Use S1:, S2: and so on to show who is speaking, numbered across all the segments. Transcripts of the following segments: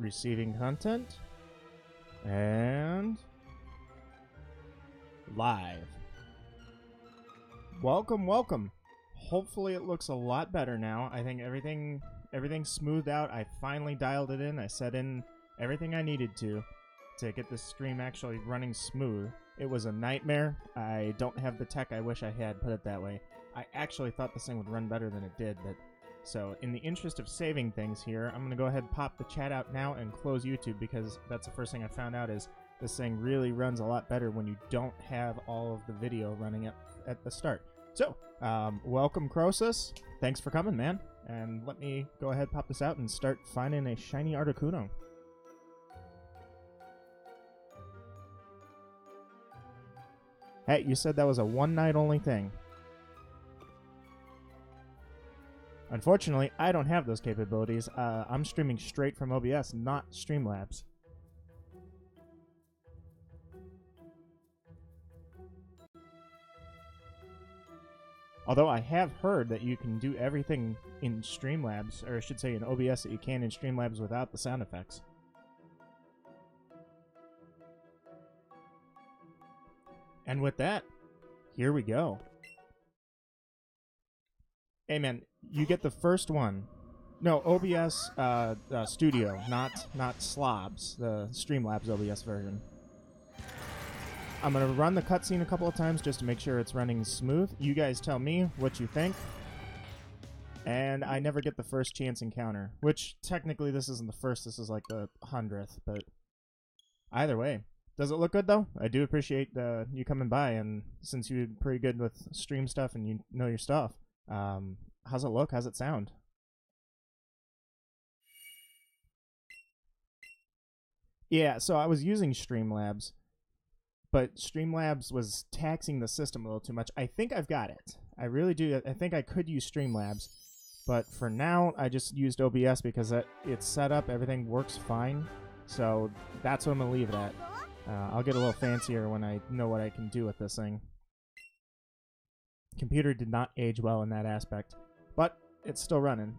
S1: Receiving content. And live. Welcome, welcome. Hopefully it looks a lot better now. I think everything's smoothed out. I finally dialed it in. I set in everything I needed to get this stream actually running smooth. It was a nightmare. I don't have the tech I wish I had, put it that way. I actually thought this thing would run better than it did, but so in the interest of saving things here, I'm going to go ahead and pop the chat out now and close YouTube, because that's the first thing I found out is this thing really runs a lot better when you don't have all of the video running at the start. So, welcome Croesus. Thanks for coming, man. And let me go ahead, pop this out, and start finding a shiny Articuno. Hey, you said that was a one-night only thing. Unfortunately, I don't have those capabilities. I'm streaming straight from OBS, not Streamlabs. Although I have heard that you can do everything in Streamlabs, or I should say in OBS, that you can in Streamlabs without the sound effects. And with that, here we go. Hey man, you get the first one. No, OBS Studio, not Slobs, the Streamlabs OBS version. I'm going to run the cutscene a couple of times just to make sure it's running smooth. You guys tell me what you think. And I never get the first chance encounter, which technically this isn't the first, this is like the 100th, but either way. Does it look good though? I do appreciate you coming by, and since you're pretty good with stream stuff and you know your stuff, how's it look? How's it sound? Yeah, so I was using Streamlabs, but Streamlabs was taxing the system a little too much. I think I've got it. I really do. I think I could use Streamlabs, but for now, I just used OBS because it's set up. Everything works fine, so that's what I'm going to leave it at. I'll get a little fancier when I know what I can do with this thing. Computer did not age well in that aspect, but it's still running.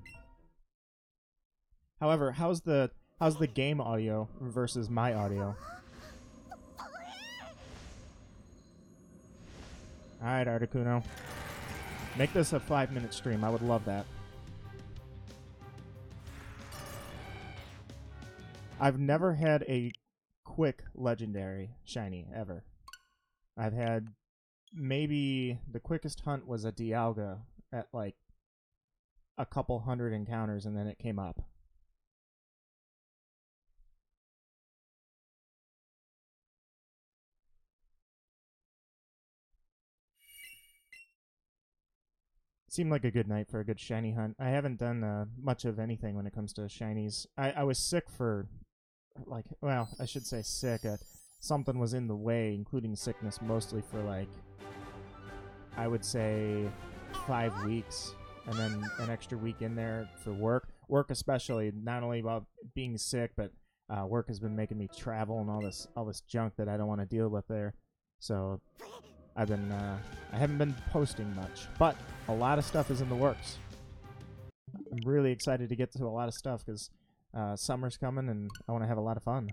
S1: However, how's the game audio versus my audio? Alright, Articuno. Make this a 5-minute stream. I would love that. I've never had a quick legendary shiny, ever. I've had maybe the quickest hunt was a Dialga at like a couple hundred encounters, and then it came up. Seemed like a good night for a good shiny hunt. I haven't done much of anything when it comes to shinies. I was sick for, like, well, I should say sick. Something was in the way, including sickness, mostly for, like, I would say 5 weeks, and then an extra week in there for work. Work especially, not only about being sick, but work has been making me travel and all this junk that I don't want to deal with there. So I haven't been posting much, but a lot of stuff is in the works. I'm really excited to get to a lot of stuff because summer's coming and I want to have a lot of fun.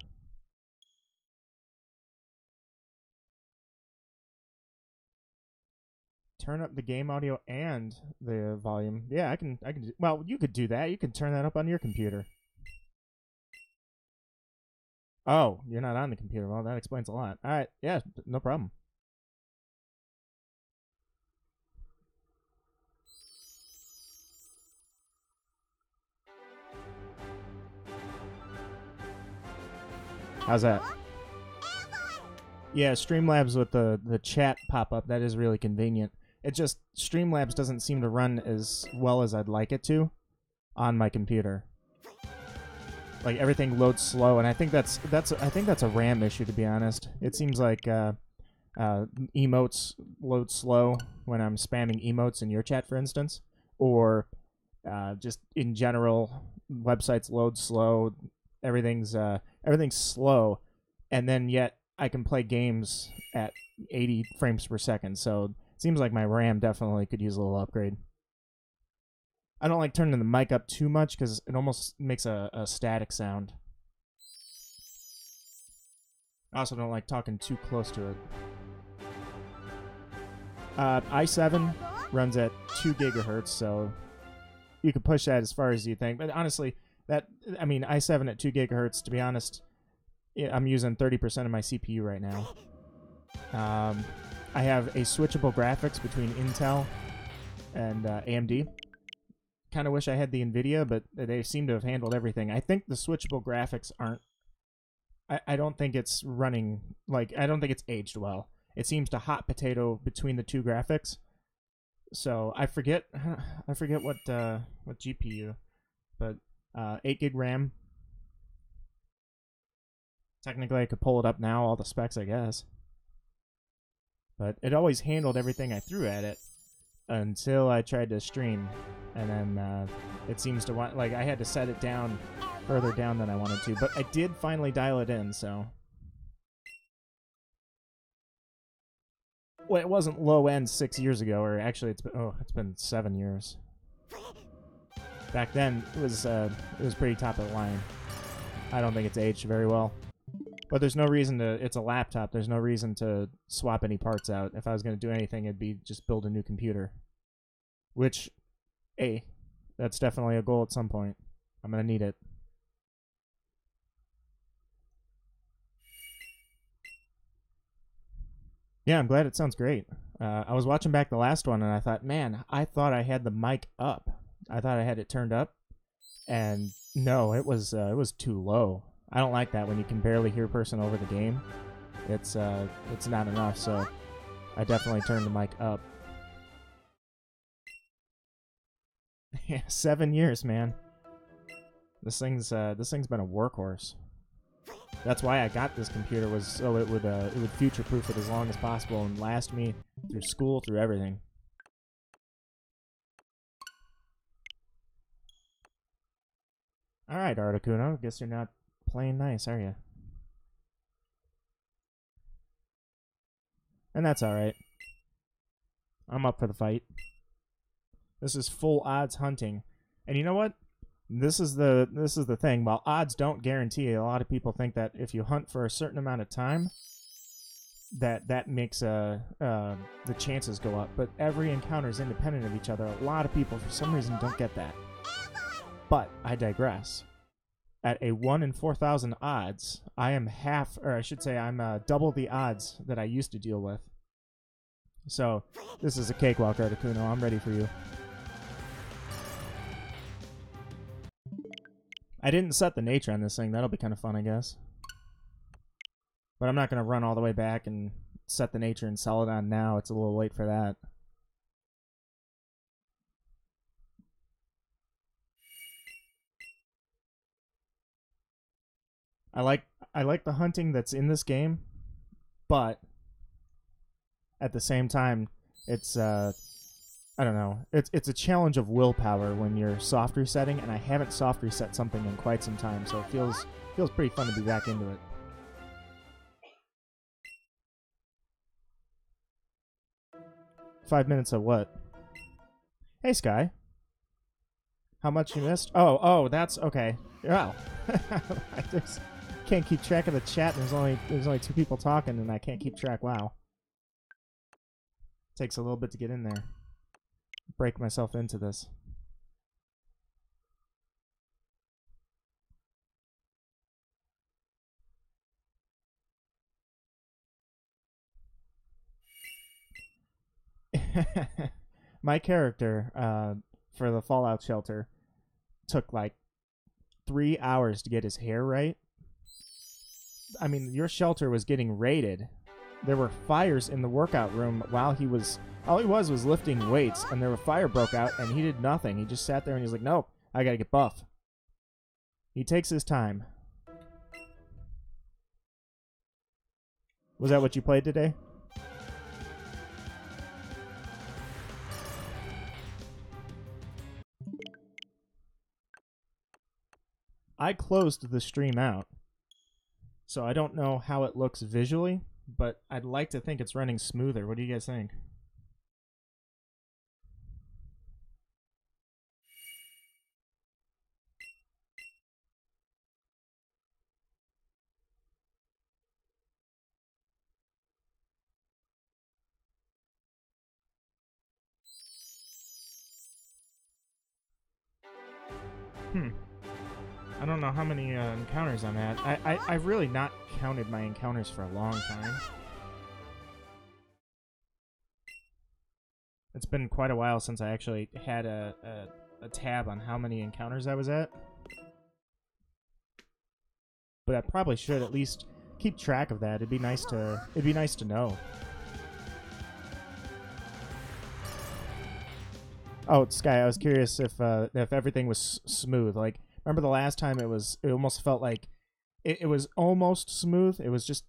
S1: Turn up the game audio and the volume. Yeah, I can. Well, you could do that. You could turn that up on your computer. Oh, you're not on the computer. Well, that explains a lot. All right. Yeah, no problem. How's that? Yeah, Streamlabs with the chat pop-up, that is really convenient. It just, Streamlabs doesn't seem to run as well as I'd like it to on my computer. Like, everything loads slow, and I think that's a RAM issue, to be honest. It seems like emotes load slow when I'm spamming emotes in your chat, for instance, or just in general, websites load slow. Everything's slow, and then yet I can play games at 80 frames per second. So it seems like my RAM definitely could use a little upgrade. I don't like turning the mic up too much because it almost makes a static sound. I also don't like talking too close to it. i7 runs at 2 gigahertz, so you can push that as far as you think. But honestly, i7 at 2 gigahertz, to be honest, I'm using 30% of my CPU right now. I have a switchable graphics between Intel and AMD. Kind of wish I had the NVIDIA, but they seem to have handled everything. I think the switchable graphics aren't... I don't think it's running... I don't think it's aged well. It seems to hot potato between the two graphics. So I forget what GPU, but 8 gig RAM. Technically, I could pull it up now, all the specs, I guess. But it always handled everything I threw at it until I tried to stream, and then it seems to want... I had to set it down further down than I wanted to, but I did finally dial it in, so... Well, it wasn't low end 6 years ago, or actually it's been 7 years. Back then, it was pretty top of the line. I don't think it's aged very well. But there's no reason to... It's a laptop. There's no reason to swap any parts out. If I was going to do anything, it'd be just build a new computer. Which, hey, that's definitely a goal at some point. I'm going to need it. Yeah, I'm glad it sounds great. I was watching back the last one, and I thought, man, I thought I had the mic up. I thought I had it turned up. And no, it was too low. I don't like that when you can barely hear a person over the game. It's not enough, so I definitely turned the mic up. Yeah, 7 years, man. This thing's been a workhorse. That's why I got this computer, was so it would future-proof it as long as possible and last me through school, through everything. All right, Articuno. Guess you're not playing nice, are you? And that's all right. I'm up for the fight. This is full odds hunting, and you know what? This is the thing. While odds don't guarantee, a lot of people think that if you hunt for a certain amount of time, that makes the chances go up. But every encounter is independent of each other. A lot of people, for some reason, don't get that. But I digress. At a 1 in 4,000 odds, I am I'm double the odds that I used to deal with. So this is a cakewalk, Articuno. I'm ready for you. I didn't set the nature on this thing. That'll be kind of fun, I guess. But I'm not going to run all the way back and set the nature and sell it on now. It's a little late for that. I like the hunting that's in this game, but at the same time, it's I don't know. It's a challenge of willpower when you're soft resetting, and I haven't soft reset something in quite some time, so it feels pretty fun to be back into it. Five minutes of what? Hey, Sky. How much you missed? Oh, that's okay. Wow. I just can't keep track of the chat. There's only 2 people talking, and I can't keep track. Wow. Takes a little bit to get in there. Break myself into this. My character for the Fallout shelter took like 3 hours to get his hair right. I mean, your shelter was getting raided. There were fires in the workout room while all he was lifting weights, and there a fire broke out, and he did nothing. He just sat there and he's like, nope, I gotta get buff. He takes his time. Was that what you played today? I closed the stream out, so I don't know how it looks visually, but I'd like to think it's running smoother. What do you guys think? I don't know how many encounters I'm at. I've really not counted my encounters for a long time. It's been quite a while since I actually had a tab on how many encounters I was at. But I probably should at least keep track of that. It'd be nice to know. Oh, Sky, I was curious if everything was smooth. Like, remember the last time it almost felt like it was almost smooth. It was just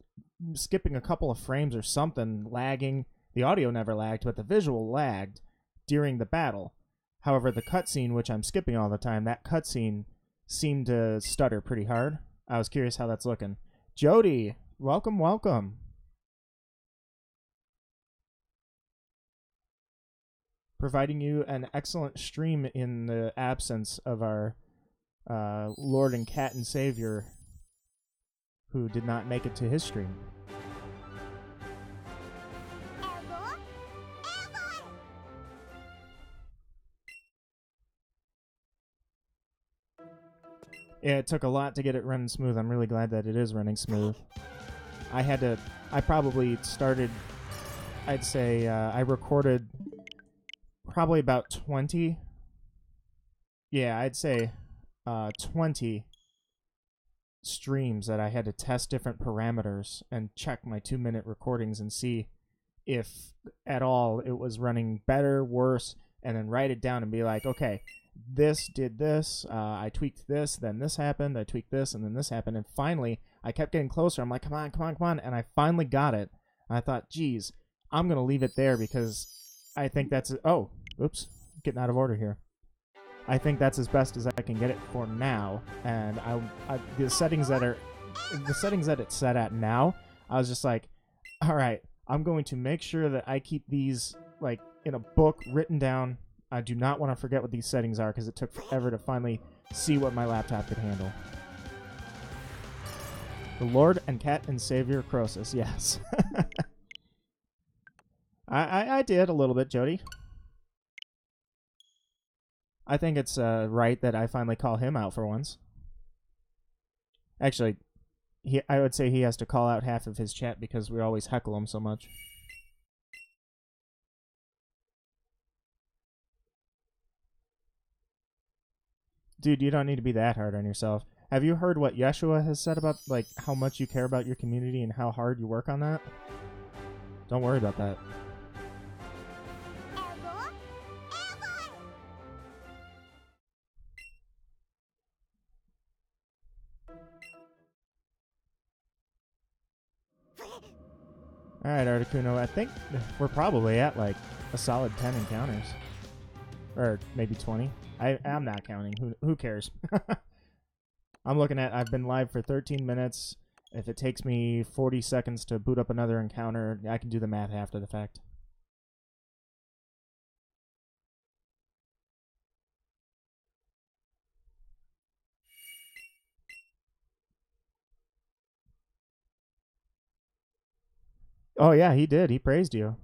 S1: skipping a couple of frames or something, lagging. The audio never lagged, but the visual lagged during the battle. However, the cutscene, which I'm skipping all the time, that cutscene seemed to stutter pretty hard. I was curious how that's looking. Jody, welcome, welcome. Providing you an excellent stream in the absence of our Lord and Cat and Savior, who did not make it to his stream. Yeah, it took a lot to get it running smooth. I'm really glad that it is running smooth. I probably started, I'd say, I recorded probably about 20. Yeah, I'd say 20 streams that I had to test different parameters and check my 2-minute recordings and see if at all it was running better, worse, and then write it down and be like, okay, this did this, I tweaked this, then this happened, I tweaked this, and then this happened, and finally, I kept getting closer. I'm like, come on, come on, come on, and I finally got it. And I thought, geez, I'm going to leave it there because I think that's... Oh, oops, getting out of order here. I think that's as best as I can get it for now, and the settings that it's set at now, I was just like, all right, I'm going to make sure that I keep these like in a book written down. I do not want to forget what these settings are because it took forever to finally see what my laptop could handle. The Lord and Cat and Savior Croesus, yes. I did a little bit, Jody. I think it's right that I finally call him out for once. Actually, I would say he has to call out half of his chat because we always heckle him so much. Dude, you don't need to be that hard on yourself. Have you heard what Yeshua has said about like how much you care about your community and how hard you work on that? Don't worry about that. Alright, Articuno, I think we're probably at like a solid 10 encounters. Or maybe 20. I'm not counting. Who cares? I'm looking at, I've been live for 13 minutes. If it takes me 40 seconds to boot up another encounter, I can do the math after the fact. Oh yeah, he did. He praised you.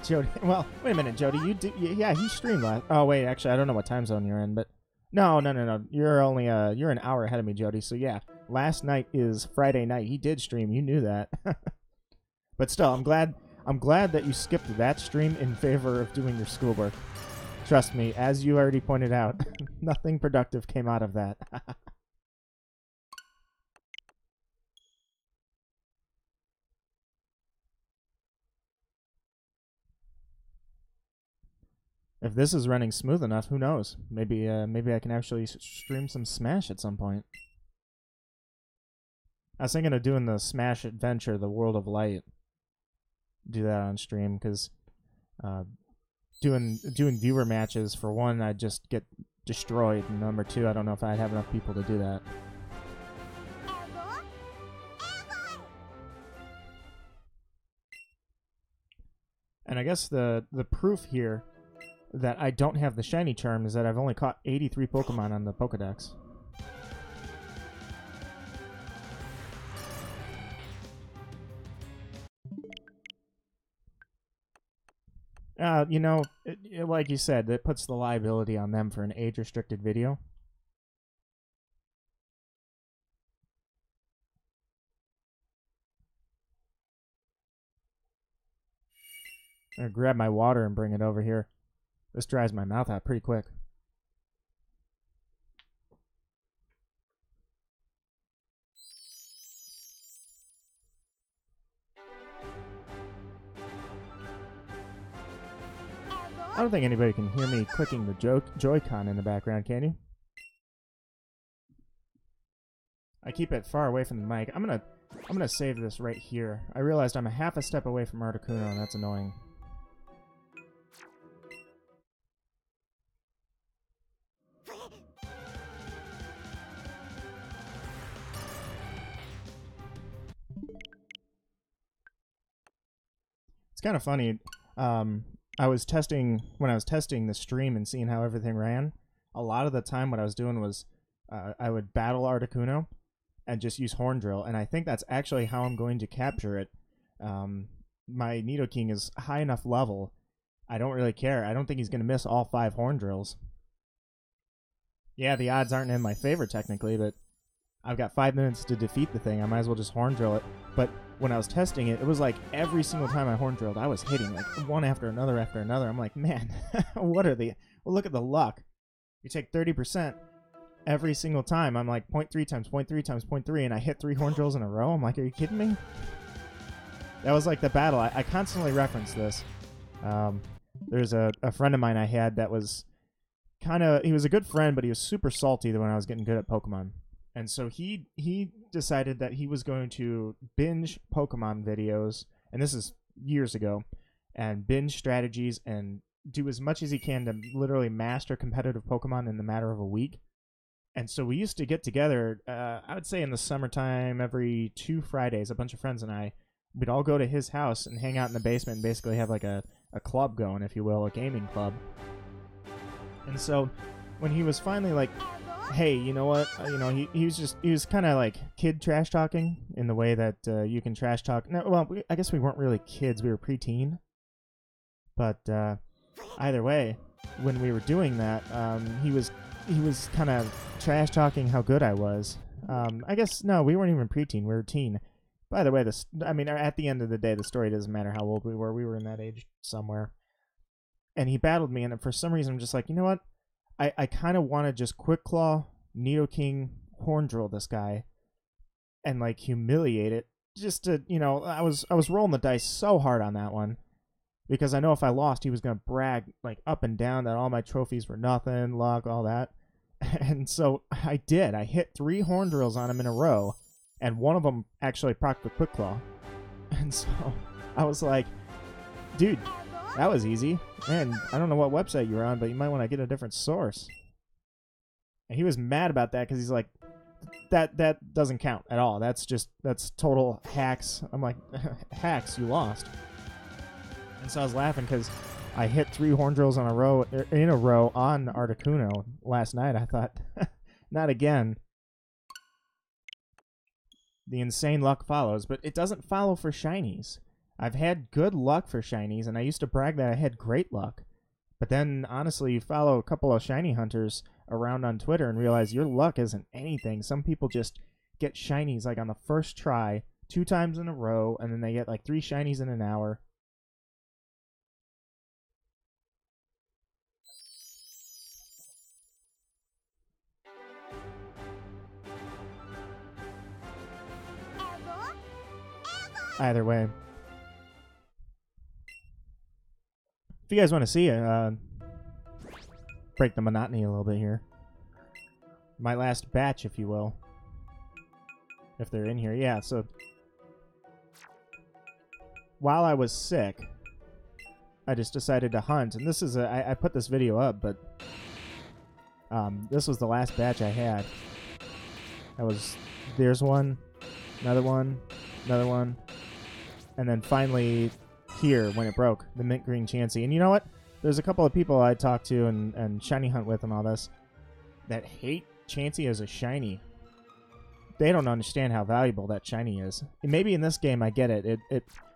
S1: Jody. Well, wait a minute, Jody. Yeah, he streamed last. Oh wait, actually, I don't know what time zone you're in, but no. You're only you're an hour ahead of me, Jody. So yeah, last night is Friday night. He did stream. You knew that. But still, I'm glad that you skipped that stream in favor of doing your schoolwork. Trust me, as you already pointed out, nothing productive came out of that. If this is running smooth enough, who knows? Maybe I can actually stream some Smash at some point. I was thinking of doing the Smash Adventure, the World of Light. Do that on stream, because doing viewer matches, for one, I'd just get destroyed, and number two, I don't know if I'd have enough people to do that. And I guess the proof here that I don't have the shiny charm is that I've only caught 83 Pokemon on the Pokedex. You know, like you said, that puts the liability on them for an age-restricted video. I'm gonna grab my water and bring it over here. This dries my mouth out pretty quick. I don't think anybody can hear me clicking the Joy-Con in the background, can you? I keep it far away from the mic. I'm gonna save this right here. I realized I'm a half a step away from Articuno, and that's annoying. It's kind of funny. I was testing, when I was testing the stream and seeing how everything ran, a lot of the time what I was doing was I would battle Articuno and just use Horn Drill, and I think that's actually how I'm going to capture it. My Nidoking is high enough level, I don't really care. I don't think he's going to miss all 5 Horn Drills. Yeah, the odds aren't in my favor technically, but I've got 5 minutes to defeat the thing. I might as well just Horn Drill it. But when I was testing it, it was like every single time I Horn Drilled, I was hitting like one after another after another. I'm like, man, what are the... Well, look at the luck. You take 30% every single time. I'm like 0.3 times 0.3 times 0.3, and I hit 3 Horn Drills in a row. I'm like, are you kidding me? That was like the battle. I constantly reference this. There's a friend of mine I had that was kind of... He was a good friend, but he was super salty when I was getting good at Pokemon. And so he decided that he was going to binge Pokemon videos, and this is years ago, and binge strategies and do as much as he can to literally master competitive Pokemon in the matter of a week. And so we used to get together, I would say in the summertime, every 2 Fridays, a bunch of friends and I, we'd all go to his house and hang out in the basement and basically have like a club going, if you will, a gaming club. And so when he was finally like, hey, you know what? He was kind of like kid trash talking in the way that you can trash talk. No, well, I guess we weren't really kids; we were preteen. But either way, when we were doing that, he was kind of trash talking how good I was. I guess no, we weren't even preteen; we were teen. By the way, at the end of the day, the story doesn't matter how old we were. We were in that age somewhere. And he battled me, and for some reason, I'm just like, you know what? I kind of want to just Quick Claw, Nidoking, Horn Drill this guy, and like humiliate it. Just to, I was rolling the dice so hard on that one because I know if I lost, he was gonna brag like up and down that all my trophies were nothing, luck, all that. And so I did. I hit 3 Horn Drills on him in a row, and one of them actually procced with Quick Claw. And so I was like, dude, that was easy. Man, I don't know what website you were on, but you might want to get a different source. And he was mad about that because he's like, that doesn't count at all. That's total hacks. I'm like, hacks, you lost. And so I was laughing because I hit 3 Horn Drills in a row on Articuno last night. I thought, not again. The insane luck follows, but it doesn't follow for shinies. I've had good luck for shinies, and I used to brag that I had great luck. But then, honestly, you follow a couple of shiny hunters around on Twitter and realize your luck isn't anything. Some people just get shinies like on the first try 2 times in a row, and then they get like 3 shinies in an hour. Either way. If you guys want to see it, break the monotony a little bit here. My last batch, if you will. If they're in here. Yeah, so while I was sick, I just decided to hunt. And this is I put this video up, but this was the last batch I had. There's one, another one, and then finally here when it broke, the mint green Chansey. And you know what? There's a couple of people I talked to and shiny hunt with and all this that hate Chansey as a shiny. They don't understand how valuable that shiny is. And maybe in this game I get it.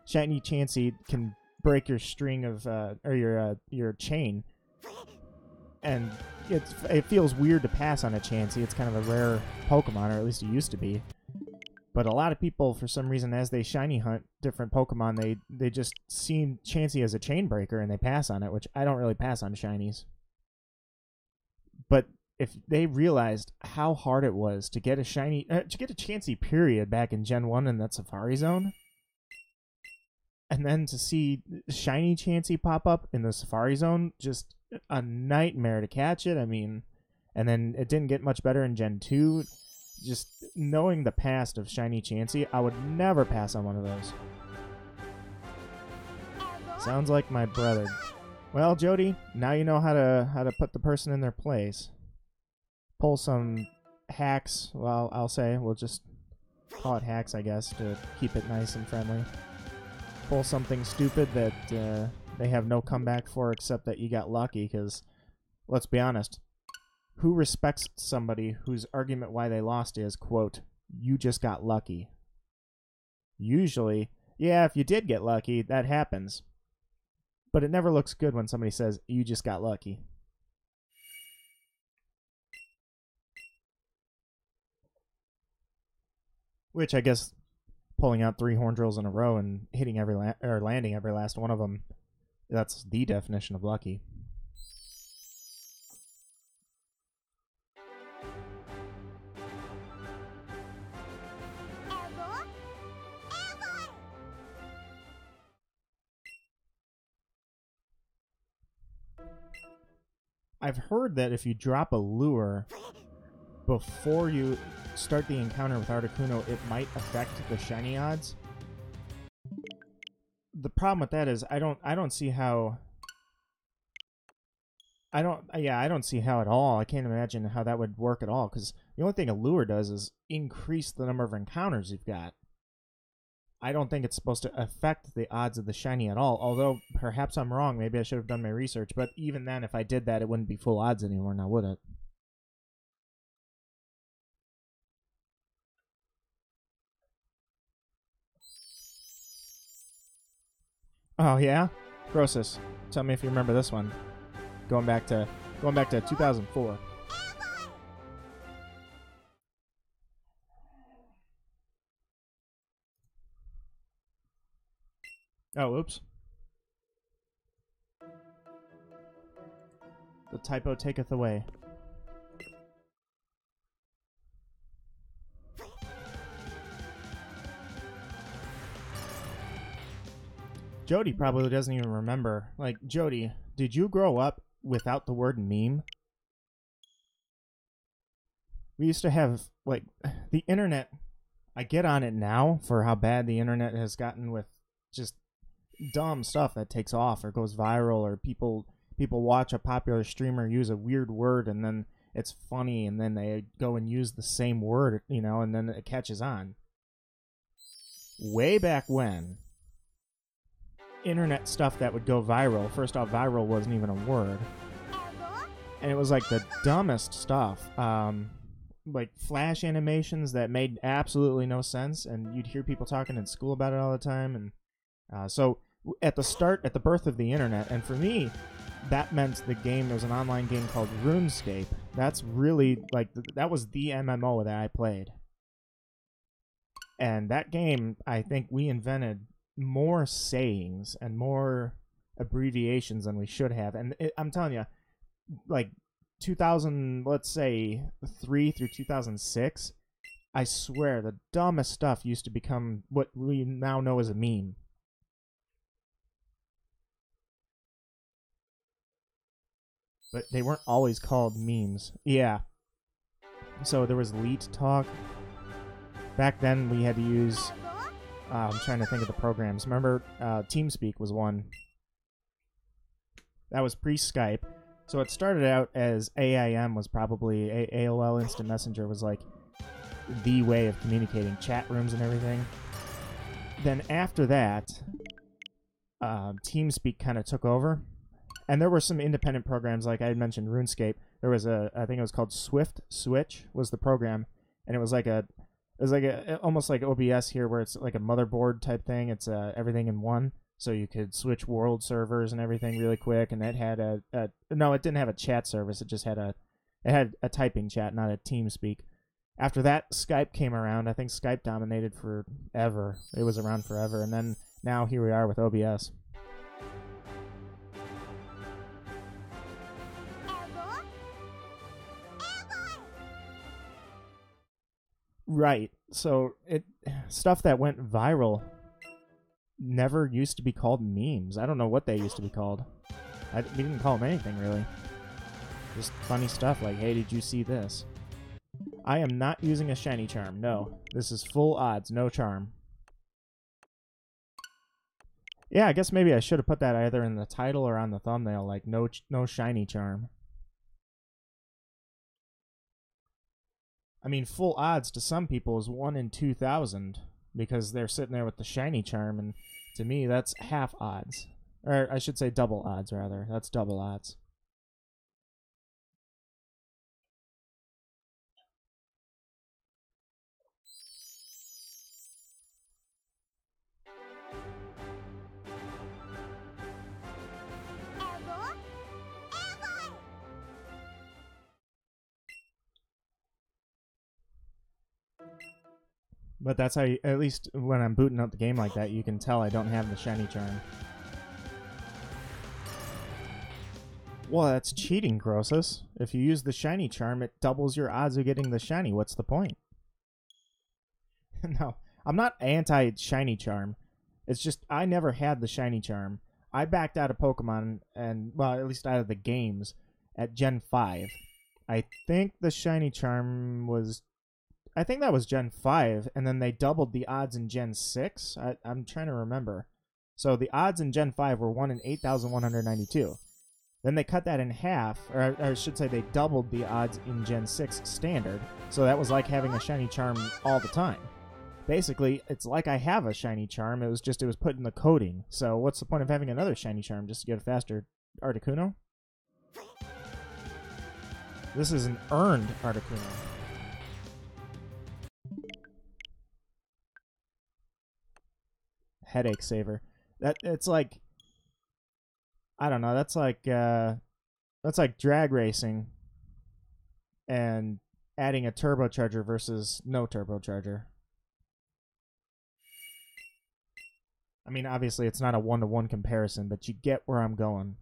S1: Shiny Chansey can break your string of or your chain, and it feels weird to pass on a Chansey. It's kind of a rare Pokemon, or at least it used to be. But a lot of people, for some reason, as they shiny hunt different Pokemon, they just see Chansey as a chain breaker and they pass on it, which I don't really pass on shinies. But if they realized how hard it was to get a Chansey period back in Gen 1 in that Safari Zone, and then to see shiny Chansey pop up in the Safari Zone, just a nightmare to catch it. I mean, and then it didn't get much better in Gen 2. Just knowing the past of shiny Chansey, I would never pass on one of those. Sounds like my brother. Well, Jody, now you know how to put the person in their place. Pull some hacks. Well, I'll say we'll just call it hacks, I guess, to keep it nice and friendly. Pull something stupid that they have no comeback for, except that you got lucky. Because let's be honest. Who respects somebody whose argument why they lost is, quote, "You just got lucky"? Usually, yeah, if you did get lucky, that happens. But it never looks good when somebody says, "You just got lucky." Which I guess pulling out 3 horn drills in a row and hitting landing every last one of them, that's the definition of lucky. I've heard that if you drop a lure before you start the encounter with Articuno, it might affect the shiny odds. The problem with that is I don't see how. I don't see how at all. I can't imagine how that would work at all, because the only thing a lure does is increase the number of encounters you've got. I don't think it's supposed to affect the odds of the shiny at all, although perhaps I'm wrong. Maybe I should have done my research, but even then, if I did that, it wouldn't be full odds anymore now, would it? Oh yeah? Crosis, tell me if you remember this one. Going back to 2004. Oh, oops. The typo taketh away. Jody probably doesn't even remember. Like, Jody, did you grow up without the word meme? We used to have, like, the internet. I get on it now for how bad the internet has gotten with just dumb stuff that takes off or goes viral, or people watch a popular streamer use a weird word and then it's funny, and then they go and use the same word, you know, and then it catches on. Way back when, internet stuff that would go viral, first off, viral wasn't even a word, and it was like the dumbest stuff, like flash animations that made absolutely no sense, and you'd hear people talking in school about it all the time. And so at the birth of the internet, and for me, that meant the game, there was an online game called RuneScape. That's really, like, that was the MMO that I played. And that game, I think we invented more sayings and more abbreviations than we should have. And I'm telling you, like, 2000, let's say, 3 through 2006, I swear, the dumbest stuff used to become what we now know as a meme. But they weren't always called memes. Yeah. So there was Leet Talk. Back then we had to use... I'm trying to think of the programs. Remember, TeamSpeak was one. That was pre-Skype. So it started out as AIM was probably... AOL Instant Messenger was like the way of communicating. Chat rooms and everything. Then after that, TeamSpeak kind of took over. And there were some independent programs, like I had mentioned RuneScape. There was I think it was called Swift Switch was the program, and it was like almost like OBS here, where it's like a motherboard type thing. It's everything in one. so you could switch world servers and everything really quick. And that had no, it didn't have a chat service. It just had a typing chat, not a TeamSpeak. After that, Skype came around. I think Skype dominated forever. It was around forever, and then now here we are with OBS. Right. So stuff that went viral never used to be called memes. I don't know what they used to be called. We didn't call them anything, really. Just funny stuff like, hey, did you see this? I am not using a shiny charm. No. This is full odds, no charm. Yeah, I guess maybe I should have put that either in the title or on the thumbnail, like no shiny charm. I mean, full odds to some people is 1 in 2,000 because they're sitting there with the shiny charm, and to me, that's half odds. Or I should say double odds, rather. That's double odds. But that's how you, at least when I'm booting up the game like that, you can tell I don't have the shiny charm. Well, that's cheating, Grosus. If you use the shiny charm, it doubles your odds of getting the shiny. What's the point? No, I'm not anti-shiny charm. It's just I never had the shiny charm. I backed out of Pokemon, and, well, at least out of the games, at Gen 5. I think the shiny charm was... I think that was Gen 5, and then they doubled the odds in Gen 6. I'm trying to remember. So the odds in Gen 5 were 1 in 8,192. Then they cut that in half, or I should say they doubled the odds in Gen 6 standard. So that was like having a shiny charm all the time. Basically, it's like I have a shiny charm, it was put in the coding. So what's the point of having another shiny charm just to get a faster Articuno? This is an earned Articuno. Headache saver. It's like, I don't know, that's like drag racing and adding a turbocharger versus no turbocharger. I mean, obviously it's not a one-to-one comparison, but you get where I'm going.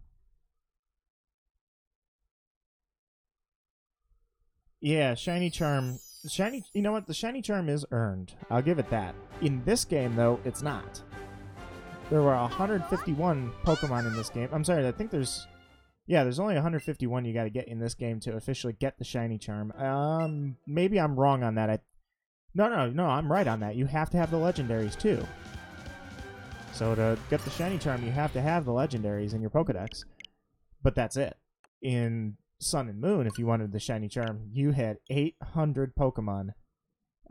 S1: Yeah, shiny charm. You know what? The shiny charm is earned. I'll give it that. In this game, though, it's not. There were 151 Pokemon in this game. I'm sorry, I think there's only 151 you got to get in this game to officially get the shiny charm. Maybe I'm wrong on that. No, I'm right on that. You have to have the legendaries too. So to get the shiny charm, you have to have the legendaries in your Pokedex. But that's it. In Sun and Moon, if you wanted the shiny charm, you had 800 Pokemon.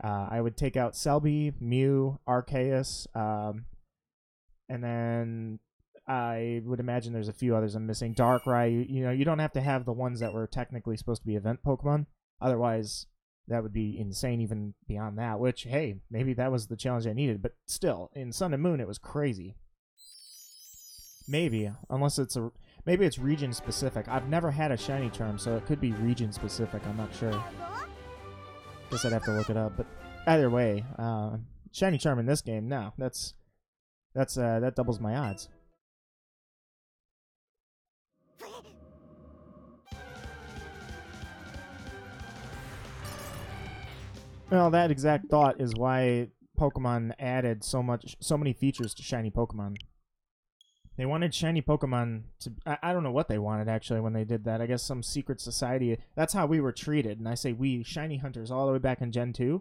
S1: I would take out Selby, Mew, Arceus, and then I would imagine there's a few others I'm missing. Darkrai, you don't have to have the ones that were technically supposed to be event Pokemon. Otherwise, that would be insane even beyond that, which, hey, maybe that was the challenge I needed. But still, in Sun and Moon, it was crazy. Maybe, unless maybe it's region specific. I've never had a shiny charm, so it could be region specific. I'm not sure. Guess I'd have to look it up. But either way, shiny charm in this game, no, that doubles my odds. Well, that exact thought is why Pokemon added so many features to shiny Pokemon. They wanted shiny Pokemon to... I don't know what they wanted, actually, when they did that. I guess some secret society... That's how we were treated. And I say we, shiny hunters, all the way back in Gen 2.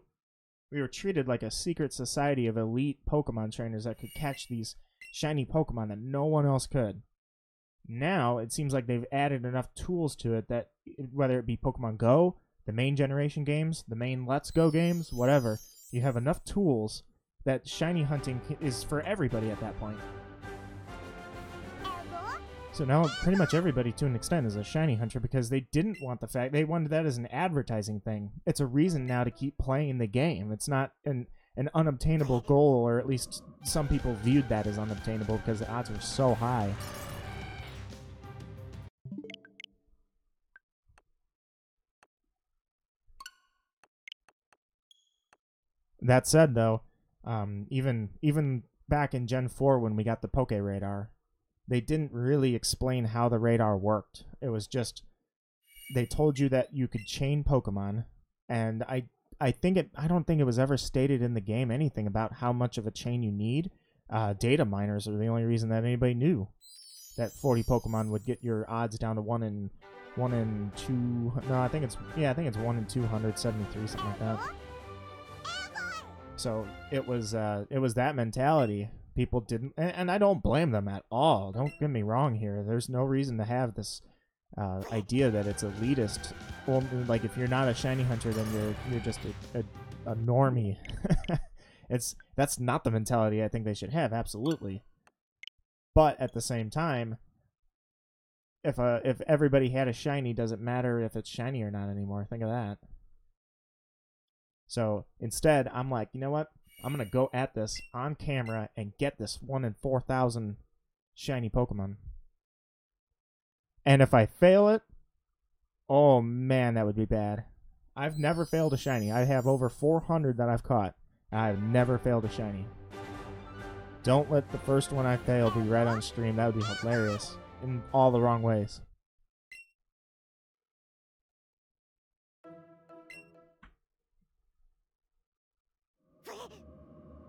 S1: We were treated like a secret society of elite Pokemon trainers that could catch these shiny Pokemon that no one else could. Now, it seems like they've added enough tools to it that, whether it be Pokemon Go, the main generation games, the main Let's Go games, whatever, you have enough tools that shiny hunting is for everybody at that point. So now pretty much everybody, to an extent, is a shiny hunter because they didn't want they wanted that as an advertising thing. It's a reason now to keep playing the game. It's not, and an unobtainable goal, or at least some people viewed that as unobtainable because the odds were so high. That said, though, even back in Gen 4 when we got the Poke Radar, they didn't really explain how the radar worked. It was just they told you that you could chain Pokemon, and I don't think it was ever stated in the game anything about how much of a chain you need. Data miners are the only reason that anybody knew that 40 Pokemon would get your odds down to 1 in 2. No, I think it's 1 in 273, something like that. So it was that mentality. People didn't, and I don't blame them at all. Don't get me wrong here. There's no reason to have this idea that it's elitist. Well, like if you're not a shiny hunter, then you're just a normie. That's not the mentality I think they should have. Absolutely. But at the same time, if everybody had a shiny, does it matter if it's shiny or not anymore? Think of that. So instead, I'm like, you know what? I'm going to go at this on camera and get this 1 in 4,000 shiny Pokemon. And if I fail it, oh man, that would be bad. I've never failed a shiny. I have over 400 that I've caught. I've never failed a shiny. Don't let the first one I fail be right on stream. That would be hilarious in all the wrong ways.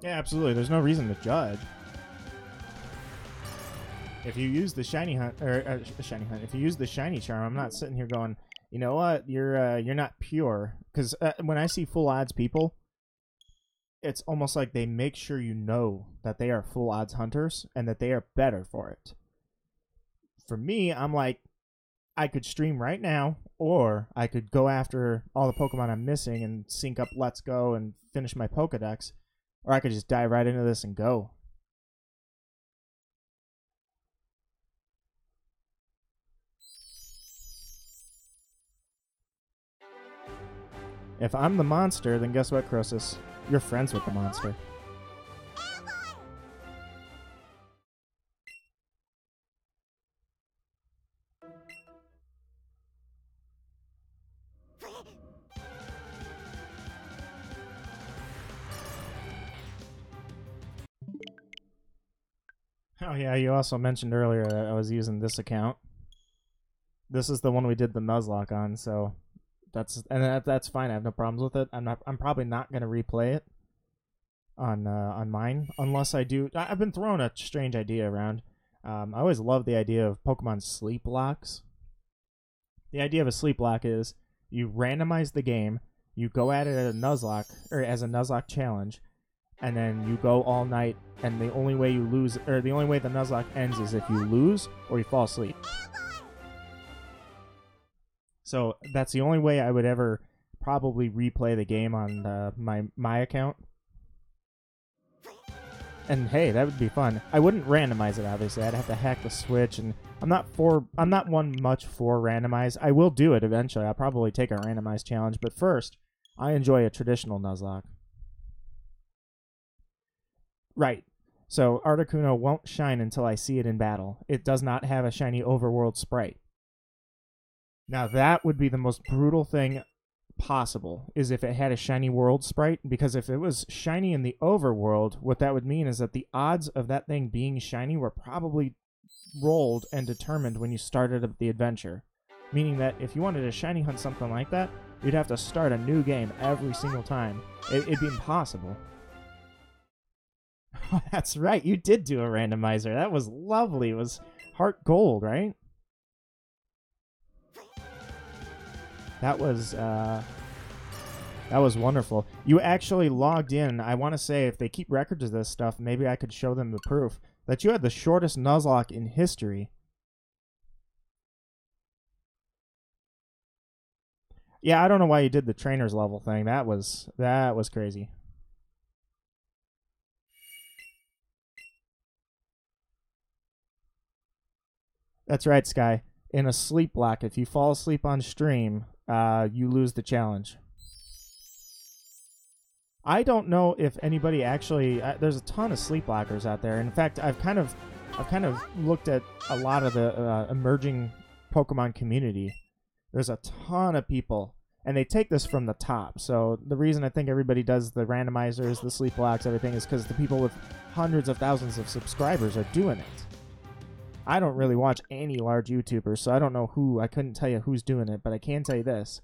S1: Yeah, absolutely. There's no reason to judge. If you use the shiny hunt, if you use the shiny charm, I'm not sitting here going, you know what, you're not pure. Because when I see full odds people, it's almost like they make sure you know that they are full odds hunters and that they are better for it. For me, I'm like, I could stream right now, or I could go after all the Pokemon I'm missing and sync up Let's Go and finish my Pokedex. Or I could just dive right into this and go. If I'm the monster, then guess what, Crosus? You're friends with the monster. Oh yeah, you also mentioned earlier that I was using this account. This is the one we did the Nuzlocke on, so that's fine. I have no problems with it. I'm probably not gonna replay it on mine unless I do. I've been throwing a strange idea around. I always love the idea of Pokemon sleep locks. The idea of a sleep lock is you randomize the game, you go at it at a Nuzlocke or as a Nuzlocke challenge, and then you go all night, and the only way you lose, or the only way the Nuzlocke ends is if you lose or you fall asleep. So that's the only way I would ever probably replay the game on my account. And hey, that would be fun. I wouldn't randomize it, obviously. I'd have to hack the switch, and I'm not one much for randomize. I will do it eventually. I'll probably take a randomized challenge, but first, I enjoy a traditional Nuzlocke. Right. So Articuno won't shine until I see it in battle. It does not have a shiny overworld sprite. Now that would be the most brutal thing possible, is if it had a shiny world sprite, because if it was shiny in the overworld, what that would mean is that the odds of that thing being shiny were probably rolled and determined when you started up the adventure. Meaning that if you wanted to shiny hunt something like that, you'd have to start a new game every single time. It'd be impossible. Oh, that's right. You did do a randomizer. That was lovely. It was heart gold, right? That was wonderful. You actually logged in. I want to say, if they keep records of this stuff, maybe I could show them the proof that you had the shortest Nuzlocke in history. Yeah, I don't know why you did the trainer's level thing. That was crazy. That's right, Sky. In a sleep block, if you fall asleep on stream, you lose the challenge. I don't know if anybody actually. There's a ton of sleep blockers out there. In fact, I've kind of looked at a lot of the emerging Pokemon community. There's a ton of people, and they take this from the top. So the reason I think everybody does the randomizers, the sleep blocks, everything is because the people with hundreds of thousands of subscribers are doing it. I don't really watch any large YouTubers, so I don't know who. I couldn't tell you who's doing it, but I can tell you this.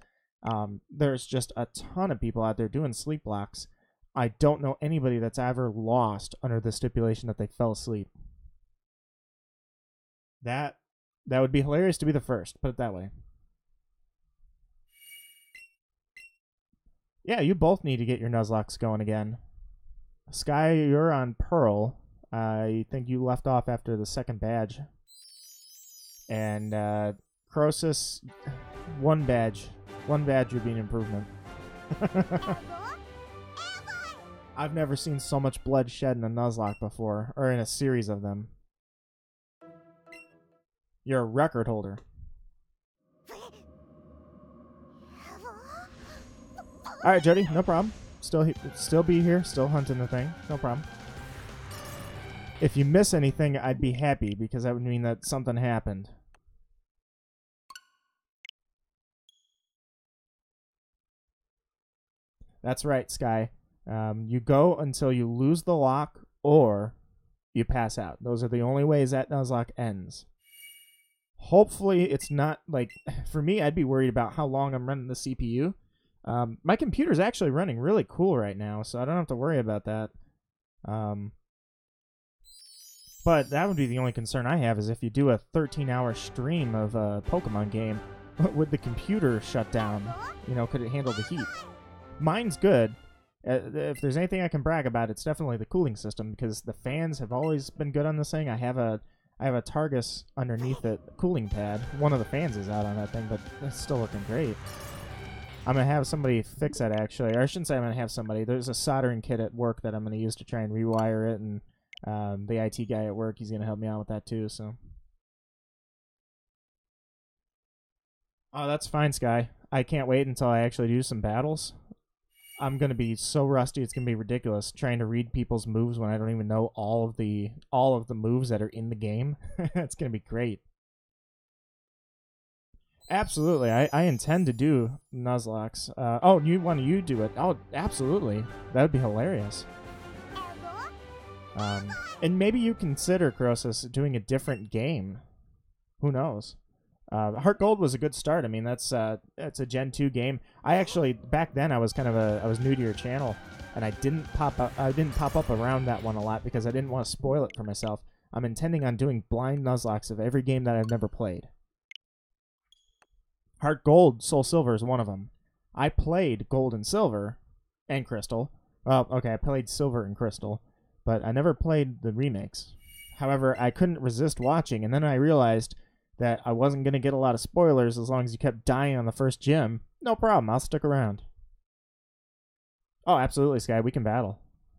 S1: There's just a ton of people out there doing sleep blocks. I don't know anybody that's ever lost under the stipulation that they fell asleep. That would be hilarious to be the first, put it that way. Yeah, you both need to get your Nuzlocke going again. Sky, you're on Pearl. I think you left off after the second badge. And Crosus, one badge. One badge would be an improvement. I've never seen so much blood shed in a Nuzlocke before, or in a series of them. You're a record holder. Alright, Jody, no problem. Still be here, still hunting the thing. No problem. If you miss anything, I'd be happy, because that would mean that something happened. That's right, Sky. You go until you lose the lock, or you pass out. Those are the only ways that Nuzlocke ends. Hopefully, it's not, like, for me, I'd be worried about how long I'm running the CPU. My computer's actually running really cool right now, so I don't have to worry about that. But that would be the only concern I have, is if you do a 13-hour stream of a Pokemon game, would the computer shut down? You know, could it handle the heat? Mine's good. If there's anything I can brag about, it's definitely the cooling system, because the fans have always been good on this thing. I have a Targus underneath it, cooling pad. One of the fans is out on that thing, but it's still looking great. I'm going to have somebody fix that, actually. Or I shouldn't say I'm going to have somebody. There's a soldering kit at work that I'm going to use to try and rewire it, and the IT guy at work, he's going to help me out with that too, so. Oh, that's fine, Sky. I can't wait until I actually do some battles. I'm going to be so rusty, it's going to be ridiculous, trying to read people's moves when I don't even know all of the moves that are in the game. It's going to be great. Absolutely. I intend to do Nuzlocks. Oh, you do it? Oh, absolutely. That would be hilarious. And maybe you consider, Crosus, doing a different game. Who knows? Heart Gold was a good start. I mean, that's it's a Gen 2 game. I actually, back then, I was new to your channel, and I didn't pop up around that one a lot because I didn't want to spoil it for myself. I'm intending on doing blind Nuzlocks of every game that I've never played. Heart Gold, Soul Silver is one of them. I played Gold and Silver and Crystal. Well, okay, I played Silver and Crystal, but I never played the remakes. However, I couldn't resist watching, and then I realized that I wasn't going to get a lot of spoilers as long as you kept dying on the first gym. No problem, I'll stick around. Oh, absolutely, Sky, we can battle.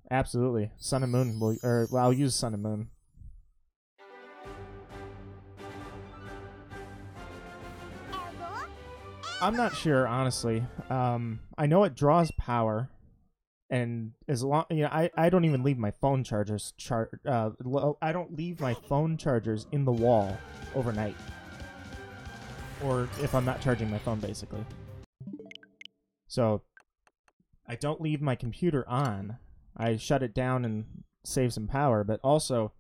S1: Absolutely. Sun and Moon, I'll use Sun and Moon. I'm not sure, honestly. I know it draws power, and as long I don't even leave my phone chargers I don't leave my phone chargers in the wall overnight, or if I'm not charging my phone, basically. So I don't leave my computer on. I shut it down and save some power, but also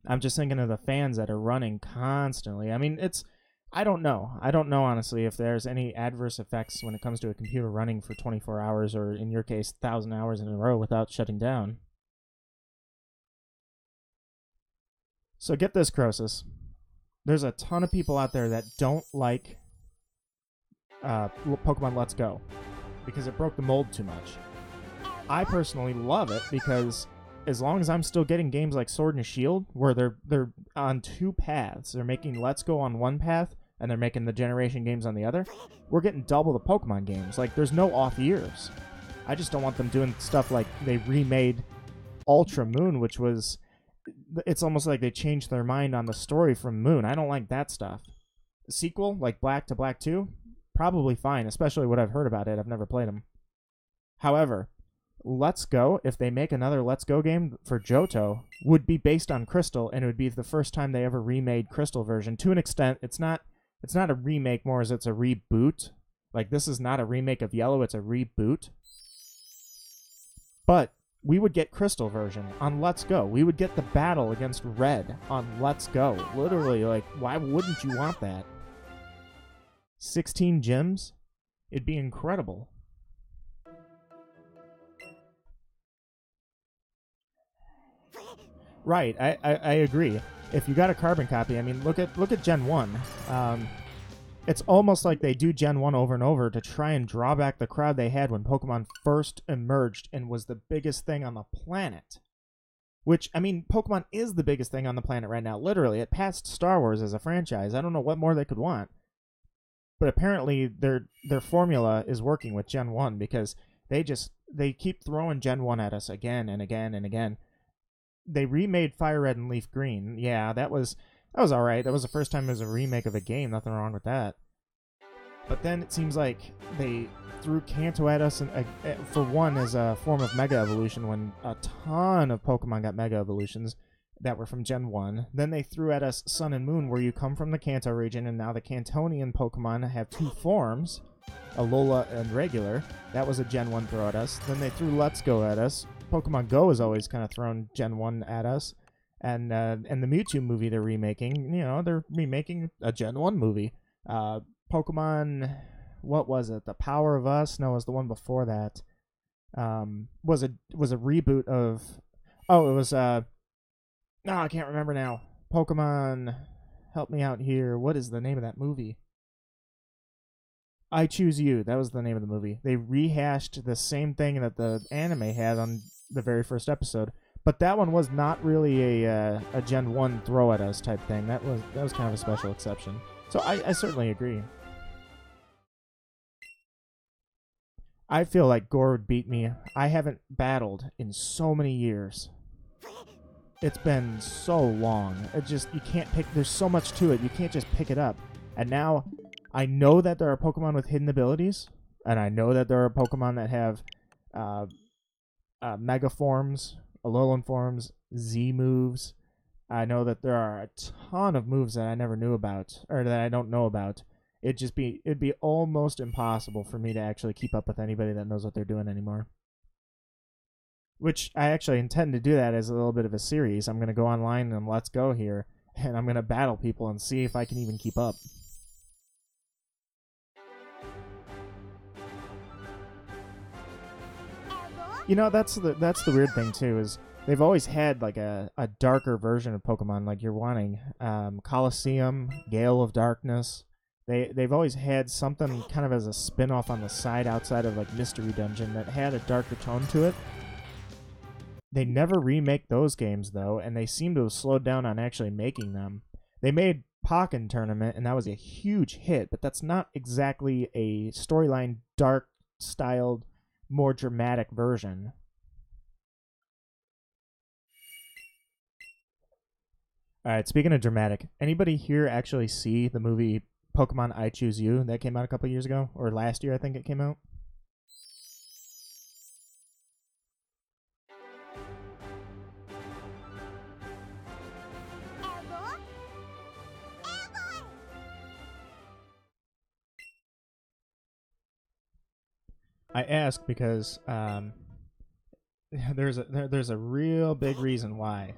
S1: I'm just thinking of the fans that are running constantly. I mean, I don't know. I don't know, honestly, if there's any adverse effects when it comes to a computer running for 24 hours, or in your case, 1,000 hours in a row without shutting down. So get this, Crosus. There's a ton of people out there that don't like Pokemon Let's Go because it broke the mold too much. I personally love it because as long as I'm still getting games like Sword and Shield, where they're on two paths, they're making Let's Go on one path, and they're making the Generation games on the other, we're getting double the Pokemon games. Like, there's no off years. I just don't want them doing stuff like they remade Ultra Moon, which was... It's almost like they changed their mind on the story from Moon. I don't like that stuff. A sequel, like Black to Black 2, probably fine, especially what I've heard about it. I've never played them. However, Let's Go, if they make another Let's Go game for Johto, would be based on Crystal, and it would be the first time they ever remade Crystal version. To an extent, it's not a remake more as it's a reboot. Like, this is not a remake of Yellow, it's a reboot. But we would get Crystal version on Let's Go. We would get the battle against Red on Let's Go. Literally, like, why wouldn't you want that? 16 gyms? It'd be incredible. Right, I agree. If you got a carbon copy, I mean, look at Gen 1. It's almost like they do Gen 1 over and over to try and draw back the crowd they had when Pokemon first emerged and was the biggest thing on the planet. Which, I mean, Pokemon is the biggest thing on the planet right now. Literally, it passed Star Wars as a franchise. I don't know what more they could want. But apparently, their formula is working with Gen 1 because they keep throwing Gen 1 at us again and again and again. They remade Fire Red and Leaf Green. Yeah, that was all right. That was the first time it was a remake of a game. Nothing wrong with that. But then it seems like they threw Kanto at us, for one, as a form of Mega Evolution when a ton of Pokemon got Mega Evolutions that were from Gen 1. Then they threw at us Sun and Moon, where you come from the Kanto region, and now the Cantonian Pokemon have two forms, Alola and Regular. That was a Gen 1 throw at us. Then they threw Let's Go at us. Pokemon Go has always kind of thrown Gen 1 at us. And the Mewtwo movie they're remaking, they're remaking a Gen 1 movie. Pokemon, what was it? The Power of Us? No, it was the one before that. Was a reboot of... Oh, it was... I can't remember now. Pokemon... Help me out here. What is the name of that movie? I Choose You. That was the name of the movie. They rehashed the same thing that the anime had on the very first episode, but that one was not really a Gen 1 throw at us type thing. That was kind of a special exception. So I certainly agree. I feel like Gore would beat me. I haven't battled in so many years. It's been so long. You can't pick. There's so much to it. You can't just pick it up. And now I know that there are Pokemon with hidden abilities, and I know that there are Pokemon that have Mega Forms, Alolan Forms, Z moves. I know that there are a ton of moves that I never knew about, or that I don't know about. It'd be almost impossible for me to actually keep up with anybody that knows what they're doing anymore. Which I actually intend to do that as a little bit of a series. I'm going to go online and Let's Go here, and I'm going to battle people and see if I can even keep up. That's the weird thing too, is they've always had like a darker version of Pokemon, like you're wanting. Colosseum, Gale of Darkness. They've always had something kind of as a spin-off on the side outside of like Mystery Dungeon that had a darker tone to it. They never remake those games though, and they seem to have slowed down on actually making them. They made Pokken Tournament, and that was a huge hit, but that's not exactly a storyline dark styled, more dramatic version. Alright, speaking of dramatic, anybody here actually see the movie Pokemon I Choose You that came out a couple years ago? Or last year, I think it came out? I ask because there's a real big reason why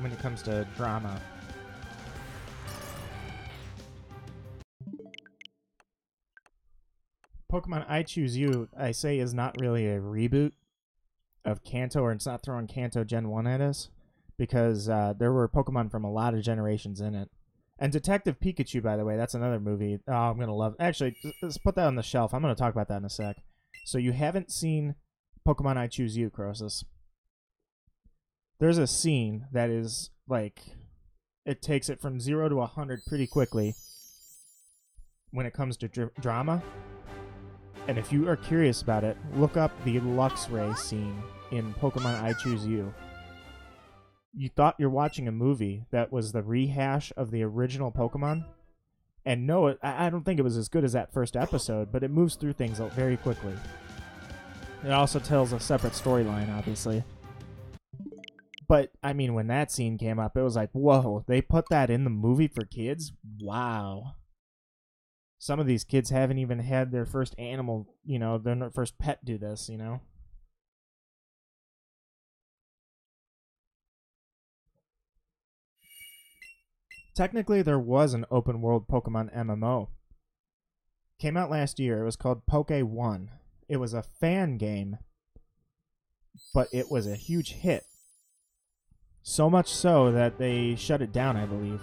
S1: when it comes to drama. Pokemon I Choose You, I say, is not really a reboot of Kanto, or it's not throwing Kanto Gen 1 at us, because there were Pokemon from a lot of generations in it. And Detective Pikachu, by the way, that's another movie. Oh, I'm going to love... Actually, let's put that on the shelf. I'm going to talk about that in a sec. So you haven't seen Pokemon I Choose You, Crosus. There's a scene that is, like... It takes it from 0 to 100 pretty quickly when it comes to drama. And if you are curious about it, look up the Luxray scene in Pokemon I Choose You. You thought you're watching a movie that was the rehash of the original Pokemon. And no, I don't think it was as good as that first episode, but it moves through things very quickly. It also tells a separate storyline, obviously. But, I mean, when that scene came up, it was like, whoa, they put that in the movie for kids? Wow. Some of these kids haven't even had their first animal, you know, their first pet do this, you know? Technically, there was an open world Pokemon MMO. Came out last year. It was called Poke 1. It was a fan game, but it was a huge hit. So much so that they shut it down, I believe.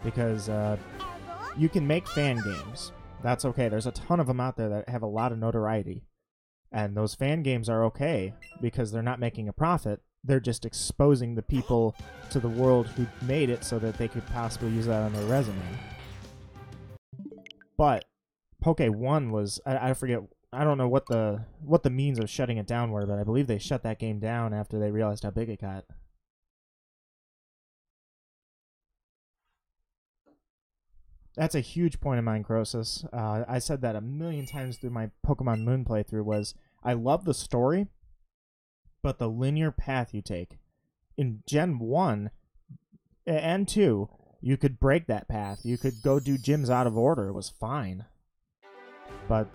S1: Because you can make fan games. That's okay. There's a ton of them out there that have a lot of notoriety. And those fan games are okay because they're not making a profit. They're just exposing the people to the world who made it so that they could possibly use that on their resume. But Poke 1 was, I forget, I don't know what the means of shutting it down were, but I believe they shut that game down after they realized how big it got. That's a huge point of mine, Crosus. I said that a million times through my Pokemon Moon playthrough was, I love the story, but the linear path you take. In Gen 1 and 2, you could break that path. You could go do gyms out of order. It was fine. But,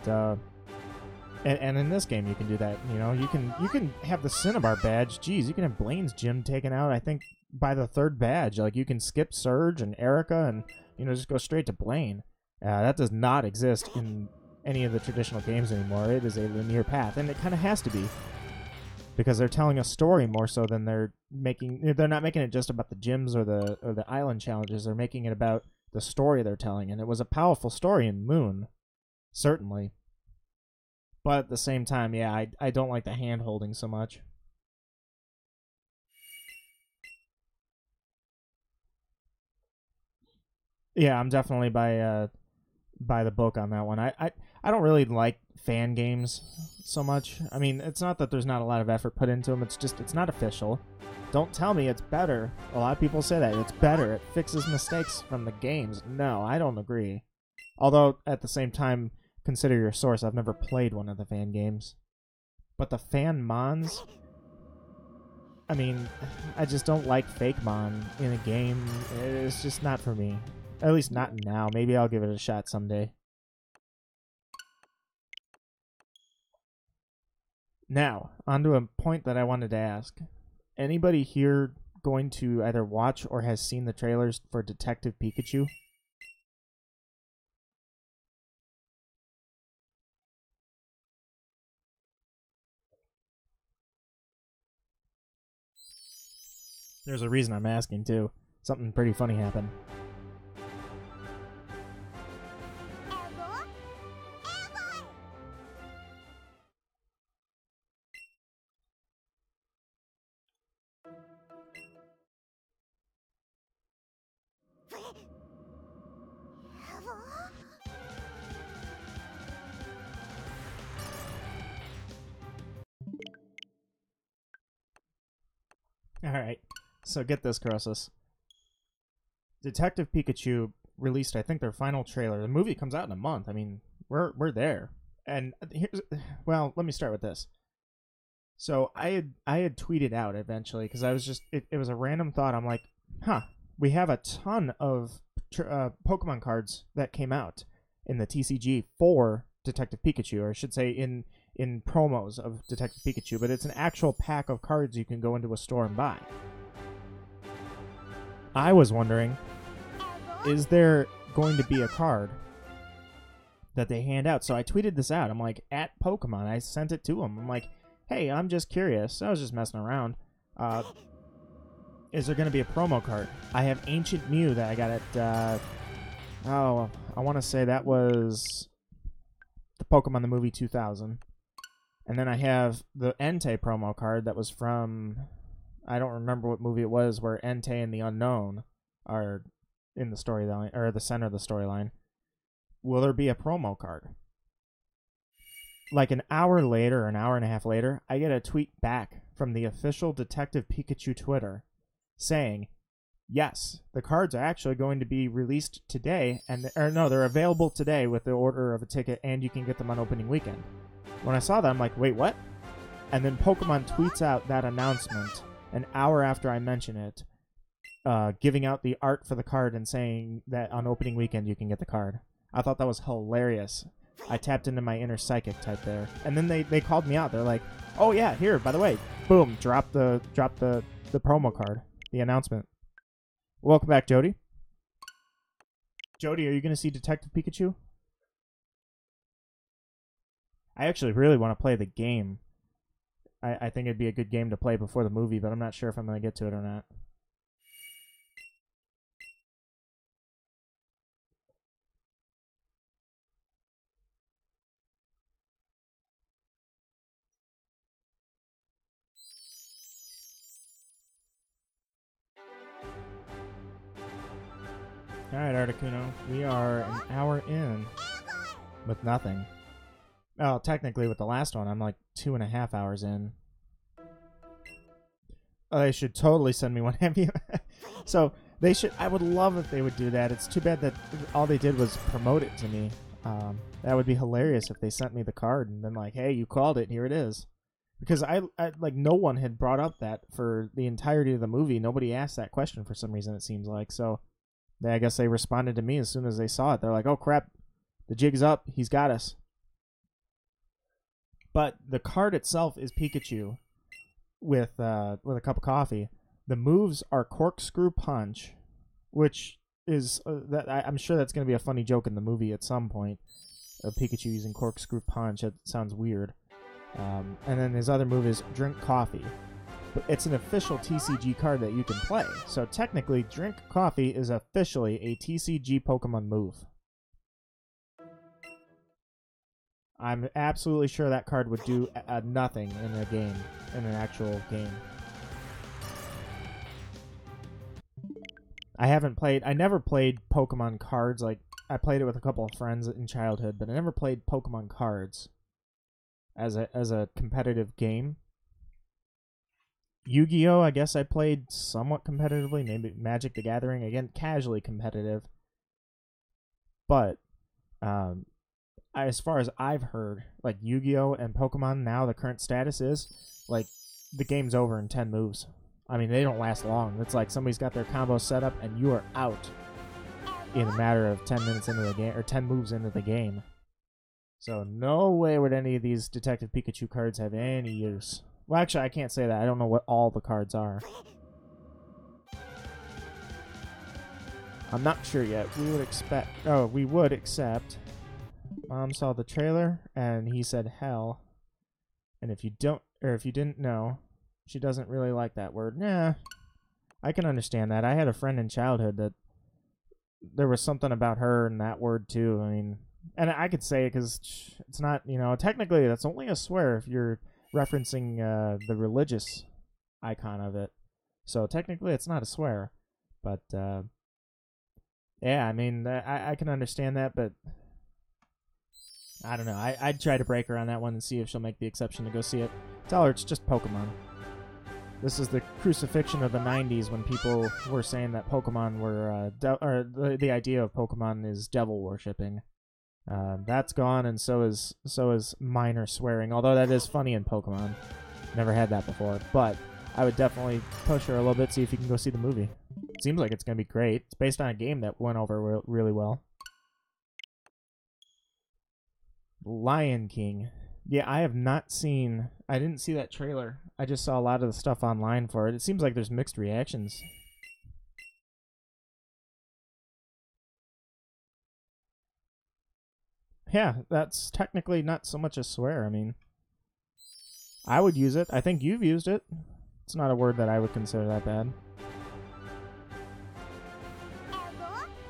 S1: and in this game you can do that. You know, you can have the Cinnabar badge. Jeez, you can have Blaine's gym taken out, I think, by the 3rd badge. Like, you can skip Surge and Erica and, you know, just go straight to Blaine. That does not exist in any of the traditional games anymore. It is a linear path, and it kind of has to be. Because they're telling a story more so than they're not making it just about the gyms or the island challenges. They're making it about the story they're telling, and it was a powerful story in Moon, certainly. But at the same time, yeah, I don't like the hand holding so much. Yeah, I'm definitely by the book on that one. I don't really like fan games so much. I mean, it's not that there's not a lot of effort put into them. It's just, it's not official. Don't tell me it's better. A lot of people say that. It's better. It fixes mistakes from the games. No, I don't agree. Although, at the same time, consider your source. I've never played one of the fan games. But the fan mons, I mean, I just don't like fake mon in a game. It's just not for me. At least not now. Maybe I'll give it a shot someday. Now, onto a point that I wanted to ask. Anybody here going to either watch or has seen the trailers for Detective Pikachu? There's a reason I'm asking, too. Something pretty funny happened. Alright, so get this, Crosus. Detective Pikachu released, I think, their final trailer. The movie comes out in a month. I mean, we're there. And here's, well, let me start with this. So I had tweeted out eventually, because I was just, it was a random thought. I'm like, we have a ton of Pokemon cards that came out in the TCG for Detective Pikachu, or I should say in promos of Detective Pikachu, but it's an actual pack of cards you can go into a store and buy. I was wondering, is there going to be a card that they hand out? So I tweeted this out. I'm like, at Pokemon. I sent it to them. I'm like, hey, I'm just curious. I was just messing around. Is there going to be a promo card? I have Ancient Mew that I got at, I want to say that was the Pokemon the Movie 2000. And then I have the Entei promo card that was from, I don't remember what movie it was, where Entei and the Unknown are in the storyline, or the center of the storyline. Will there be a promo card? Like an hour later, or an hour and a half later, I get a tweet back from the official Detective Pikachu Twitter saying, yes, the cards are actually going to be released today, they're available today with the order of a ticket, and you can get them on opening weekend. When I saw that, I'm like, wait, what? And then Pokemon tweets out that announcement an hour after I mention it, giving out the art for the card and saying that on opening weekend you can get the card. I thought that was hilarious. I tapped into my inner psychic type there. And then they called me out. They're like, oh yeah, here, by the way, boom, drop the promo card, the announcement. Welcome back, Jody. Jody, are you going to see Detective Pikachu? I actually really want to play the game. I think it'd be a good game to play before the movie, but I'm not sure if I'm going to get to it or not. Alright, Articuno. We are an hour in with nothing. Well, technically with the last one, I'm like 2.5 hours in. Oh, they should totally send me one. Have you? So, they should. I would love if they would do that. It's too bad that all they did was promote it to me. That would be hilarious if they sent me the card and been like, hey, you called it, here it is. Because I like, no one had brought up that for the entirety of the movie. Nobody asked that question for some reason, it seems like. So, I guess they responded to me as soon as they saw it. They're like, oh crap, the jig's up, he's got us. But the card itself is Pikachu with a cup of coffee. The moves are Corkscrew Punch, which is I'm sure that's going to be a funny joke in the movie at some point. Pikachu using Corkscrew Punch. It sounds weird. And then his other move is Drink Coffee. But it's an official TCG card that you can play. So technically, Drink Coffee is officially a TCG Pokemon move. I'm absolutely sure that card would do nothing in a game, in an actual game. I never played Pokemon cards. Like, I played it with a couple of friends in childhood, but I never played Pokemon cards as a competitive game. Yu-Gi-Oh! I guess I played somewhat competitively. Maybe Magic the Gathering, again, casually competitive. But, as far as I've heard, like, Yu-Gi-Oh! And Pokemon now, the current status is, like, the game's over in 10 moves. I mean, they don't last long. It's like somebody's got their combo set up and you are out in a matter of 10 minutes into the game, or 10 moves into the game. So no way would any of these Detective Pikachu cards have any use. Well, actually, I can't say that. I don't know what all the cards are. I'm not sure yet. We would accept. Mom saw the trailer and he said hell. And if you didn't know, she doesn't really like that word. Nah, I can understand that. I had a friend in childhood that there was something about her and that word too. I mean, and I could say it because it's not, technically that's only a swear if you're referencing the religious icon of it. So technically it's not a swear. But, yeah, I mean, I can understand that, but I don't know. I'd try to break her on that one and see if she'll make the exception to go see it. Tell her it's just Pokemon. This is the crucifixion of the 90s when people were saying that Pokemon were, the idea of Pokemon is devil worshipping. That's gone, and so is minor swearing, although that is funny in Pokemon. Never had that before, but I would definitely push her a little bit, see if you can go see the movie. It seems like it's going to be great. It's based on a game that went over really well. Lion King. Yeah, I didn't see that trailer. I just saw a lot of the stuff online for it. It seems like there's mixed reactions. Yeah, that's technically not so much a swear. I mean, I would use it. I think you've used it. It's not a word that I would consider that bad.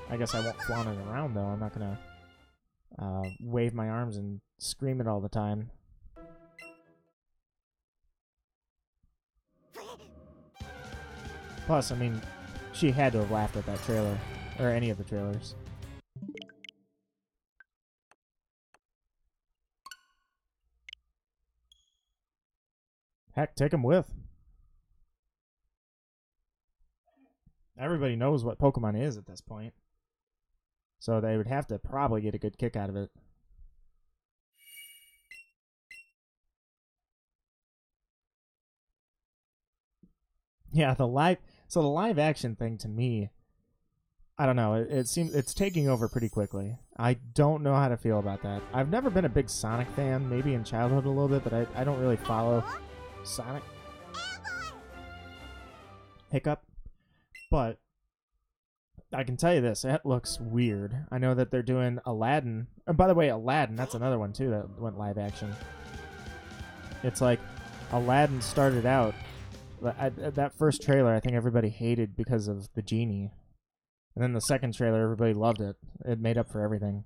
S1: I guess I won't flaunt it around, though. I'm not going to wave my arms and scream it all the time. Plus, I mean, she had to have laughed at that trailer, or any of the trailers. Heck, take him with. Everybody knows what Pokemon is at this point. So they would have to probably get a good kick out of it. Yeah, the live action thing to me, I don't know. It seems it's taking over pretty quickly. I don't know how to feel about that. I've never been a big Sonic fan, maybe in childhood a little bit, but I don't really follow Sonic. Hiccup. But I can tell you this, it looks weird. I know that they're doing Aladdin. And by the way, Aladdin, that's another one too that went live action. It's like Aladdin started out, that first trailer I think everybody hated because of the genie. And then the second trailer, everybody loved it. It made up for everything.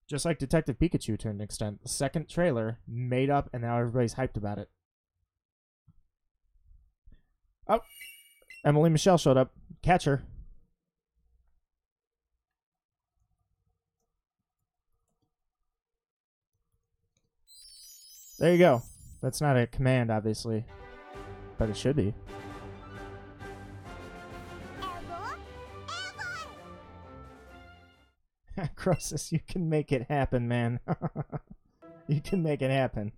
S1: Just like Detective Pikachu to an extent. The second trailer made up, and now everybody's hyped about it. Oh! Emily Michelle showed up. Catch her. There you go. That's not a command, obviously. But it should be. Croesus, you can make it happen, man. You can make it happen.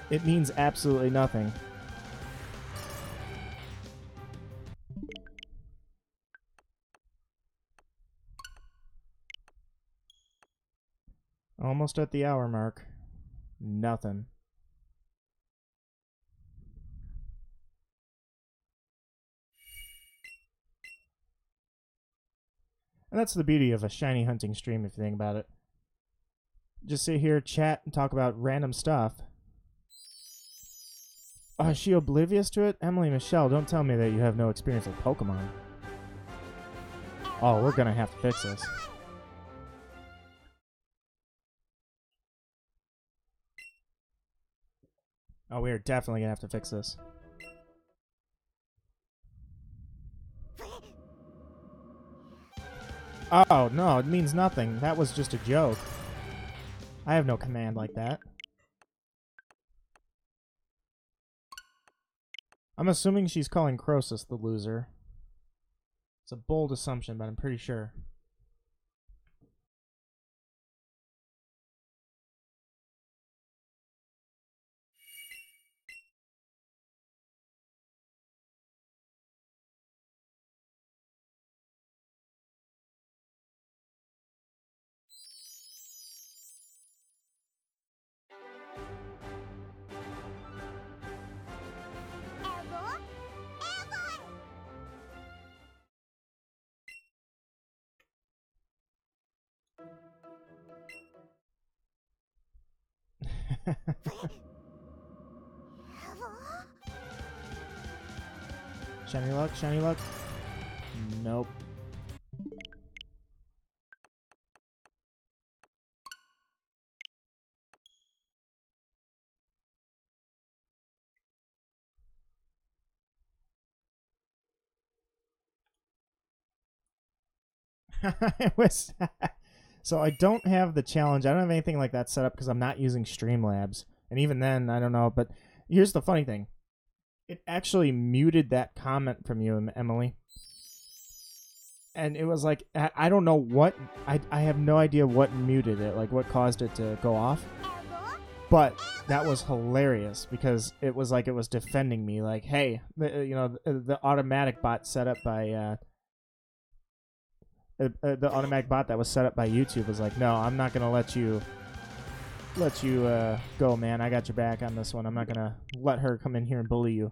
S1: It means absolutely nothing. Almost at the hour mark. Nothing. And that's the beauty of a shiny hunting stream if you think about it. Just sit here, chat, and talk about random stuff. Oh, is she oblivious to it? Emily Michelle, don't tell me that you have no experience with Pokemon. Oh, we're gonna have to fix this. Oh, we are definitely gonna have to fix this. Oh, no, it means nothing. That was just a joke. I have no command like that. I'm assuming she's calling Croesus the loser. It's a bold assumption, but I'm pretty sure. Shiny luck, shiny luck. Nope. It was so I don't have the challenge. I don't have anything like that set up because I'm not using Streamlabs. And even then, I don't know. But here's the funny thing. It actually muted that comment from you, Emily. And it was like, I don't know what, I have no idea what muted it, like what caused it to go off. But that was hilarious because it was like it was defending me. Like, hey, the automatic bot set up by... the automatic bot that was set up by YouTube was like, no, I'm not gonna let you go, man. I got your back on this one. I'm not gonna let her come in here and bully you.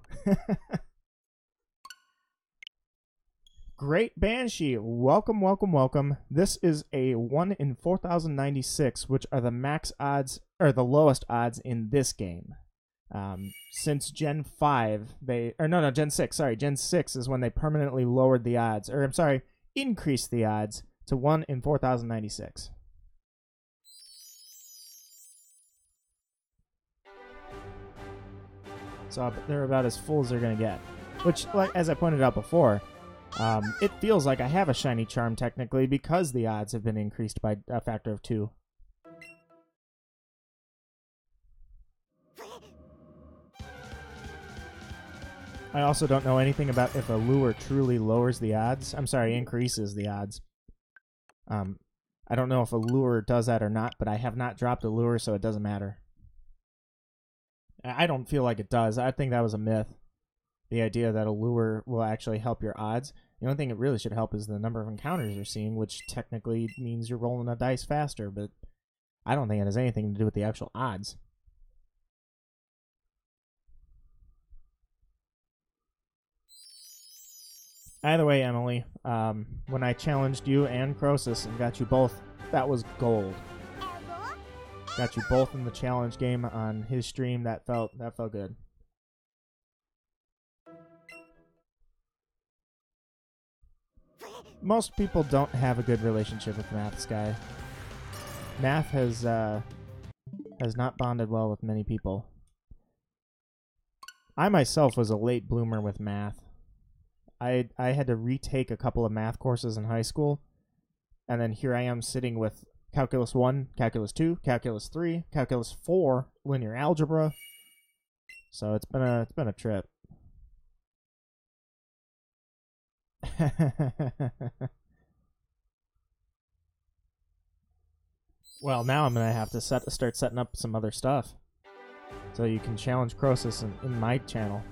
S1: Great Banshee, welcome, welcome, welcome. This is a 1 in 4,096, which are the max odds or the lowest odds in this game. Since Gen 5, Gen 6. Sorry, Gen 6 is when they permanently lowered the odds, or I'm sorry, increased the odds to 1 in 4,096. So they're about as full as they're going to get. Which, like as I pointed out before, it feels like I have a shiny charm technically because the odds have been increased by a factor of 2. I also don't know anything about if a lure truly lowers the odds. I'm sorry, increases the odds. I don't know if a lure does that or not, but I have not dropped a lure, so it doesn't matter. I don't feel like it does. I think that was a myth. The idea that a lure will actually help your odds. The only thing it really should help is the number of encounters you're seeing, which technically means you're rolling the dice faster, but I don't think it has anything to do with the actual odds. Either way, Emily, when I challenged you and Croesus and got you both, that was gold. Got you both in the challenge game on his stream. That felt good. Most people don't have a good relationship with Math Sky. Math has not bonded well with many people. I myself was a late bloomer with math. I had to retake a couple of math courses in high school, and then here I am sitting with Calculus 1, Calculus 2, Calculus 3, Calculus 4, linear algebra. So it's been a trip. Well, now I'm gonna have to start setting up some other stuff, so you can challenge Croesus in my channel.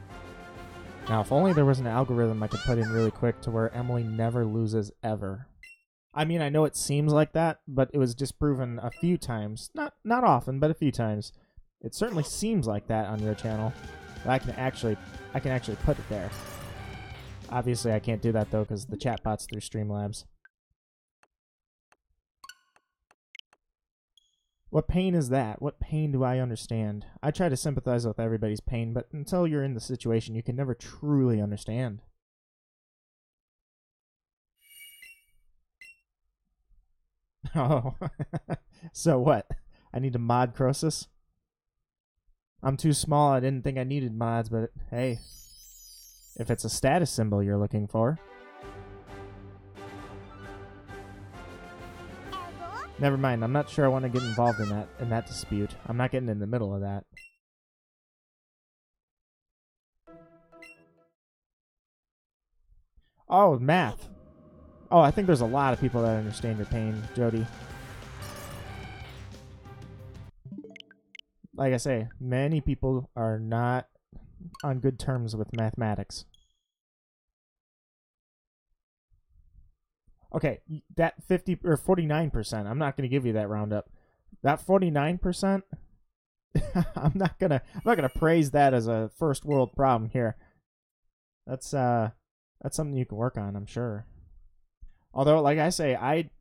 S1: Now, if only there was an algorithm I could put in really quick to where Emily never loses ever. I mean, I know it seems like that, but it was disproven a few times. Not often, but a few times. It certainly seems like that on your channel. But I can actually put it there. Obviously, I can't do that though because the chatbot's through Streamlabs. What pain is that? What pain do I understand? I try to sympathize with everybody's pain, but until you're in the situation, you can never truly understand. Oh, so what? I need to mod Croesus? I'm too small, I didn't think I needed mods, but hey, if it's a status symbol you're looking for. Never mind, I'm not sure I want to get involved in that dispute. I'm not getting in the middle of that. Oh, math. Oh, I think there's a lot of people that understand your pain, Jody. Like I say, many people are not on good terms with mathematics. Okay, that 50 or 49%, I'm not going to give you that roundup. That 49%, I'm not going to praise that as a first world problem here. That's something you can work on, I'm sure. Although, like I say, I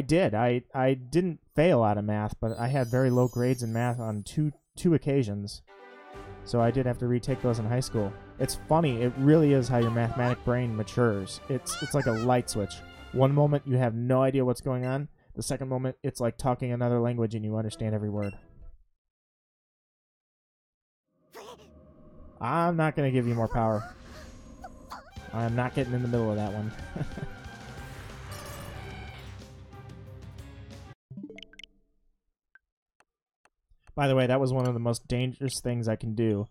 S1: didn't fail out of math, but I had very low grades in math on two occasions. So I did have to retake those in high school. It's funny, it really is how your mathematic brain matures. It's like a light switch. One moment you have no idea what's going on. The second moment it's like talking another language and you understand every word. I'm not going to give you more power. I'm not getting in the middle of that one. By the way, that was one of the most dangerous things I can do.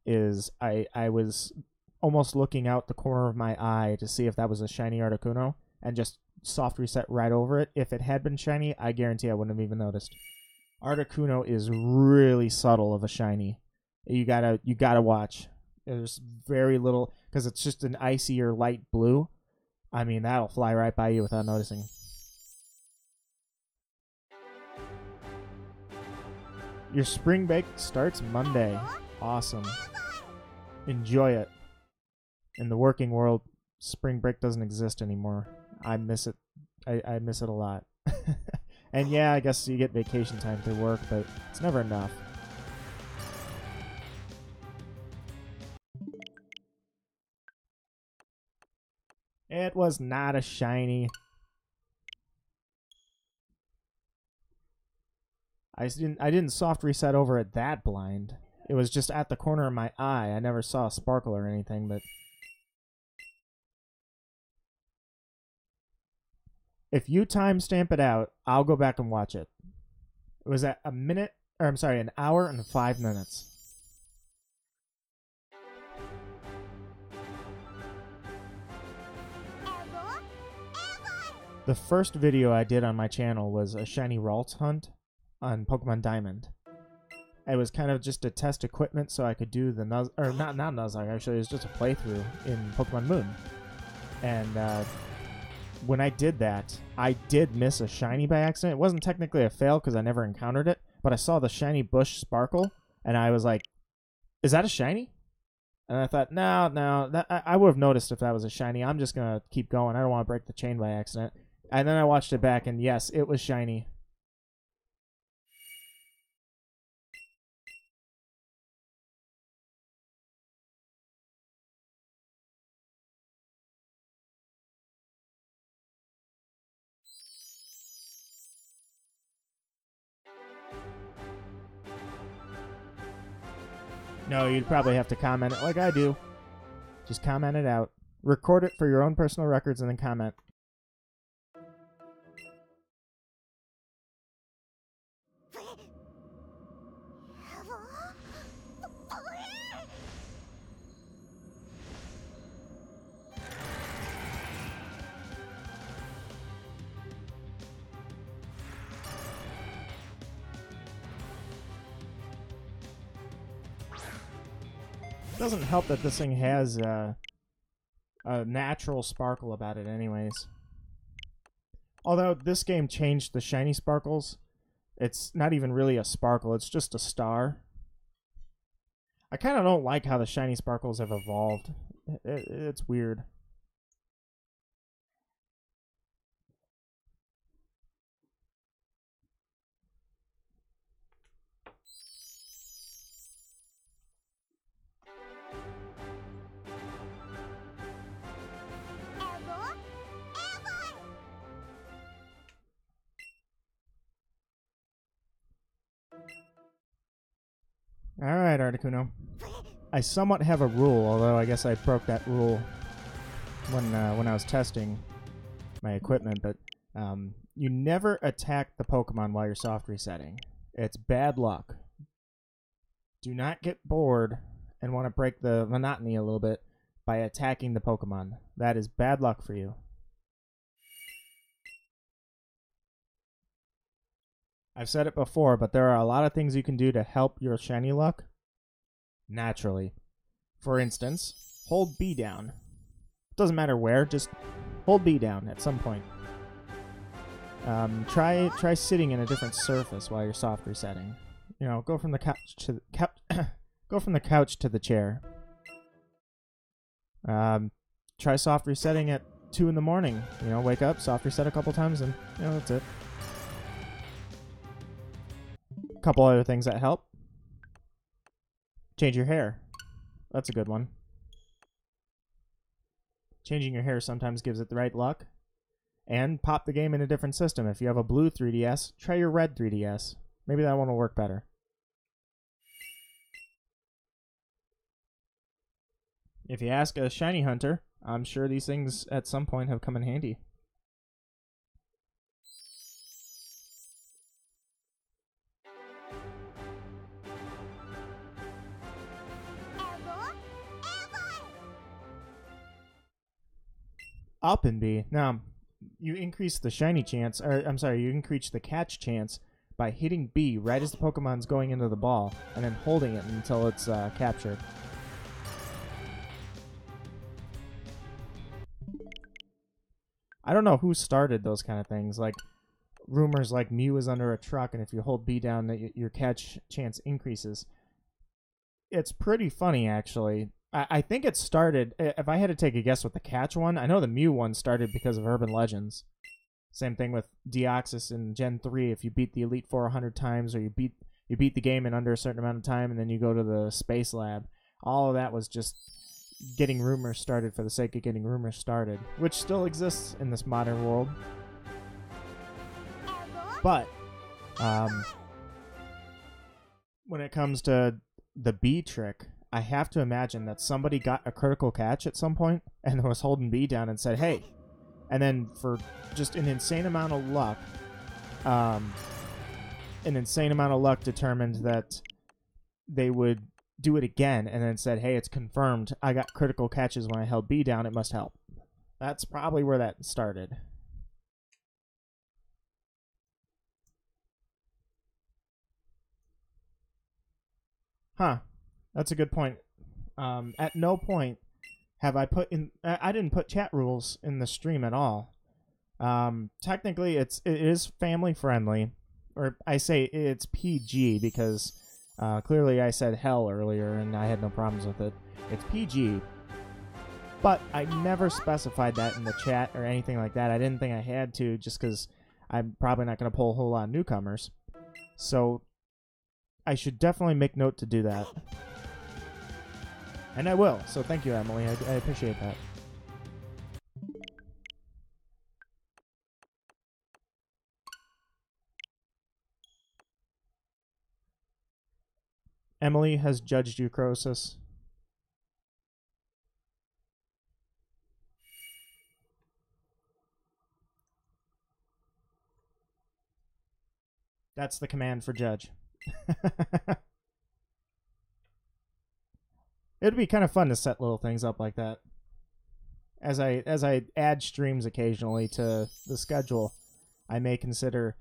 S1: Is I was almost looking out the corner of my eye to see if that was a shiny Articuno, and just soft reset right over it. If it had been shiny, I guarantee I wouldn't have even noticed. Articuno is really subtle of a shiny. You gotta watch. There's very little, because it's just an icy or light blue. I mean, that'll fly right by you without noticing. Your spring break starts Monday. Awesome. Enjoy it. In the working world, spring break doesn't exist anymore. I miss it. I miss it a lot. And yeah, I guess you get vacation time through work, but it's never enough. It was not a shiny. I didn't soft reset over it that blind. It was just at the corner of my eye. I never saw a sparkle or anything, but if you timestamp it out, I'll go back and watch it. It was at an hour and 5 minutes. The first video I did on my channel was a shiny Ralts hunt on Pokemon Diamond. It was kind of just to test equipment so I could do the not Nuzlocke, actually. It was just a playthrough in Pokemon Moon. And when I did that, I did miss a shiny by accident. It wasn't technically a fail because I never encountered it, but I saw the shiny bush sparkle, and I was like, is that a shiny? And I thought, no, I would have noticed if that was a shiny. I'm just going to keep going. I don't want to break the chain by accident. And then I watched it back, and yes, it was shiny. No, you'd probably have to comment it like I do. Just comment it out. Record it for your own personal records and then comment. It doesn't help that this thing has a natural sparkle about it anyways. Although this game changed the shiny sparkles, it's not even really a sparkle, it's just a star. I kind of don't like how the shiny sparkles have evolved. It's weird. Alright, Articuno. I somewhat have a rule, although I guess I broke that rule when I was testing my equipment, but you never attack the Pokemon while you're soft resetting. It's bad luck. Do not get bored and want to break the monotony a little bit by attacking the Pokemon. That is bad luck for you. I've said it before, but there are a lot of things you can do to help your shiny luck naturally. For instance, hold B down. Doesn't matter where, just hold B down at some point. Try sitting in a different surface while you're soft resetting. You know, go from the couch to go from the couch to the chair. Try soft resetting at 2 in the morning. You know, wake up, soft reset a couple times, and you know that's it. Couple other things that help. Change your hair. That's a good one. Changing your hair sometimes gives it the right luck. And pop the game in a different system. If you have a blue 3DS, try your red 3DS. Maybe that one will work better. If you ask a shiny hunter, I'm sure these things at some point have come in handy. Up and B. Now, you increase the shiny chance, or I'm sorry, you increase the catch chance by hitting B right as the Pokemon's going into the ball, and then holding it until it's captured. I don't know who started those kind of things, like rumors like Mew is under a truck, and if you hold B down, that your catch chance increases. It's pretty funny, actually. I think it started, if I had to take a guess with the catch one, I know the Mew one started because of Urban Legends. Same thing with Deoxys in Gen 3. If you beat the Elite Four 100 times, or you beat the game in under a certain amount of time, and then you go to the Space Lab, all of that was just getting rumors started for the sake of getting rumors started, which still exists in this modern world. But when it comes to the B trick, I have to imagine that somebody got a critical catch at some point and was holding B down and said, hey. And then for just an insane amount of luck, determined that they would do it again and then said, hey, it's confirmed. I got critical catches when I held B down. It must help. That's probably where that started. Huh. That's a good point. At no point have I put in... I didn't put chat rules in the stream at all. Technically, it is family friendly. Or I say it's PG because clearly I said hell earlier and I had no problems with it. It's PG. But I never specified that in the chat or anything like that. I didn't think I had to just because I'm probably not going to pull a whole lot of newcomers. So I should definitely make note to do that. And I will. So thank you, Emily. I appreciate that. Emily has judged you, Croesus. That's the command for judge. It'd be kind of fun to set little things up like that. As I add streams occasionally to the schedule, I may consider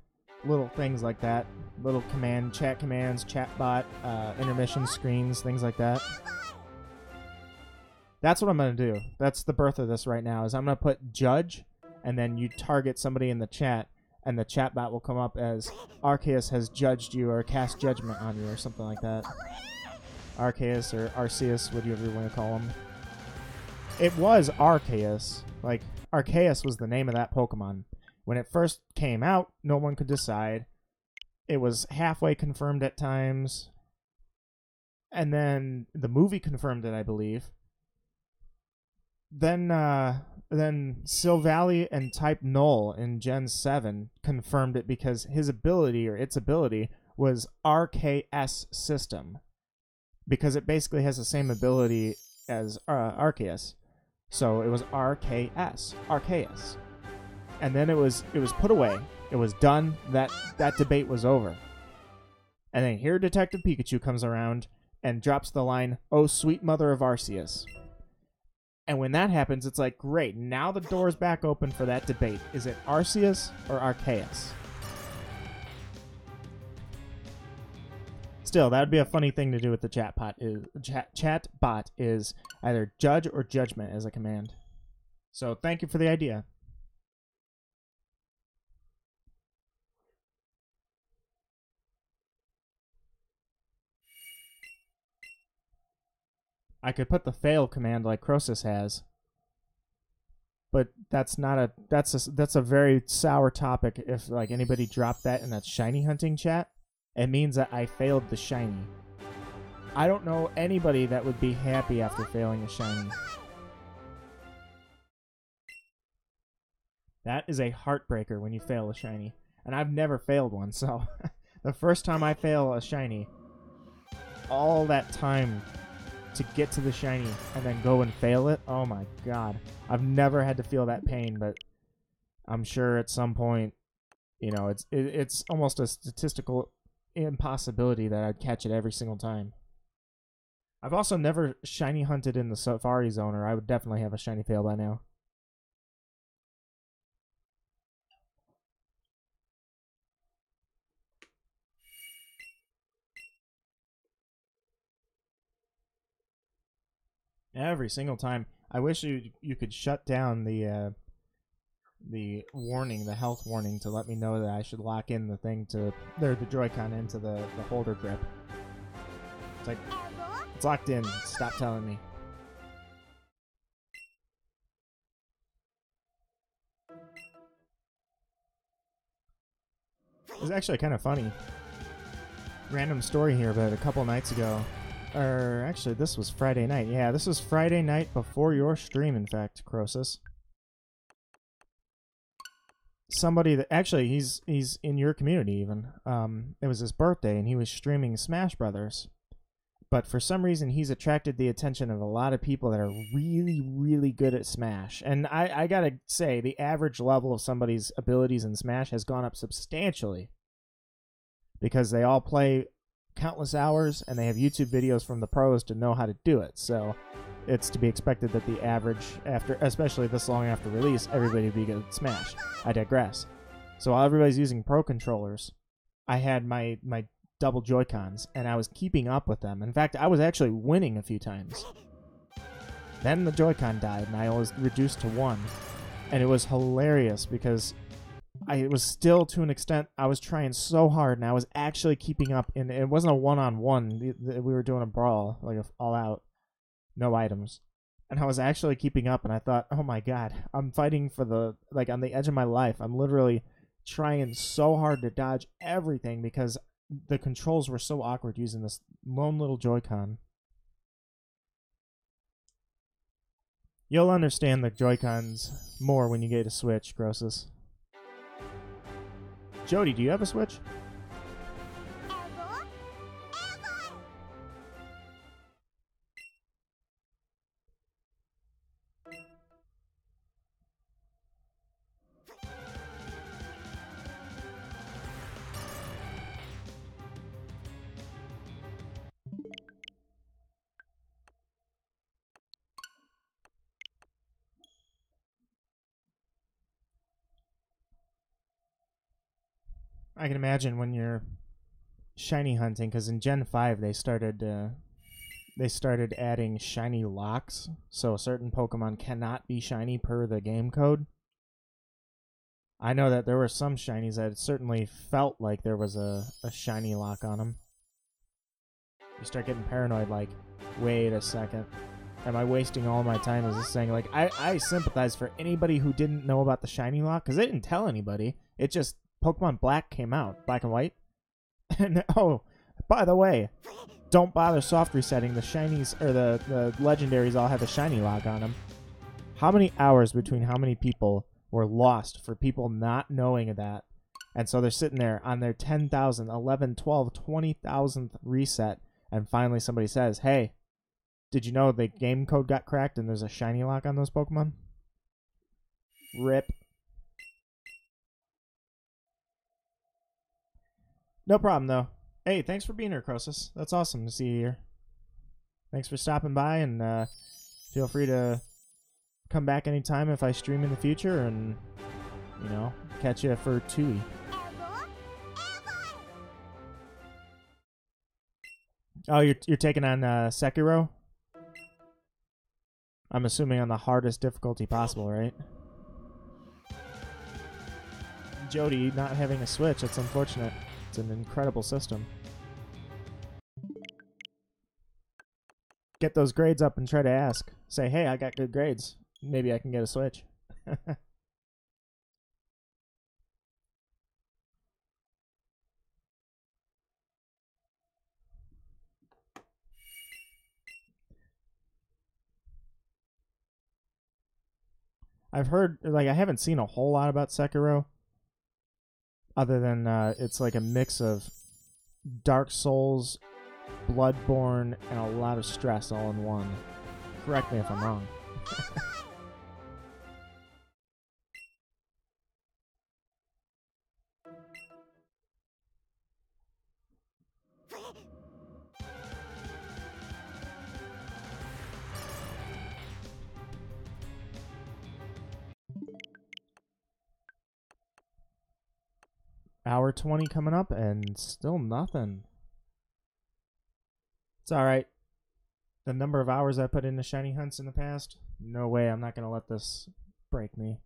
S1: little things like that. Little chat commands, chat bot, intermission screens, things like that. That's what I'm going to do. That's the birth of this right now, is I'm going to put judge, and then you target somebody in the chat, and the chat bot will come up as Arceus has judged you or cast judgment on you or something like that. Arceus or Arceus, whatever you want to call him. It was Arceus. Like, Arceus was the name of that Pokemon. When it first came out, no one could decide. It was halfway confirmed at times. And then the movie confirmed it, I believe. Then Silvally and Type Null in Gen 7 confirmed it because his ability, or its ability, was RKS system. Because it basically has the same ability as Arceus. So it was RKS. Arceus. And then it was put away. It was done. That debate was over. And then here Detective Pikachu comes around and drops the line, "Oh, sweet mother of Arceus." And when that happens, it's like, great, now the door's back open for that debate. Is it Arceus or Arceus? Still, that would be a funny thing to do with the chat bot is either judge or judgment as a command. So thank you for the idea. I could put the fail command like Croesus has, but that's a very sour topic. If like anybody dropped that in that shiny hunting chat, it means that I failed the shiny. I don't know anybody that would be happy after failing a shiny. That is a heartbreaker when you fail a shiny, and I've never failed one. So the first time I fail a shiny, all that time to get to the shiny and then go and fail it, oh my god. I've never had to feel that pain, but I'm sure at some point, you know, it's almost a statistical impossibility that I'd catch it every single time. I've also never shiny hunted in the Safari Zone, or I would definitely have a shiny fail by now. Every single time. I wish you could shut down the warning, the health warning, to let me know that I should lock in the thing to the Joy-Con into the holder grip. It's like, it's locked in. Stop telling me. It was actually kind of funny. Random story here, but a couple nights ago, or actually this was Friday night. Yeah, this was Friday night before your stream, in fact, Croesus. Somebody that actually he's in your community even. It was his birthday and he was streaming Smash Brothers. But for some reason he's attracted the attention of a lot of people that are really, really good at Smash. And I gotta say, the average level of somebody's abilities in Smash has gone up substantially. Because they all play countless hours and they have YouTube videos from the pros to know how to do it. So it's to be expected that the average, after, especially this long after release, everybody would be good at Smash. I digress. So while everybody's using pro controllers, I had my double Joy-Cons, and I was keeping up with them. In fact, I was actually winning a few times. Then the Joy-Con died, and I was reduced to 1. And it was hilarious because it was still, to an extent, I was trying so hard, and I was actually keeping up. And it wasn't a one-on-one. We were doing a brawl, like all-out, no items. And I was actually keeping up, and I thought, oh my god, I'm fighting for the, like, on the edge of my life. I'm literally trying so hard to dodge everything because the controls were so awkward using this lone little Joy-Con. You'll understand the Joy-Cons more when you get a Switch, Grosses. Jody, do you have a Switch? I can imagine when you're shiny hunting, because in Gen 5 they started adding shiny locks, so certain Pokemon cannot be shiny per the game code. I know that there were some shinies that certainly felt like there was a shiny lock on them. You start getting paranoid, like, wait a second. Am I wasting all my time as this thing? Like, I sympathize for anybody who didn't know about the shiny lock, because they didn't tell anybody. It just, Pokemon Black came out, Black and White. And, oh, by the way, don't bother soft resetting. The shinies, or the legendaries all have a shiny lock on them. How many hours between how many people were lost for people not knowing that? And so they're sitting there on their 10,000, 11, 12, 20,000th reset, and finally somebody says, hey, did you know the game code got cracked and there's a shiny lock on those Pokemon? RIP. No problem, though. Hey, thanks for being here, Crosus. That's awesome to see you here. Thanks for stopping by, and feel free to come back anytime if I stream in the future, and, you know, catch you for Tui. Oh, you're taking on Sekiro? I'm assuming on the hardest difficulty possible, right? Jody not having a Switch, that's unfortunate. It's an incredible system. Get those grades up and try to ask. Say, hey, I got good grades. Maybe I can get a Switch. I've heard, like, I haven't seen a whole lot about Sekiro. Other than it's like a mix of Dark Souls, Bloodborne, and a lot of stress all in one. Correct me if I'm wrong. Hour 20 coming up, and still nothing. It's alright. The number of hours I put into shiny hunts in the past, no way, I'm not going to let this break me.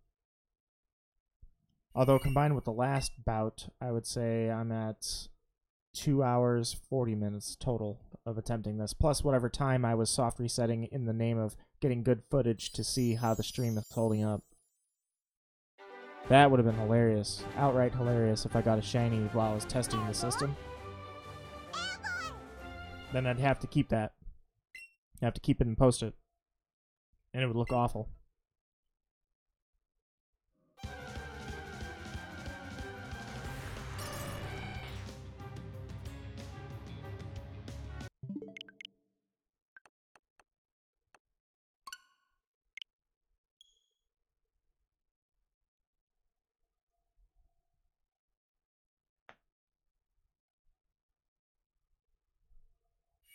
S1: Although combined with the last bout, I would say I'm at 2 hours, 40 minutes total of attempting this, plus whatever time I was soft resetting in the name of getting good footage to see how the stream is holding up. That would have been hilarious. Outright hilarious if I got a shiny while I was testing the system. Then I'd have to keep that. I'd have to keep it and post it. And it would look awful.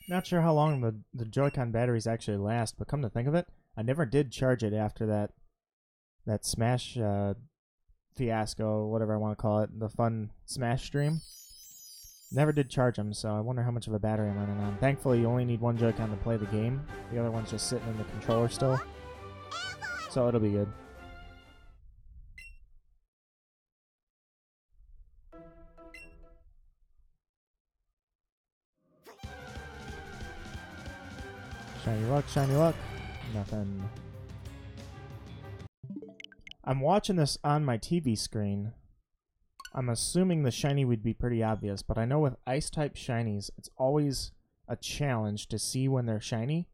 S1: Not sure how long the Joy-Con batteries actually last, but come to think of it, I never did charge it after that Smash fiasco, whatever I want to call it, the fun Smash stream. Never did charge them, so I wonder how much of a battery I'm running on. Thankfully, you only need one Joy-Con to play the game. The other one's just sitting in the controller still. So it'll be good. Shiny luck, shiny luck. Nothing. I'm watching this on my TV screen. I'm assuming the shiny would be pretty obvious, but I know with ice-type shinies, it's always a challenge to see when they're shiny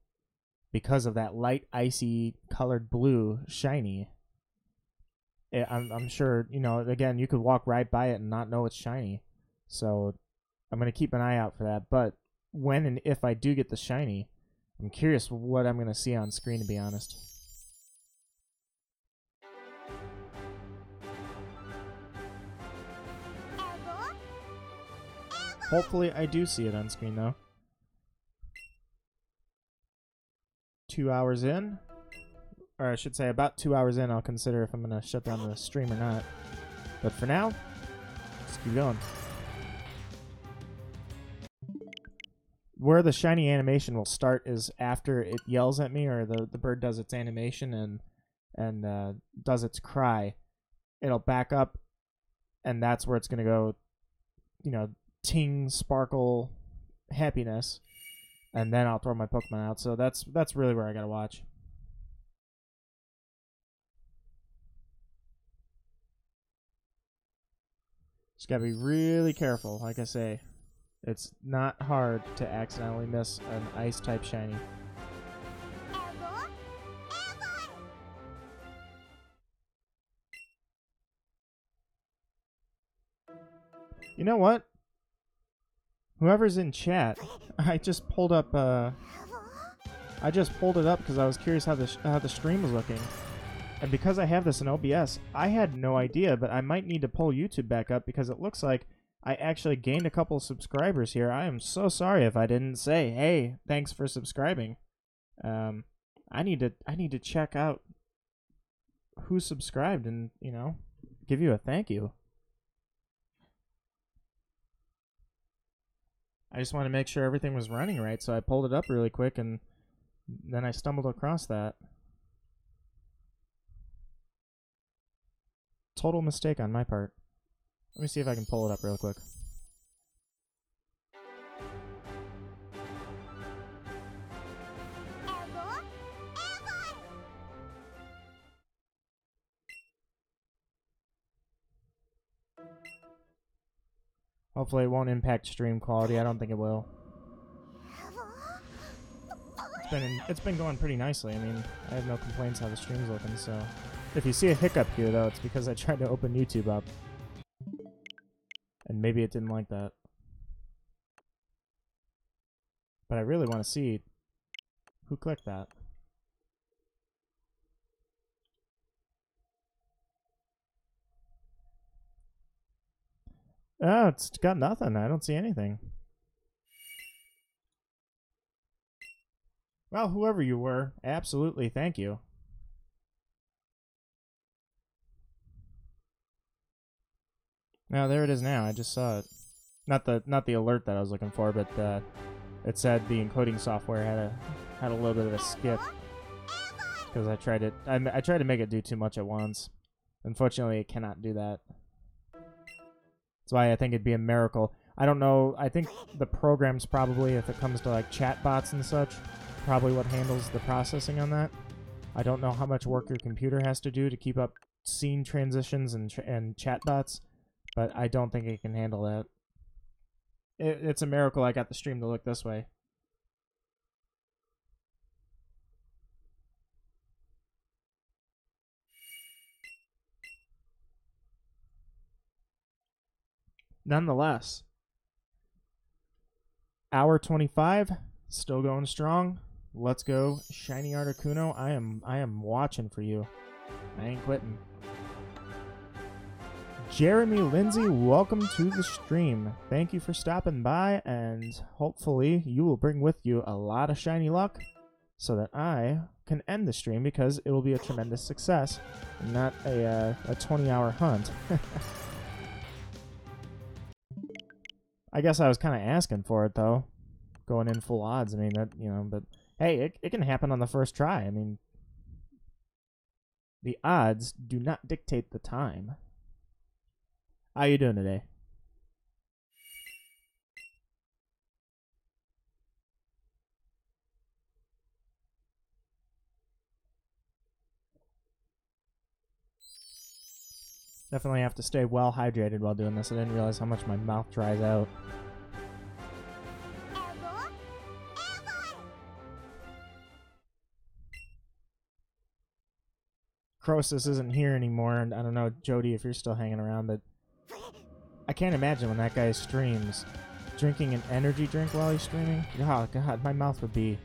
S1: because of that light, icy colored blue shiny. I'm sure, you know, again, you could walk right by it and not know it's shiny. So I'm going to keep an eye out for that. But when and if I do get the shiny, I'm curious what I'm going to see on screen, to be honest. Hopefully I do see it on screen, though. 2 hours in. Or I should say about 2 hours in, I'll consider if I'm going to shut down the stream or not. But for now, let's keep going. Where the shiny animation will start is after it yells at me, or the bird does its animation and does its cry. It'll back up, and that's where it's going to go, you know, ting, sparkle, happiness, and then I'll throw my Pokemon out. So that's really where I gotta watch. Just gotta be really careful. Like I say, it's not hard to accidentally miss an ice-type shiny. You know what? Whoever's in chat, I just pulled up. I just pulled it up because I was curious how the stream was looking, and because I have this in OBS, I had no idea. But I might need to pull YouTube back up because it looks like I actually gained a couple subscribers here. I am so sorry if I didn't say, "Hey, thanks for subscribing." I need to check out who subscribed and, you know, give you a thank you. I just want to make sure everything was running right, so I pulled it up really quick, and then I stumbled across that. Total mistake on my part. Let me see if I can pull it up real quick. Hopefully it won't impact stream quality. I don't think it will. It's been going pretty nicely. I mean, I have no complaints how the stream's looking, so... If you see a hiccup here, though, it's because I tried to open YouTube up. And maybe it didn't like that. But I really want to see who clicked that. Oh, it's got nothing. I don't see anything. Well, whoever you were, absolutely thank you. No, there it is now. I just saw it. Not the alert that I was looking for, but it said the encoding software had a little bit of a skip because I tried to make it do too much at once. Unfortunately, it cannot do that. That's why I think it'd be a miracle. I don't know. I think the program's probably, if it comes to like chat bots and such, probably what handles the processing on that. I don't know how much work your computer has to do to keep up scene transitions and chat bots, but I don't think it can handle that. It's a miracle I got the stream to look this way. Nonetheless, hour 25, still going strong. Let's go, shiny Articuno. I am watching for you. I ain't quitting. Jeremy Lindsay, welcome to the stream. Thank you for stopping by, and hopefully you will bring with you a lot of shiny luck so that I can end the stream, because it will be a tremendous success and not a 20-hour hunt. I guess I was kind of asking for it, though. Going in full odds. I mean, that, you know, but hey, it can happen on the first try. I mean, the odds do not dictate the time. How you doing today? Definitely have to stay well hydrated while doing this. I didn't realize how much my mouth dries out. Croesus isn't here anymore, and I don't know, Jody, if you're still hanging around, but I can't imagine when that guy streams drinking an energy drink while he's streaming. Oh God, my mouth would be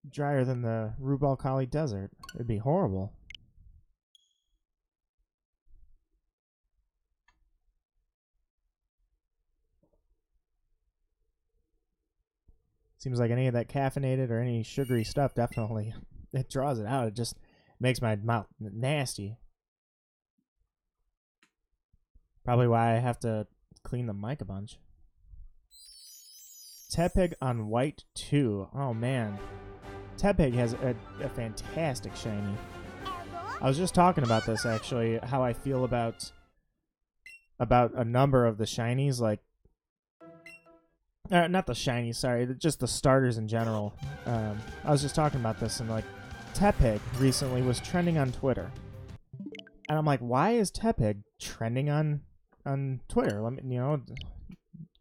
S1: drier than the Rubal Khali Desert. It'd be horrible. Seems like any of that caffeinated or any sugary stuff definitely it draws it out. It just makes my mouth nasty. Probably why I have to clean the mic a bunch. Tepig on white 2. Oh man. Tepig has a fantastic shiny. I was just talking about this actually, how I feel about a number of the shinies, like not the shinies, sorry, just the starters in general. I was just talking about this, and like Tepig recently was trending on Twitter, and I'm like, why is Tepig trending on Twitter? Let me,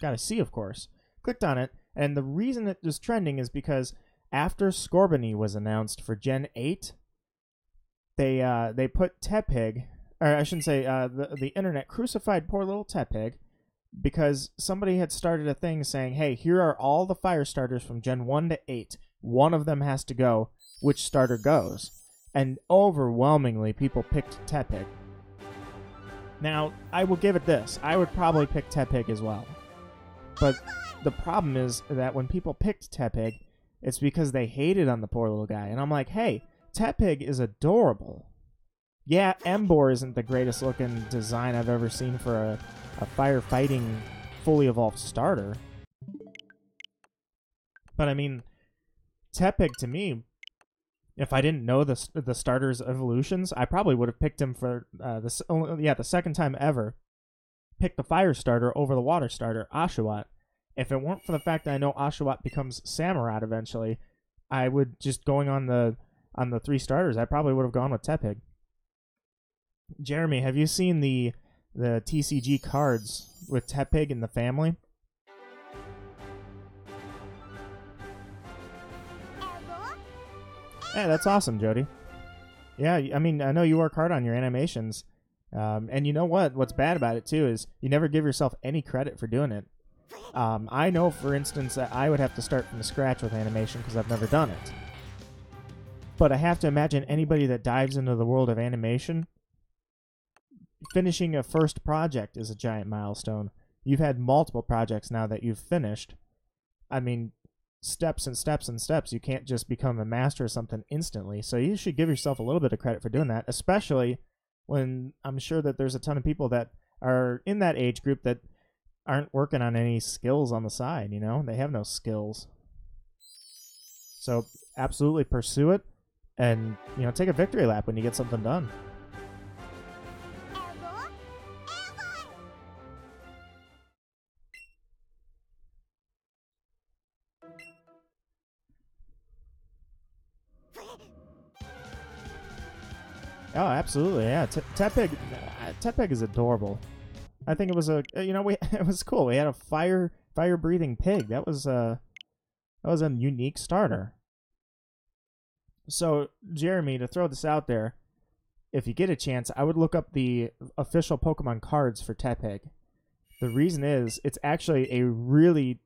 S1: gotta see, of course. Clicked on it, and the reason it was trending is because after Scorbunny was announced for Gen 8, they put Tepig, or I shouldn't say, the internet crucified poor little Tepig, because somebody had started a thing saying, hey, here are all the fire starters from Gen 1 to 8. One of them has to go. Which starter goes? And overwhelmingly, people picked Tepig. Now, I will give it this. I would probably pick Tepig as well. But the problem is that when people picked Tepig, it's because they hated on the poor little guy. And I'm like, hey, Tepig is adorable. Yeah, Embor isn't the greatest looking design I've ever seen for a firefighting, fully evolved starter. But I mean, Tepig to me, if I didn't know the starter's evolutions, I probably would have picked him for the second time ever. Picked the fire starter over the water starter, Oshawott. If it weren't for the fact that I know Oshawott becomes Samurott eventually, I would just going on the 3 starters. I probably would have gone with Tepig. Jeremy, have you seen the TCG cards with Tepig and the family? Yeah, that's awesome, Jody. Yeah, I mean, I know you work hard on your animations. And you know what? What's bad about it, too, is you never give yourself any credit for doing it. I know, for instance, that I would have to start from scratch with animation because I've never done it. But I have to imagine anybody that dives into the world of animation, finishing a first project is a giant milestone. You've had multiple projects now that you've finished. I mean, steps and steps and steps. You can't just become a master of something instantly. So you should give yourself a little bit of credit for doing that, especially when I'm sure that there's a ton of people that are in that age group that aren't working on any skills on the side, They have no skills. So absolutely pursue it and, take a victory lap when you get something done. Oh, absolutely, yeah. Tepig is adorable. I think it was it was cool. We had a fire breathing pig. That was a unique starter. So, Jeremy, to throw this out there, if you get a chance, I would look up the official Pokemon cards for Tepig. The reason is it's actually a really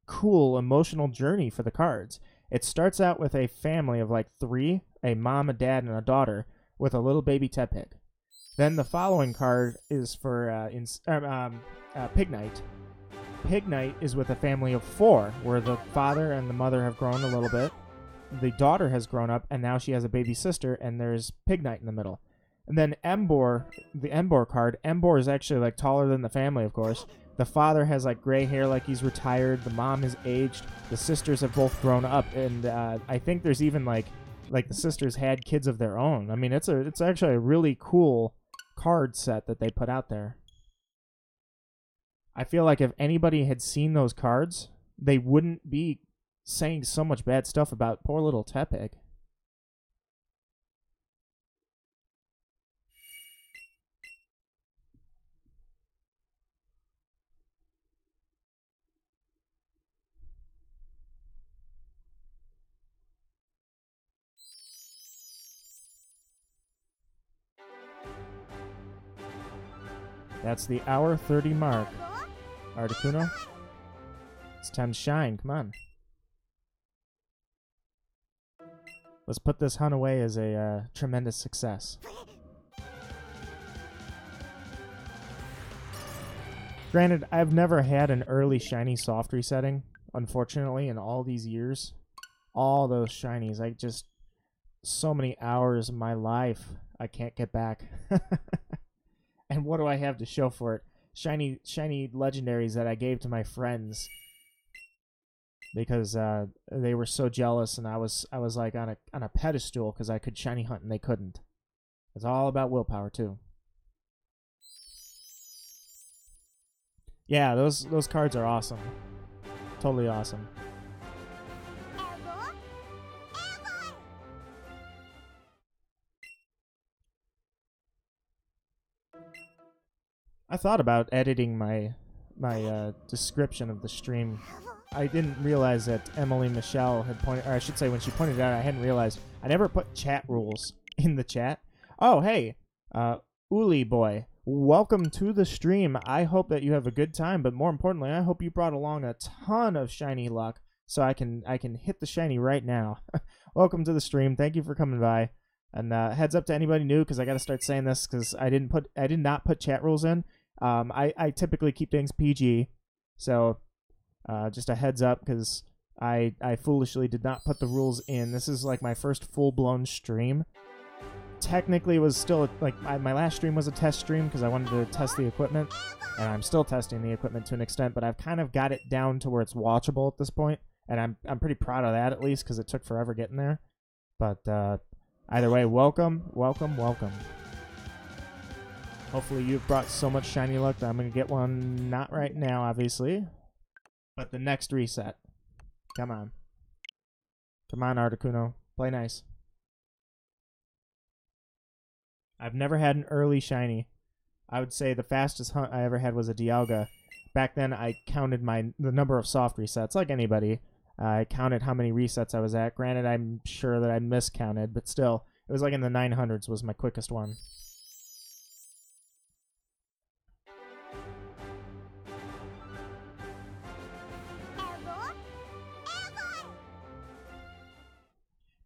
S1: cool emotional journey for the cards. It starts out with a family of like 3, a mom, a dad, and a daughter, with a little baby Tepig. Then the following card is for Pignite. Pignite is with a family of 4, where the father and the mother have grown a little bit. The daughter has grown up, and now she has a baby sister, and there's Pignite in the middle. And then Embor, the Embor card, Embor is actually like taller than the family, of course, The father has like gray hair, like he's retired. The mom is aged. The sisters have both grown up, and I think there's even like the sisters had kids of their own. I mean, it's actually a really cool card set that they put out there. I feel like if anybody had seen those cards, they wouldn't be saying so much bad stuff about poor little Tepig. That's the hour 30 mark. Articuno, it's time to shine. Come on. Let's put this hunt away as a tremendous success. Granted, I've never had an early shiny soft resetting, unfortunately, in all these years. All those shinies, so many hours of my life I can't get back. And what do I have to show for it? Shiny legendaries that I gave to my friends because they were so jealous, and I was like on a pedestal because I could shiny hunt and they couldn't. It's all about willpower too. Yeah, those cards are awesome. Totally awesome. I thought about editing my description of the stream. I didn't realize that Emily Michelle had pointed, or I should say when she pointed it out, I hadn't realized. I never put chat rules in the chat. Oh, hey, Uli boy, welcome to the stream. I hope that you have a good time, but more importantly, I hope you brought along a ton of shiny luck so I can hit the shiny right now. Welcome to the stream. Thank you for coming by. And heads up to anybody new, because I got to start saying this because I did not put chat rules in. I typically keep things PG, so just a heads up because I foolishly did not put the rules in. This is like my first full-blown stream. Technically, it was still like my last stream was a test stream because I wanted to test the equipment, and I'm still testing the equipment to an extent, but I've kind of got it down to where it's watchable at this point, and I'm pretty proud of that, at least, because it took forever getting there. But either way, welcome. Hopefully you've brought so much shiny luck that I'm going to get one, not right now, obviously, but the next reset. Come on. Come on, Articuno. Play nice. I've never had an early shiny. I would say the fastest hunt I ever had was a Dialga. Back then, I counted the number of soft resets, like anybody. I counted how many resets I was at. Granted, I'm sure that I miscounted, but still, it was like in the 900s was my quickest one.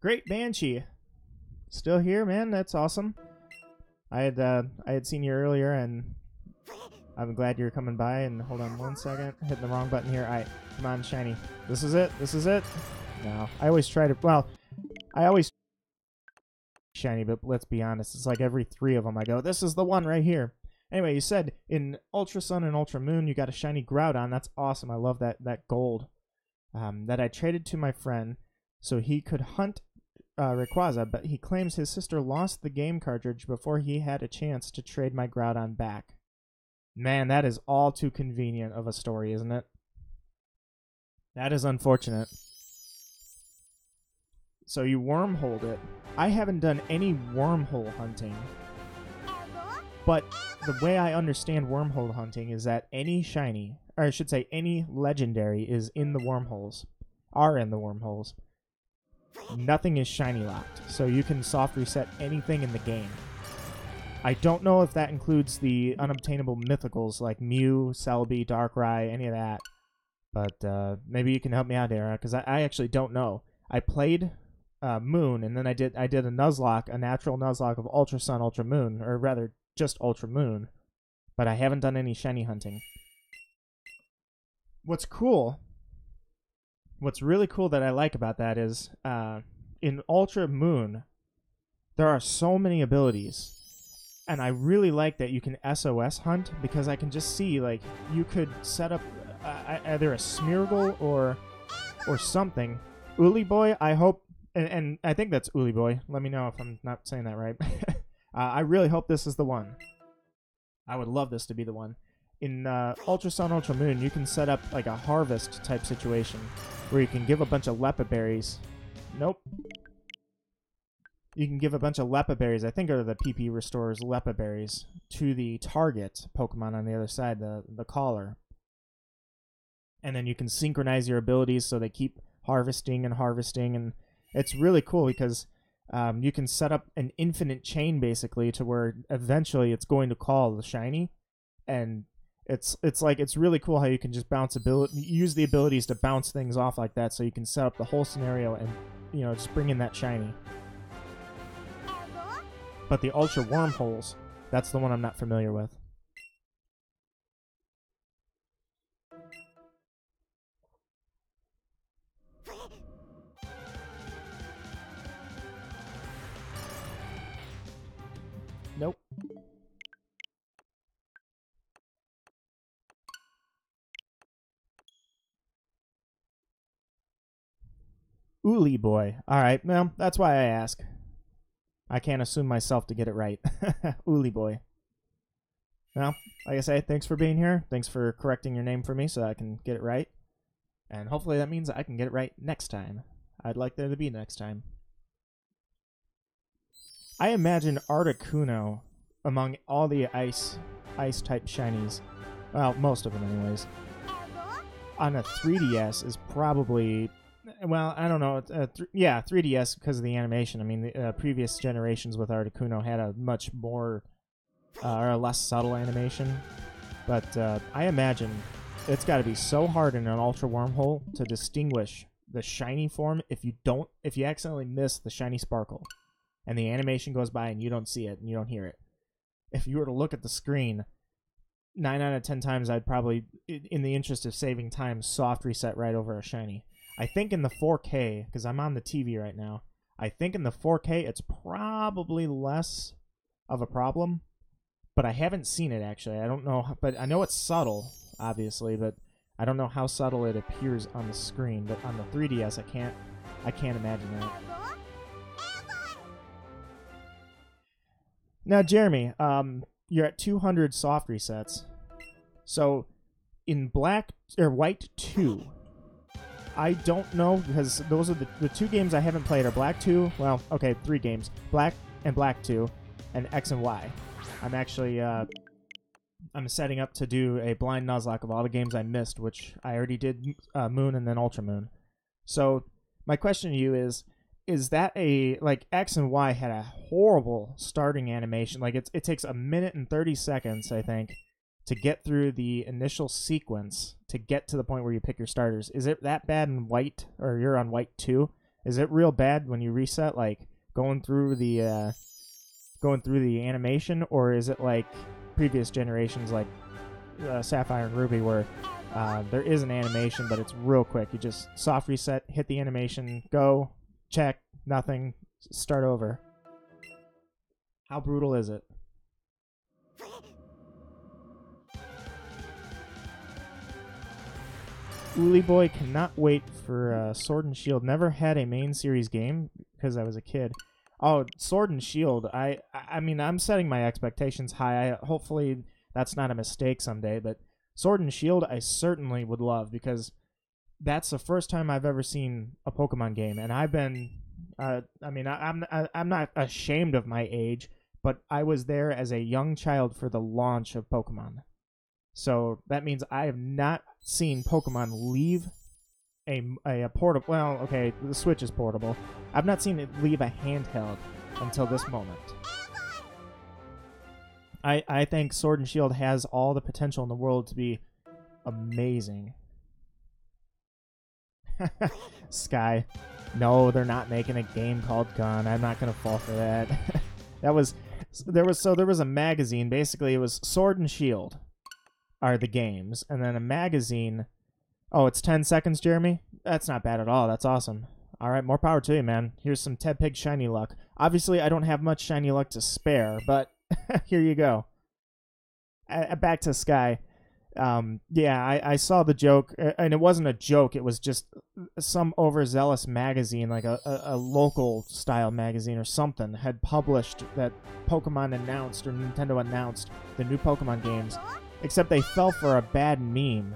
S1: Great Banshee. Still here, man. That's awesome. I had seen you earlier, and I'm glad you're coming by. And hold on one second. Hitting the wrong button here. All right. Come on, shiny. This is it. This is it. No. I always try to... Well, I always... shiny, but let's be honest. It's like every 3 of them I go, this is the one right here. Anyway, you said in Ultra Sun and Ultra Moon, you got a shiny Groudon. That's awesome. I love that gold. That I traded to my friend so he could hunt Rayquaza, but he claims his sister lost the game cartridge before he had a chance to trade my Groudon back. Man, that is all too convenient of a story, isn't it? That is unfortunate. So you wormholed it. I haven't done any wormhole hunting, but the way I understand wormhole hunting is that any shiny, or I should say any legendary is in the wormholes, are in the wormholes. Nothing is shiny locked, so you can soft reset anything in the game. I don't know if that includes the unobtainable mythicals like Mew, Celebi, Darkrai, any of that. But maybe you can help me out, Era, because I actually don't know. I played Moon, and then I did a Nuzlocke, a natural Nuzlocke of Ultra Sun, Ultra Moon, or rather just Ultra Moon. But I haven't done any shiny hunting. What's cool... What's really cool that I like about that is in Ultra Moon, there are so many abilities. And I really like that you can SOS hunt, because I can just see, like, you could set up either a Smeargle or something. Uli Boy, I hope, and I think that's Uli Boy. Let me know if I'm not saying that right. I really hope this is the one. I would love this to be the one. In Ultra Sun, Ultra Moon, you can set up like a harvest type situation where you can give a bunch of Lepa berries. Nope. You can give a bunch of Lepa berries, I think are the PP restores Lepa berries, to the target Pokemon on the other side, the caller. And then you can synchronize your abilities so they keep harvesting, and it's really cool because you can set up an infinite chain basically to where eventually it's going to call the shiny, and it's really cool how you can just use the abilities to bounce things off like that, so you can set up the whole scenario and, you know, just bring in that shiny. But the Ultra Wormholes, that's the one I'm not familiar with. Nope. Uli Boy. Alright, well, that's why I ask. I can't assume myself to get it right. Uli Boy. Well, like I say, thanks for being here. Thanks for correcting your name for me so I can get it right. And hopefully that means I can get it right next time. I'd like there to be next time. I imagine Articuno, among all the ice-type shinies, well, most of them anyways, on a 3DS is probably... Well, I don't know. Yeah, 3DS because of the animation. I mean, the previous generations with Articuno had a much more or a less subtle animation. But I imagine it's got to be so hard in an Ultra Wormhole to distinguish the shiny form if you accidentally miss the shiny sparkle, and the animation goes by and you don't see it and you don't hear it. If you were to look at the screen, 9 out of 10 times I'd probably, in the interest of saving time, soft reset right over a shiny. I think in the 4K, because I'm on the TV right now, I think in the 4K it's probably less of a problem, but I haven't seen it actually. I don't know, but I know it's subtle, obviously, but I don't know how subtle it appears on the screen. But on the 3DS, I can't imagine that. Now, Jeremy, you're at 200 soft resets, so in White 2. I don't know, because those are the two games I haven't played are Black 2, well, okay, 3 games, Black and Black 2, and X and Y. I'm actually, I'm setting up to do a blind Nuzlocke of all the games I missed, which I already did Moon and then Ultra Moon. So, my question to you is that like, X and Y had a horrible starting animation, like, it takes 1 minute and 30 seconds, I think, to get through the initial sequence to get to the point where you pick your starters. Is it that bad in White, or you're on White 2? Is it real bad when you reset, like going through the animation, or is it like previous generations like Sapphire and Ruby where there is an animation but it's real quick? You just soft reset, hit the animation, go, check, nothing, start over. How brutal is it? Uli Boy cannot wait for Sword and Shield. Never had a main series game because I was a kid. Oh, Sword and Shield. I mean, I'm setting my expectations high. Hopefully that's not a mistake someday. But Sword and Shield, I certainly would love, because that's the first time I've ever seen a Pokemon game, and I've been. I mean, I'm not ashamed of my age, but I was there as a young child for the launch of Pokemon. So that means I have not seen Pokemon leave a portable... Well, okay, the Switch is portable. I've not seen it leave a handheld until this moment. I think Sword and Shield has all the potential in the world to be amazing. Sky. No, they're not making a game called Gun. I'm not going to fall for that. There was a magazine. Basically, it was Sword and Shield are the games, and then a magazine. Oh, it's 10 seconds, Jeremy? That's not bad at all. That's awesome. All right, more power to you, man. Here's some Ted Pig shiny luck. Obviously, I don't have much shiny luck to spare, but Here you go. Back to Sky. Yeah, I saw the joke, and it wasn't a joke. It was just some overzealous magazine, like a local style magazine or something, had published that Pokemon announced, or Nintendo announced, the new Pokemon games, except they fell for a bad meme.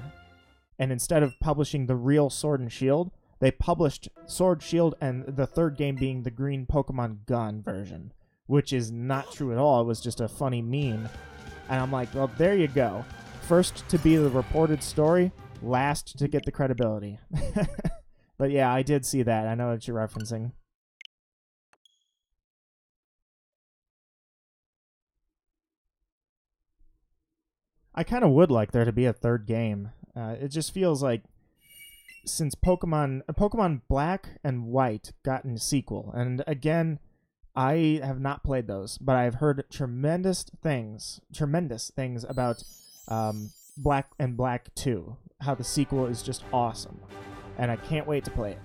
S1: And instead of publishing the real Sword and Shield, they published Sword, Shield, and the third game being the green Pokemon Gun version, which is not true at all. It was just a funny meme. And I'm like, well, there you go. First to be the reported story, last to get the credibility. But yeah, I did see that. I know what you're referencing. I kind of would like there to be a third game. It just feels like since Pokemon Black and White got a sequel, and again, I have not played those, but I've heard tremendous things about Black and Black 2, how the sequel is just awesome, and I can't wait to play it.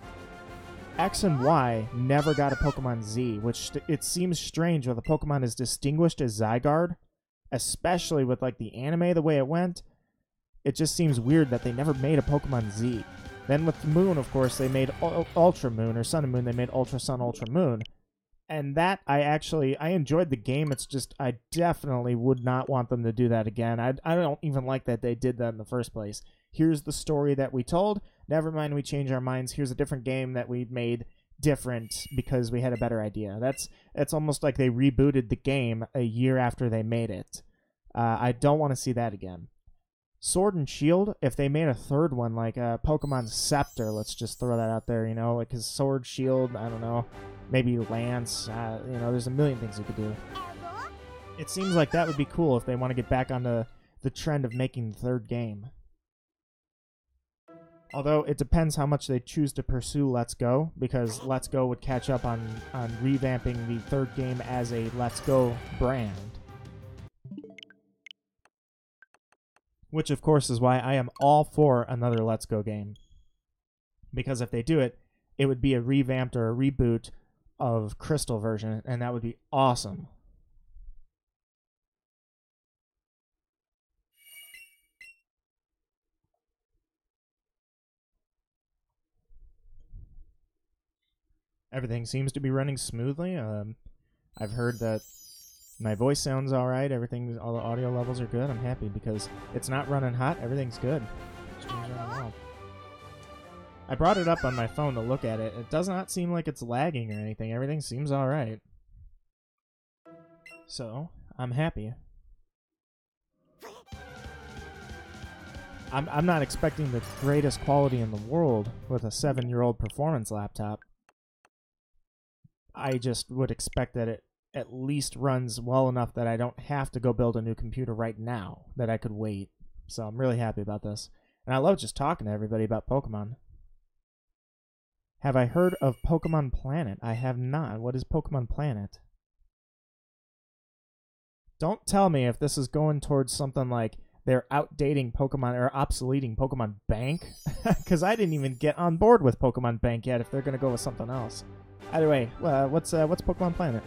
S1: X and Y never got a Pokemon Z, which it seems strange when the Pokemon is distinguished as Zygarde, especially with like the anime the way it went. It just seems weird that they never made a Pokemon Z. Then with Moon, of course, they made Ultra Moon, or Sun and Moon, they made Ultra Sun, Ultra Moon. And that, I enjoyed the game. It's just, I definitely would not want them to do that again. I don't even like that they did that in the first place. Here's the story that we told. Never mind, we change our minds. Here's a different game that we made different because we had a better idea. It's almost like they rebooted the game a year after they made it. I don't want to see that again. Sword and Shield, if they made a third one, like Pokemon Scepter, let's just throw that out there, you know, like his Sword, Shield, I don't know, maybe Lance, you know, there's a million things you could do. It seems like that would be cool if they want to get back on the trend of making the third game. Although it depends how much they choose to pursue Let's Go, because Let's Go would catch up on revamping the third game as a Let's Go brand. Which, of course, is why I am all for another Let's Go game. Because if they do it, it would be a revamped or a reboot of Crystal version, and that would be awesome. Everything seems to be running smoothly. I've heard that my voice sounds all right. All the audio levels are good. I'm happy because it's not running hot. Everything's good. Stream's running well. I brought it up on my phone to look at it. It does not seem like it's lagging or anything. Everything seems all right. So, I'm happy. I'm not expecting the greatest quality in the world with a 7-year-old performance laptop. I just would expect that it at least runs well enough that I don't have to go build a new computer right now, that I could wait. So I'm really happy about this. And I love just talking to everybody about Pokemon. Have I heard of Pokemon Planet? I have not. What is Pokemon Planet? Don't tell me if this is going towards something like they're outdating Pokemon or obsoleting Pokemon Bank, because I didn't even get on board with Pokemon Bank yet if they're going to go with something else. Either way, what's Pokemon Planet?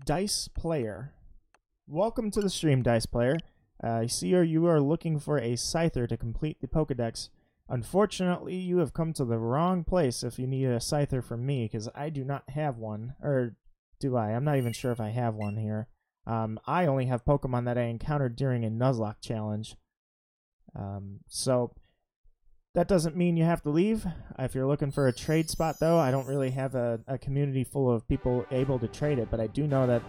S1: Dice Player. Welcome to the stream, Dice Player. I see you are looking for a Scyther to complete the Pokedex. Unfortunately, you have come to the wrong place if you need a Scyther from me, because I do not have one. Or do I? I'm not even sure if I have one here. I only have Pokemon that I encountered during a Nuzlocke challenge. So that doesn't mean you have to leave. If you're looking for a trade spot, though, I don't really have a community full of people able to trade it, but I do know that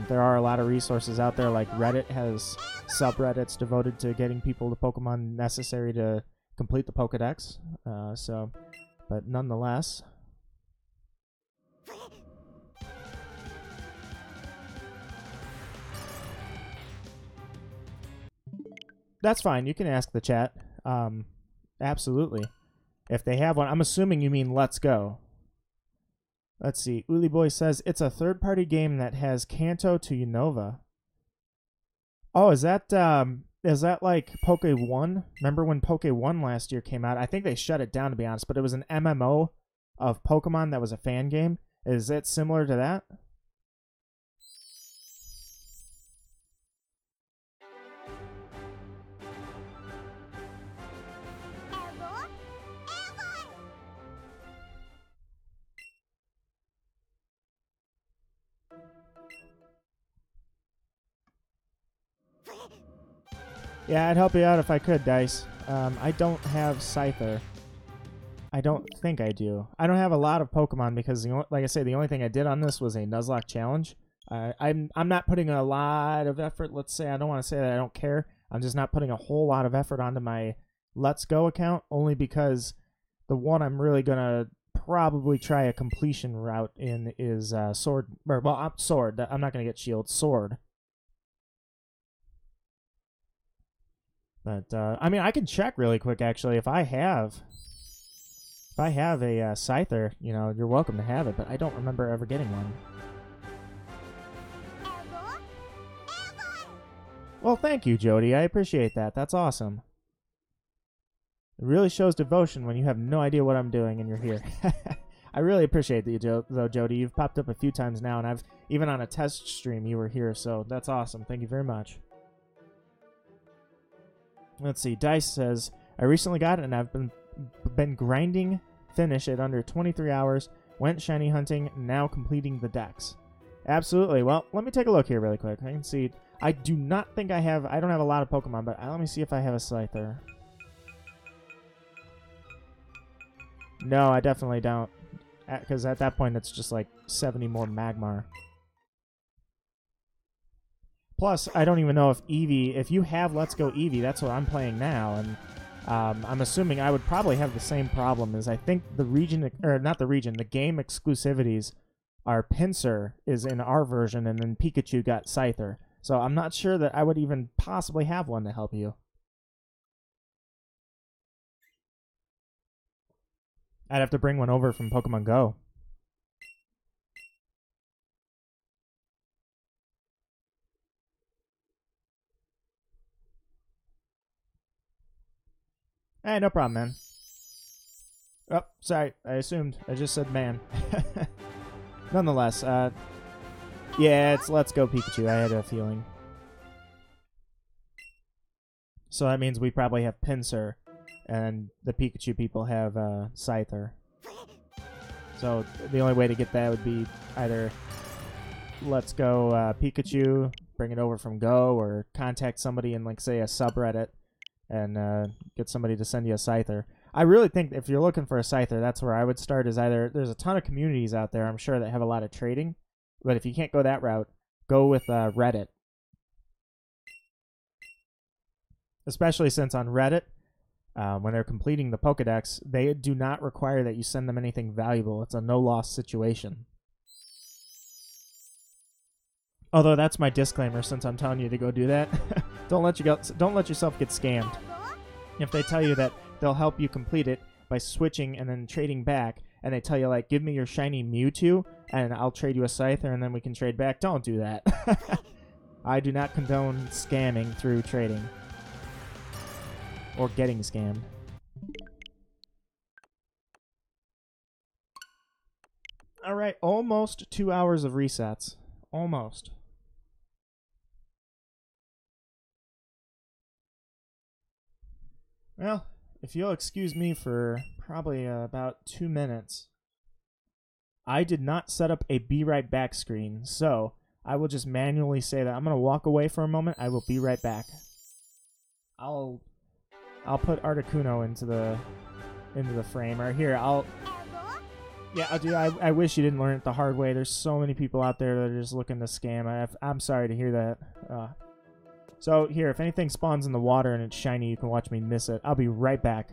S1: there are a lot of resources out there, like Reddit has subreddits devoted to getting people the Pokemon necessary to complete the Pokedex. But nonetheless... That's fine. You can ask the chat. Absolutely. If they have one. I'm assuming you mean Let's Go. Let's see. Uli Boy says it's a third-party game that has Kanto to Unova. Oh, is that like Poke 1? Remember when Poke 1 last year came out? I think they shut it down, to be honest, but it was an MMO of Pokemon that was a fan game. Is it similar to that? Yeah, I'd help you out if I could, Dice. I don't have Scyther. I don't think I do. I don't have a lot of Pokemon because, like I say, the only thing I did on this was a Nuzlocke challenge. I'm not putting a lot of effort. Let's say I don't want to say that I don't care. I'm just not putting a whole lot of effort onto my Let's Go account, only because the one I'm really gonna probably try a completion route in is Sword. Sword. I'm not gonna get Shield. Sword. But I mean, I can check really quick actually if I have a Scyther. You know, you're welcome to have it, but I don't remember ever getting one. Well, thank you, Jody. I appreciate that. That's awesome. It really shows devotion when you have no idea what I'm doing and you're here. I really appreciate you, though, Jody. You've popped up a few times now, and I've even on a test stream you were here, so that's awesome. Thank you very much. Let's see. Dice says, I recently got it, and I've been grinding finish at under 23 hours. Went shiny hunting, now completing the decks. Absolutely. Well, let me take a look here really quick. I can see. I do not think I don't have a lot of Pokemon, but let me see if I have a Scyther. No, I definitely don't. Because at that point, it's just like 70 more Magmar. Plus, I don't even know if Eevee, if you have Let's Go Eevee, that's what I'm playing now, and I'm assuming I would probably have the same problem, as I think the region, or not the region, the game exclusivities are Pinsir is in our version, and then Pikachu got Scyther. So I'm not sure that I would even possibly have one to help you. I'd have to bring one over from Pokemon Go. Hey, no problem, man. Oh, sorry. I assumed. I just said man. Nonetheless, yeah, it's Let's Go Pikachu. I had a feeling. So that means we probably have Pinsir, and the Pikachu people have Scyther. So the only way to get that would be either Let's Go Pikachu, bring it over from Go, or contact somebody in, like, say, a subreddit and get somebody to send you a Scyther. I really think if you're looking for a Scyther, that's where I would start. Is either there's a ton of communities out there, I'm sure, that have a lot of trading, but if you can't go that route, go with Reddit. Especially since on Reddit, when they're completing the Pokedex, they do not require that you send them anything valuable. It's a no-loss situation. Although that's my disclaimer, since I'm telling you to go do that. Don't let yourself get scammed. If they tell you that they'll help you complete it by switching and then trading back, and they tell you, like, give me your shiny Mewtwo and I'll trade you a Scyther and then we can trade back, don't do that. I do not condone scamming through trading. Or getting scammed. Alright, almost 2 hours of resets. Almost. Well, if you'll excuse me for probably about 2 minutes, I did not set up a be right back screen, so I will just manually say that I'm going to walk away for a moment. I will be right back. I'll put Articuno into the frame right here. I wish you didn't learn it the hard way. There's so many people out there that are just looking to scam. I'm sorry to hear that. So here, if anything spawns in the water and it's shiny, you can watch me miss it. I'll be right back.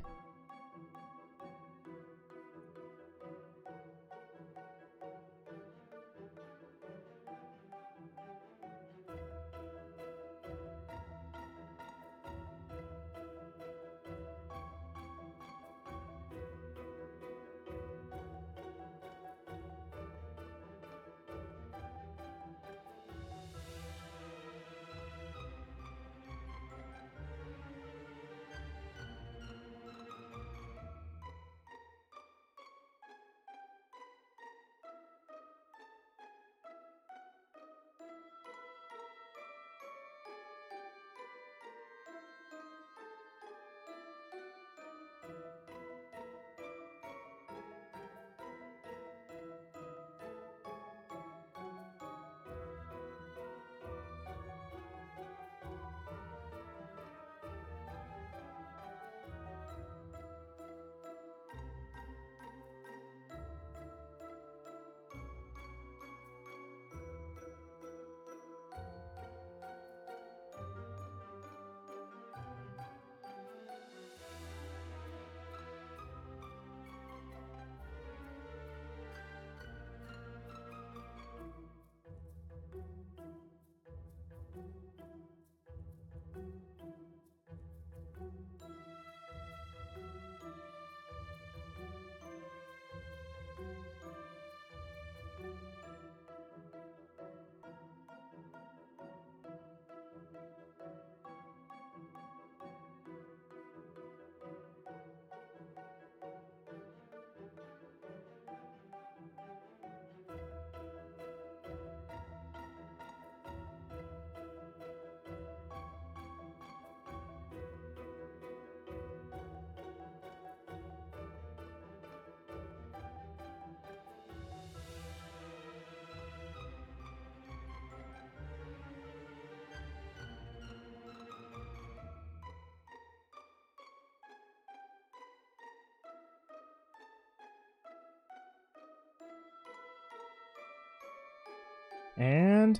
S1: And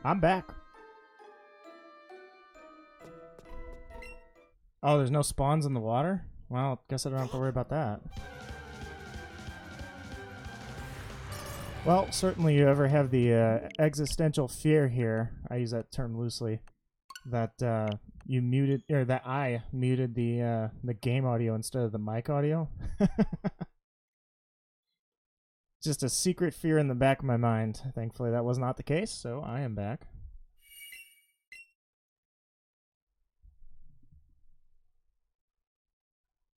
S1: I'm back. Oh, there's no spawns in the water? Well, guess I don't have to worry about that. Well, certainly you ever have the existential fear here, I use that term loosely, that you muted, or that I muted the game audio instead of the mic audio. Just a secret fear in the back of my mind. Thankfully that was not the case, so I am back.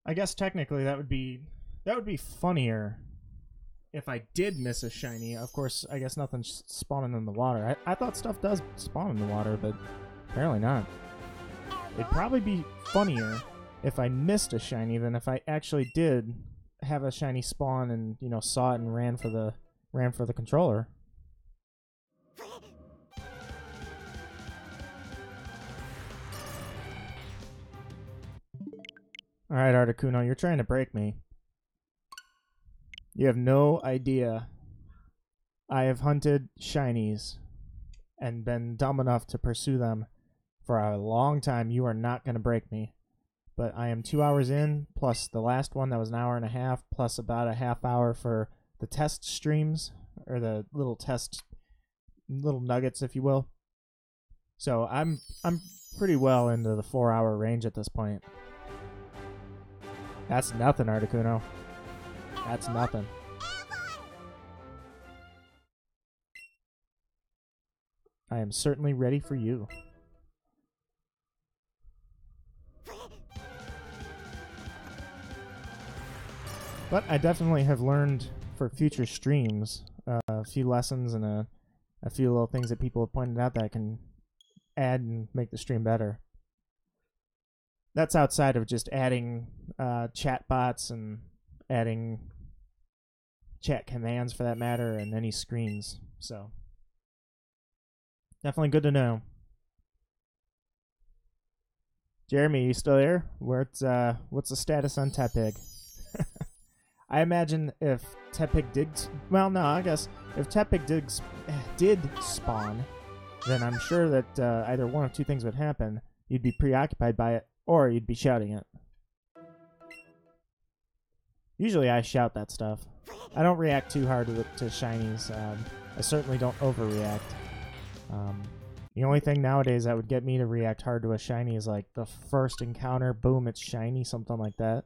S1: I guess technically that would be funnier if I did miss a shiny. Of course, I guess nothing's spawning in the water. I thought stuff does spawn in the water, but apparently not. It'd probably be funnier if I missed a shiny than if I actually did have a shiny spawn and, you know, saw it and ran for the controller. Alright, Articuno, you're trying to break me. You have no idea. I have hunted shinies and been dumb enough to pursue them for a long time. You are not going to break me. But I am 2 hours in, plus the last one that was an hour and a half, plus about a half hour for the test streams, or the little nuggets, if you will. So I'm pretty well into the 4-hour range at this point. That's nothing, Articuno. That's nothing. I am certainly ready for you. But I definitely have learned for future streams a few lessons and a few little things that people have pointed out that I can add and make the stream better. That's outside of just adding chat bots and adding chat commands for that matter and any screens. So definitely good to know. Jeremy, you still there? What's the status on Tepig? I imagine if Tepig did... Well, no, I guess if Tepig did spawn, then I'm sure that either one of two things would happen. You'd be preoccupied by it, or you'd be shouting it. Usually I shout that stuff. I don't react too hard to shinies. I certainly don't overreact. The only thing nowadays that would get me to react hard to a shiny is like the first encounter, boom, it's shiny, something like that.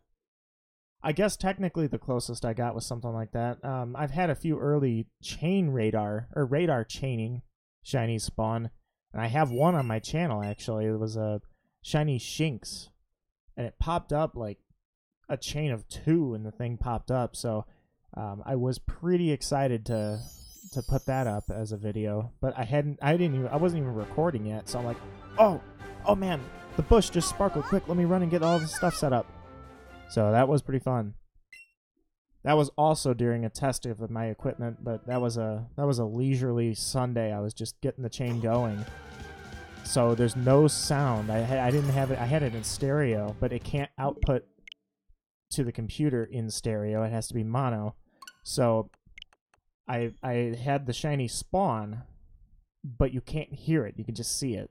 S1: I guess technically the closest I got was something like that. I've had a few early chain radar, or radar chaining shinies spawn, and I have one on my channel actually. It was a shiny Shinx, and it popped up like a chain of 2 and the thing popped up, so I was pretty excited to put that up as a video, but I wasn't even recording yet, so I'm like, oh man, the bush just sparkled, quick, let me run and get all this stuff set up. So that was pretty fun. That was also during a test of my equipment, but that was a leisurely Sunday. I was just getting the chain going. So there's no sound. I didn't have it. I had it in stereo, but it can't output to the computer in stereo. It has to be mono. So I had the shiny spawn, but you can't hear it. You can just see it.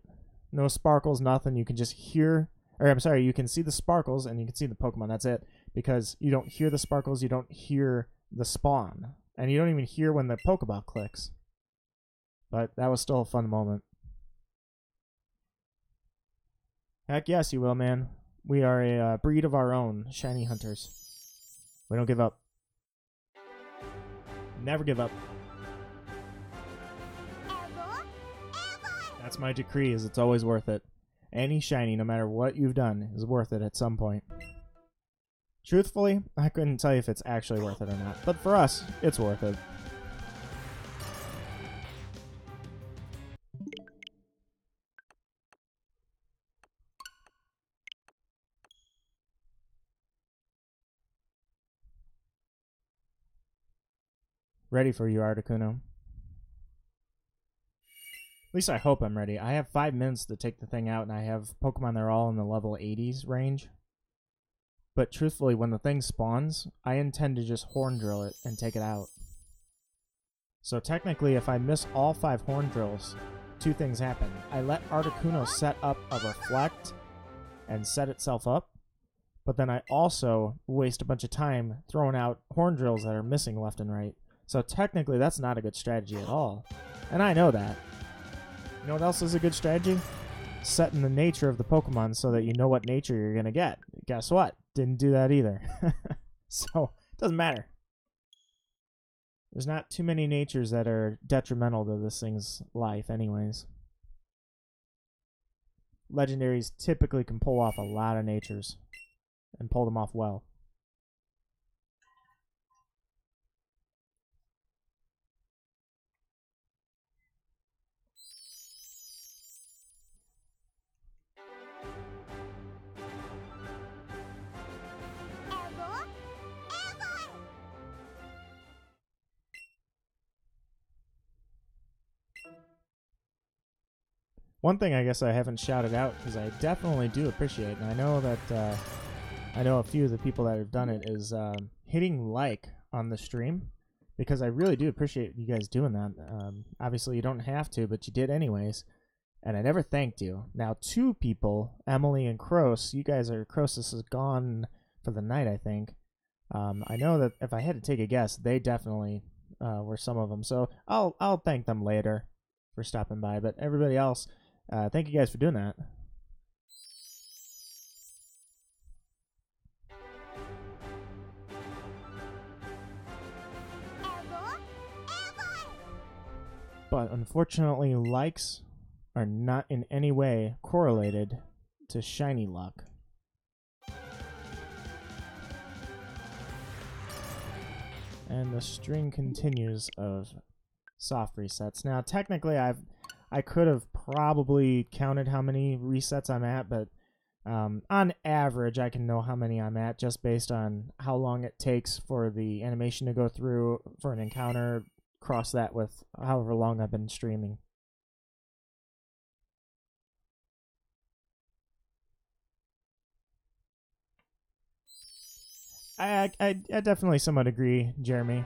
S1: No sparkles, nothing. You can just hear... Or, I'm sorry, you can see the sparkles and you can see the Pokemon, that's it. Because you don't hear the sparkles, you don't hear the spawn. And you don't even hear when the Pokeball clicks. But that was still a fun moment. Heck yes, you will, man. We are a breed of our own, shiny hunters. We don't give up. Never give up. That's my decree, is it's always worth it. Any shiny, no matter what you've done, is worth it at some point. Truthfully, I couldn't tell you if it's actually worth it or not, but for us, it's worth it. Ready for you, Articuno. At least I hope I'm ready. I have 5 minutes to take the thing out, and I have Pokemon that are all in the level 80s range. But truthfully, when the thing spawns, I intend to just horn drill it and take it out. So technically, if I miss all 5 horn drills, 2 things happen. I let Articuno set up a reflect and set itself up, but then I also waste a bunch of time throwing out horn drills that are missing left and right. So technically, that's not a good strategy at all. And I know that. You know what else is a good strategy? Setting the nature of the Pokemon so that you know what nature you're going to get. Guess what? Didn't do that either. So, it doesn't matter. There's not too many natures that are detrimental to this thing's life anyways. Legendaries typically can pull off a lot of natures and pull them off well. One thing I guess I haven't shouted out, because I definitely do appreciate, and I know that I know a few of the people that have done it, is hitting like on the stream, because I really do appreciate you guys doing that. Obviously, you don't have to, but you did anyways, and I never thanked you. Now, 2 people, Emily and Kroos, Kroos is gone for the night, I think. I know that if I had to take a guess, they definitely were some of them, so I'll thank them later for stopping by, but everybody else, thank you guys for doing that. But unfortunately, likes are not in any way correlated to shiny luck. And the string continues of soft resets. Now, technically, I could have probably counted how many resets I'm at, but on average, I can know how many I'm at just based on how long it takes for the animation to go through for an encounter. Cross that with however long I've been streaming. I definitely somewhat agree, Jeremy.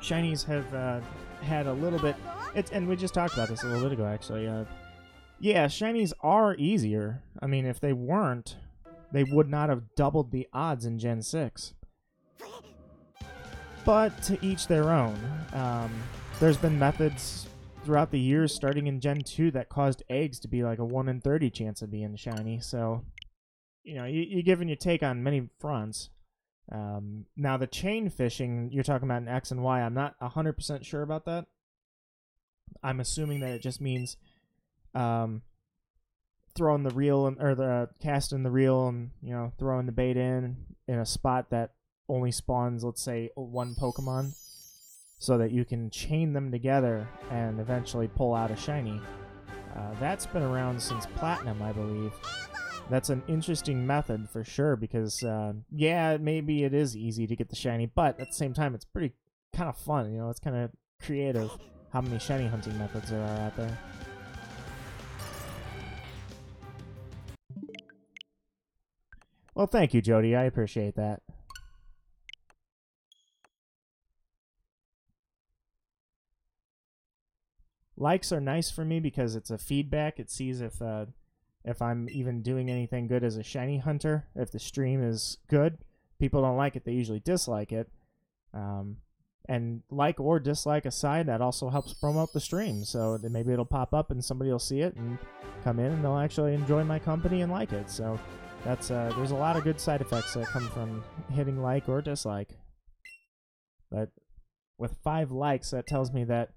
S1: Shinies have had a little bit, and we just talked about this a little bit ago, actually. Yeah, shinies are easier. I mean, if they weren't, they would not have doubled the odds in Gen 6. But to each their own. There's been methods throughout the years, starting in Gen 2, that caused eggs to be like a 1 in 30 chance of being shiny. So, you know, you're giving your take on many fronts. Now, the chain fishing you're talking about in X and Y, I'm not 100% sure about that. I'm assuming that it just means throwing the reel or the casting the reel and, you know, throwing the bait in a spot that only spawns, let's say, 1 Pokemon, so that you can chain them together and eventually pull out a shiny. That's been around since Platinum, I believe. That's an interesting method for sure, because yeah, maybe it is easy to get the shiny, but at the same time, it's pretty kind of fun. You know, it's kind of creative how many shiny hunting methods there are out there. Well, thank you, Jody. I appreciate that. Likes are nice for me because it's a feedback. It sees if I'm even doing anything good as a shiny hunter. If the stream is good, people don't like it, they usually dislike it. And like or dislike aside, that also helps promote the stream. So maybe it'll pop up and somebody will see it and come in and they'll actually enjoy my company and like it. So that's there's a lot of good side effects that come from hitting like or dislike. But with 5 likes, that tells me that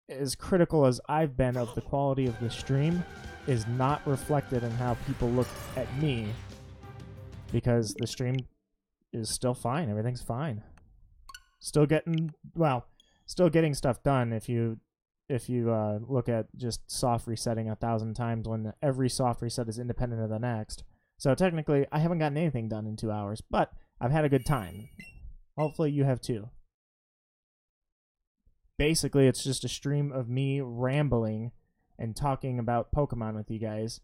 S1: as critical as I've been of the quality of the stream is not reflected in how people look at me, because the stream is still fine. Everything's fine. Still getting stuff done if you look at just soft resetting 1,000 times when every soft reset is independent of the next. So technically, I haven't gotten anything done in 2 hours, but I've had a good time. Hopefully you have too. Basically, it's just a stream of me rambling and talking about Pokemon with you guys.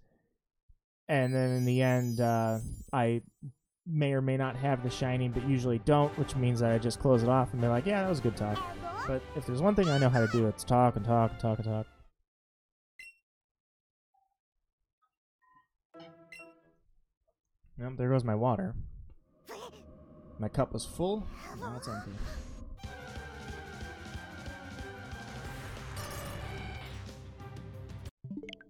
S1: And then in the end, I may or may not have the shiny, but usually don't, which means that I just close it off and be like, yeah, that was a good talk. But if there's one thing I know how to do, it's talk and talk and talk and talk. Well, there goes my water. My cup was full, now it's empty.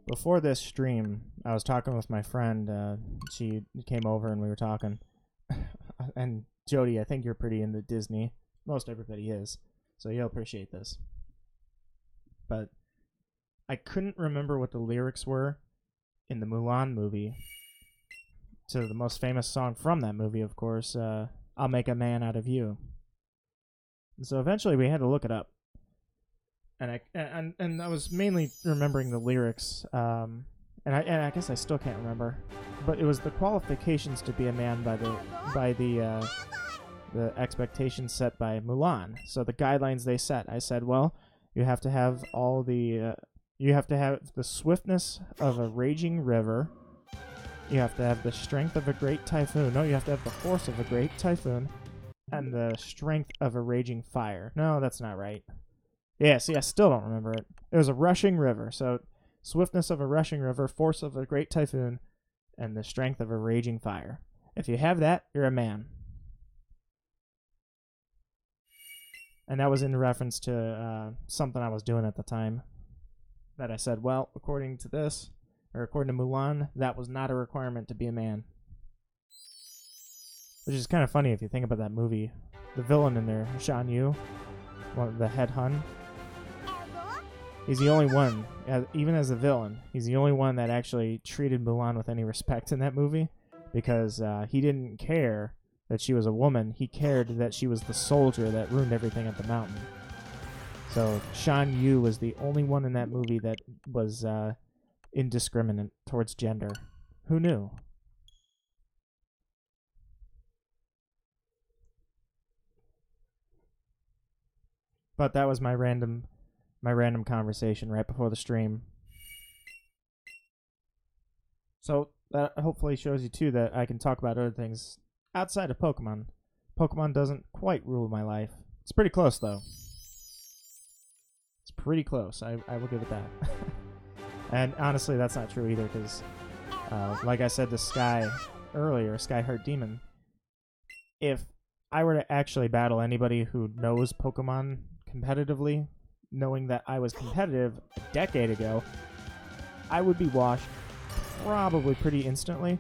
S1: Before this stream, I was talking with my friend. She came over and we were talking. And Jody, I think you're pretty into Disney. Most everybody is. So you'll appreciate this. But I couldn't remember what the lyrics were in the Mulan movie to the most famous song from that movie, of course, I'll Make a Man Out of You. And so eventually we had to look it up. And I was mainly remembering the lyrics, and I guess I still can't remember, but it was the qualifications to be a man by the expectations set by Mulan. So the guidelines they set, I said, well, you have to have you have to have the swiftness of a raging river. You have to have the strength of a great typhoon. No, you have to have the force of a great typhoon, and the strength of a raging fire. No, that's not right. Yeah, see, I still don't remember it. It was a rushing river, so swiftness of a rushing river, force of a great typhoon, and the strength of a raging fire. If you have that, you're a man. And that was in reference to something I was doing at the time. That I said, well, according to this, or according to Mulan, that was not a requirement to be a man. Which is kind of funny if you think about that movie. The villain in there, Shan Yu, the head Hun, he's the only one, even as a villain, he's the only one that actually treated Mulan with any respect in that movie, because he didn't care that she was a woman. He cared that she was the soldier that ruined everything at the mountain. So Shan Yu was the only one in that movie that was indiscriminate towards gender. Who knew? But that was my random conversation right before the stream. So that hopefully shows you too that I can talk about other things outside of Pokemon. Pokemon doesn't quite rule my life. It's pretty close though. It's pretty close. I will give it that. And honestly, that's not true either, because like I said to Sky earlier, Skyheart Demon, if I were to actually battle anybody who knows Pokemon competitively, knowing that I was competitive a decade ago, I would be washed probably pretty instantly.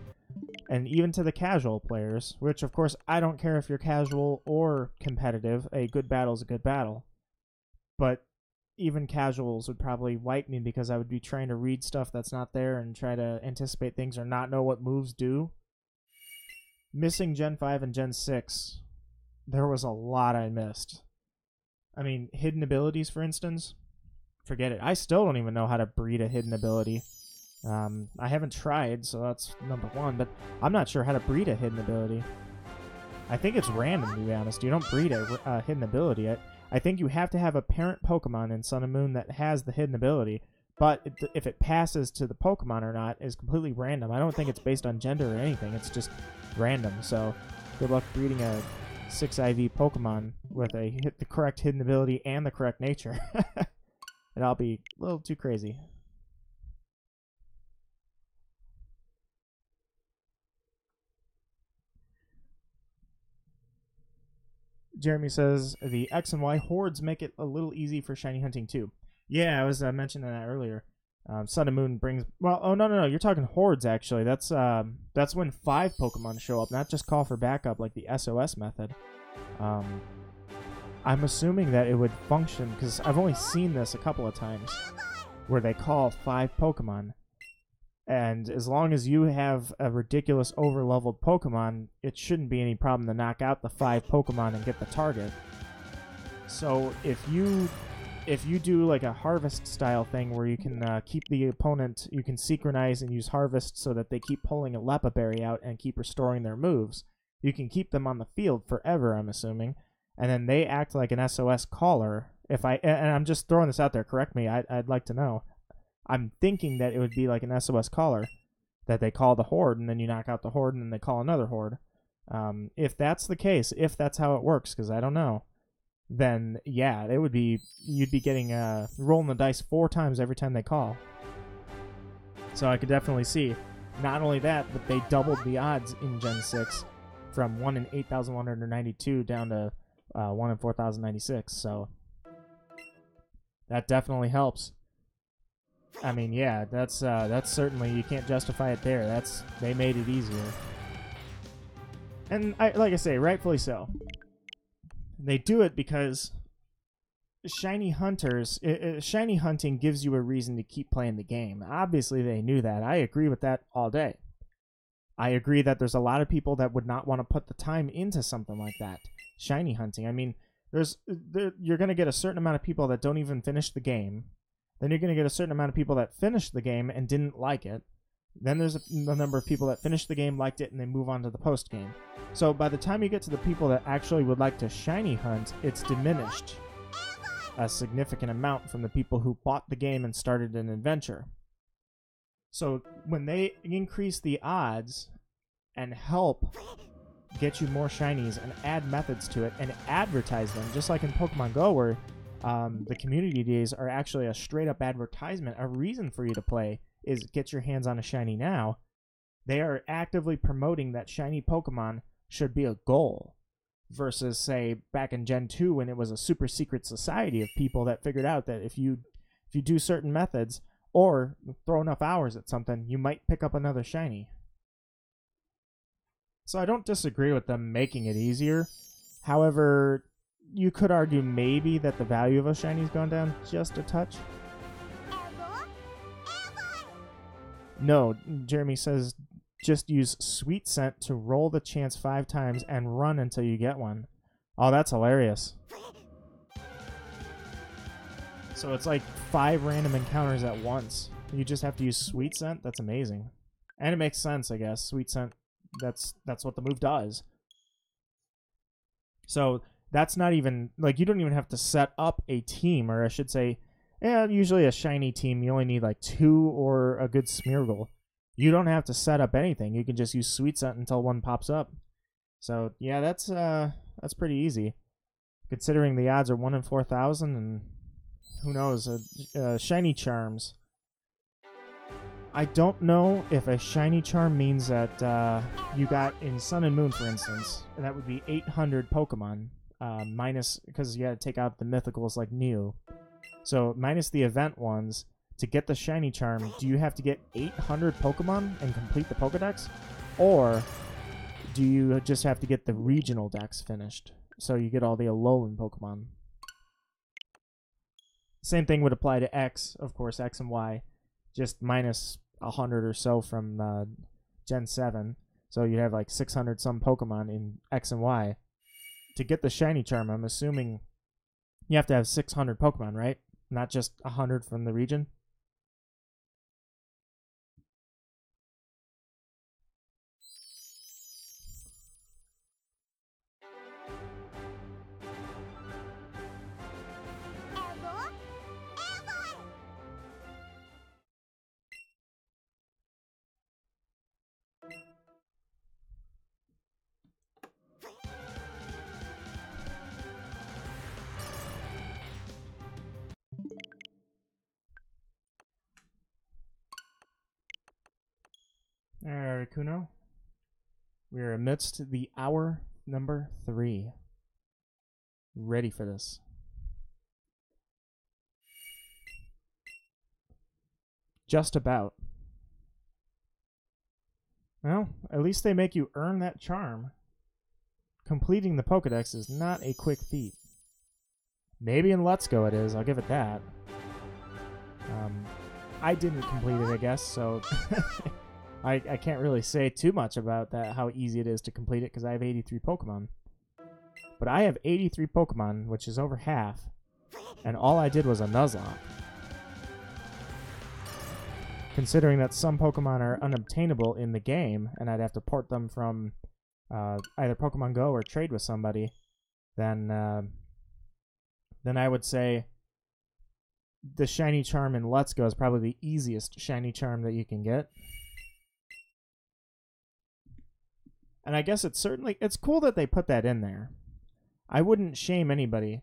S1: And even to the casual players, which of course I don't care if you're casual or competitive, a good battle is a good battle. But even casuals would probably wipe me because I would be trying to read stuff that's not there and try to anticipate things or not know what moves do. Missing Gen 5 and Gen 6, there was a lot I missed. I mean, hidden abilities, for instance, forget it. I still don't even know how to breed a hidden ability. I haven't tried, so that's number one, but I'm not sure how to breed a hidden ability. I think it's random, to be honest. You don't breed a hidden ability. I think you have to have a parent Pokemon in Sun and Moon that has the hidden ability, but if it passes to the Pokemon or not is completely random. I don't think it's based on gender or anything. It's just random, so good luck breeding a 6IV Pokemon with the correct hidden ability and the correct nature. It'll be a little too crazy. Jeremy says, the X and Y hordes make it a little easy for shiny hunting too. Yeah, I was mentioning that earlier. Sun and Moon brings... Well, oh, no. You're talking hordes, actually. That's when 5 Pokemon show up, not just call for backup like the SOS method. I'm assuming that it would function, because I've only seen this a couple of times, where they call 5 Pokemon. And as long as you have a ridiculous over-leveled Pokemon, it shouldn't be any problem to knock out the 5 Pokemon and get the target. So if you do like a harvest style thing where you can keep the opponent, you can synchronize and use harvest so that they keep pulling a Leppa Berry out and keep restoring their moves, you can keep them on the field forever, I'm assuming, and then they act like an SOS caller. And I'm just throwing this out there, correct me, I'd like to know. I'm thinking that it would be like an SOS caller, that they call the horde and then you knock out the horde and then they call another horde. If that's the case, if that's how it works, because I don't know, then yeah, it would be, you'd be getting rolling the dice 4 times every time they call. So I could definitely see. Not only that, but they doubled the odds in Gen 6 from 1 in 8,192 down to 1 in 4,096. So that definitely helps. I mean, yeah, that's certainly, you can't justify it there. They made it easier. And like I say, rightfully so. They do it because shiny hunters, shiny hunting gives you a reason to keep playing the game. Obviously, they knew that. I agree with that all day. I agree that there's a lot of people that would not want to put the time into something like that. Shiny hunting. I mean, you're going to get a certain amount of people that don't even finish the game. Then you're going to get a certain amount of people that finished the game and didn't like it. Then there's a number of people that finished the game, liked it, and they move on to the post game. So by the time you get to the people that actually would like to shiny hunt, it's diminished a significant amount from the people who bought the game and started an adventure. So when they increase the odds and help get you more shinies and add methods to it and advertise them, just like in Pokemon Go, where the community days are actually a straight up advertisement, a reason for you to play is get your hands on a shiny now. They are actively promoting that shiny Pokemon should be a goal, versus, say, back in Gen 2 when it was a super secret society of people that figured out that if you do certain methods or throw enough hours at something, you might pick up another shiny. So I don't disagree with them making it easier. However, you could argue maybe that the value of a shiny's gone down just a touch. No, Jeremy says just use Sweet Scent to roll the chance 5 times and run until you get one. Oh, that's hilarious. So it's like 5 random encounters at once. You just have to use Sweet Scent? That's amazing. And it makes sense, I guess. Sweet Scent, that's what the move does. So that's not even, like, you don't even have to set up a team, or I should say, yeah, usually a shiny team, you only need like 2 or a good Smeargle. You don't have to set up anything. You can just use Sweet Scent until one pops up. So yeah, that's pretty easy, considering the odds are 1 in 4,000, and who knows, shiny charms. I don't know if a shiny charm means that you got in Sun and Moon, for instance, and that would be 800 Pokemon, minus, because you got to take out the mythicals like Mew. So minus the event ones, to get the shiny charm, do you have to get 800 Pokemon and complete the Pokedex? Or do you just have to get the regional dex finished, so you get all the Alolan Pokemon? Same thing would apply to X, of course, X and Y, just minus 100 or so from Gen 7. So you have like 600 some Pokemon in X and Y. To get the shiny charm, I'm assuming you have to have 600 Pokemon, right? Not just 100 from the region? Alright, Articuno. We are amidst the hour number 3. Ready for this. Just about. Well, at least they make you earn that charm. Completing the Pokedex is not a quick feat. Maybe in Let's Go it is, I'll give it that. I didn't complete it, I guess, so I can't really say too much about that, how easy it is to complete it, because I have 83 Pokemon. But I have 83 Pokemon, which is over half, and all I did was a Nuzlocke. Considering that some Pokemon are unobtainable in the game, and I'd have to port them from either Pokemon Go or trade with somebody, then I would say the shiny charm in Let's Go is probably the easiest shiny charm that you can get. And I guess it's cool that they put that in there. I wouldn't shame anybody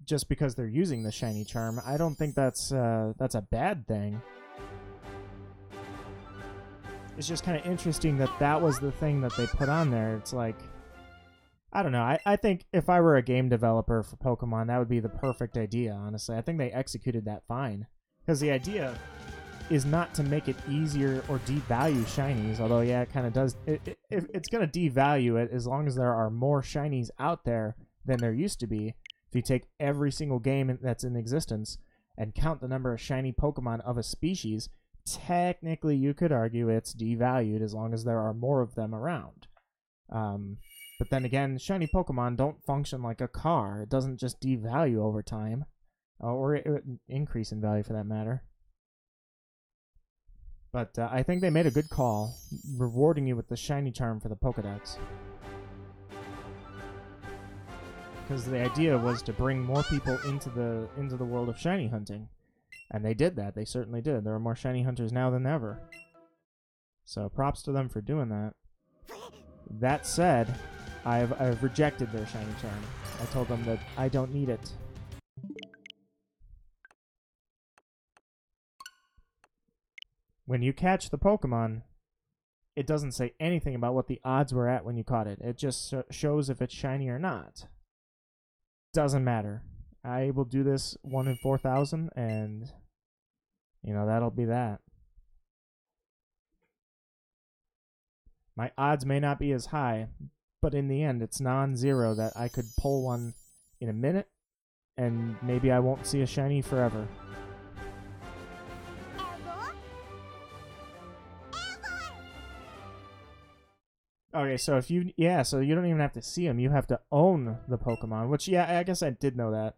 S1: just because they're using the shiny charm. I don't think that's a bad thing. It's just kind of interesting that that was the thing that they put on there. It's like, I don't know. I think if I were a game developer for Pokemon, that would be the perfect idea, honestly. I think they executed that fine. Because the idea is not to make it easier or devalue shinies, although, yeah, it kind of does. It's going to devalue it as long as there are more shinies out there than there used to be. If you take every single game that's in existence and count the number of shiny Pokemon of a species, technically you could argue it's devalued as long as there are more of them around. But then again, shiny Pokemon don't function like a car. It doesn't just devalue over time, or increase in value for that matter. But I think they made a good call, rewarding you with the shiny charm for the Pokedex. Because the idea was to bring more people into the world of shiny hunting. And they did that. They certainly did. There are more shiny hunters now than ever. So props to them for doing that. That said, I've rejected their shiny charm. I told them that I don't need it. When you catch the Pokemon, it doesn't say anything about what the odds were at when you caught it. It just shows if it's shiny or not. Doesn't matter. I will do this 1 in 4,000, and that'll be that. My odds may not be as high, but in the end, it's non-zero that I could pull one in a minute, and maybe I won't see a shiny forever. Okay, so so you don't even have to see them. You have to own the Pokemon, which, yeah, I guess I did know that.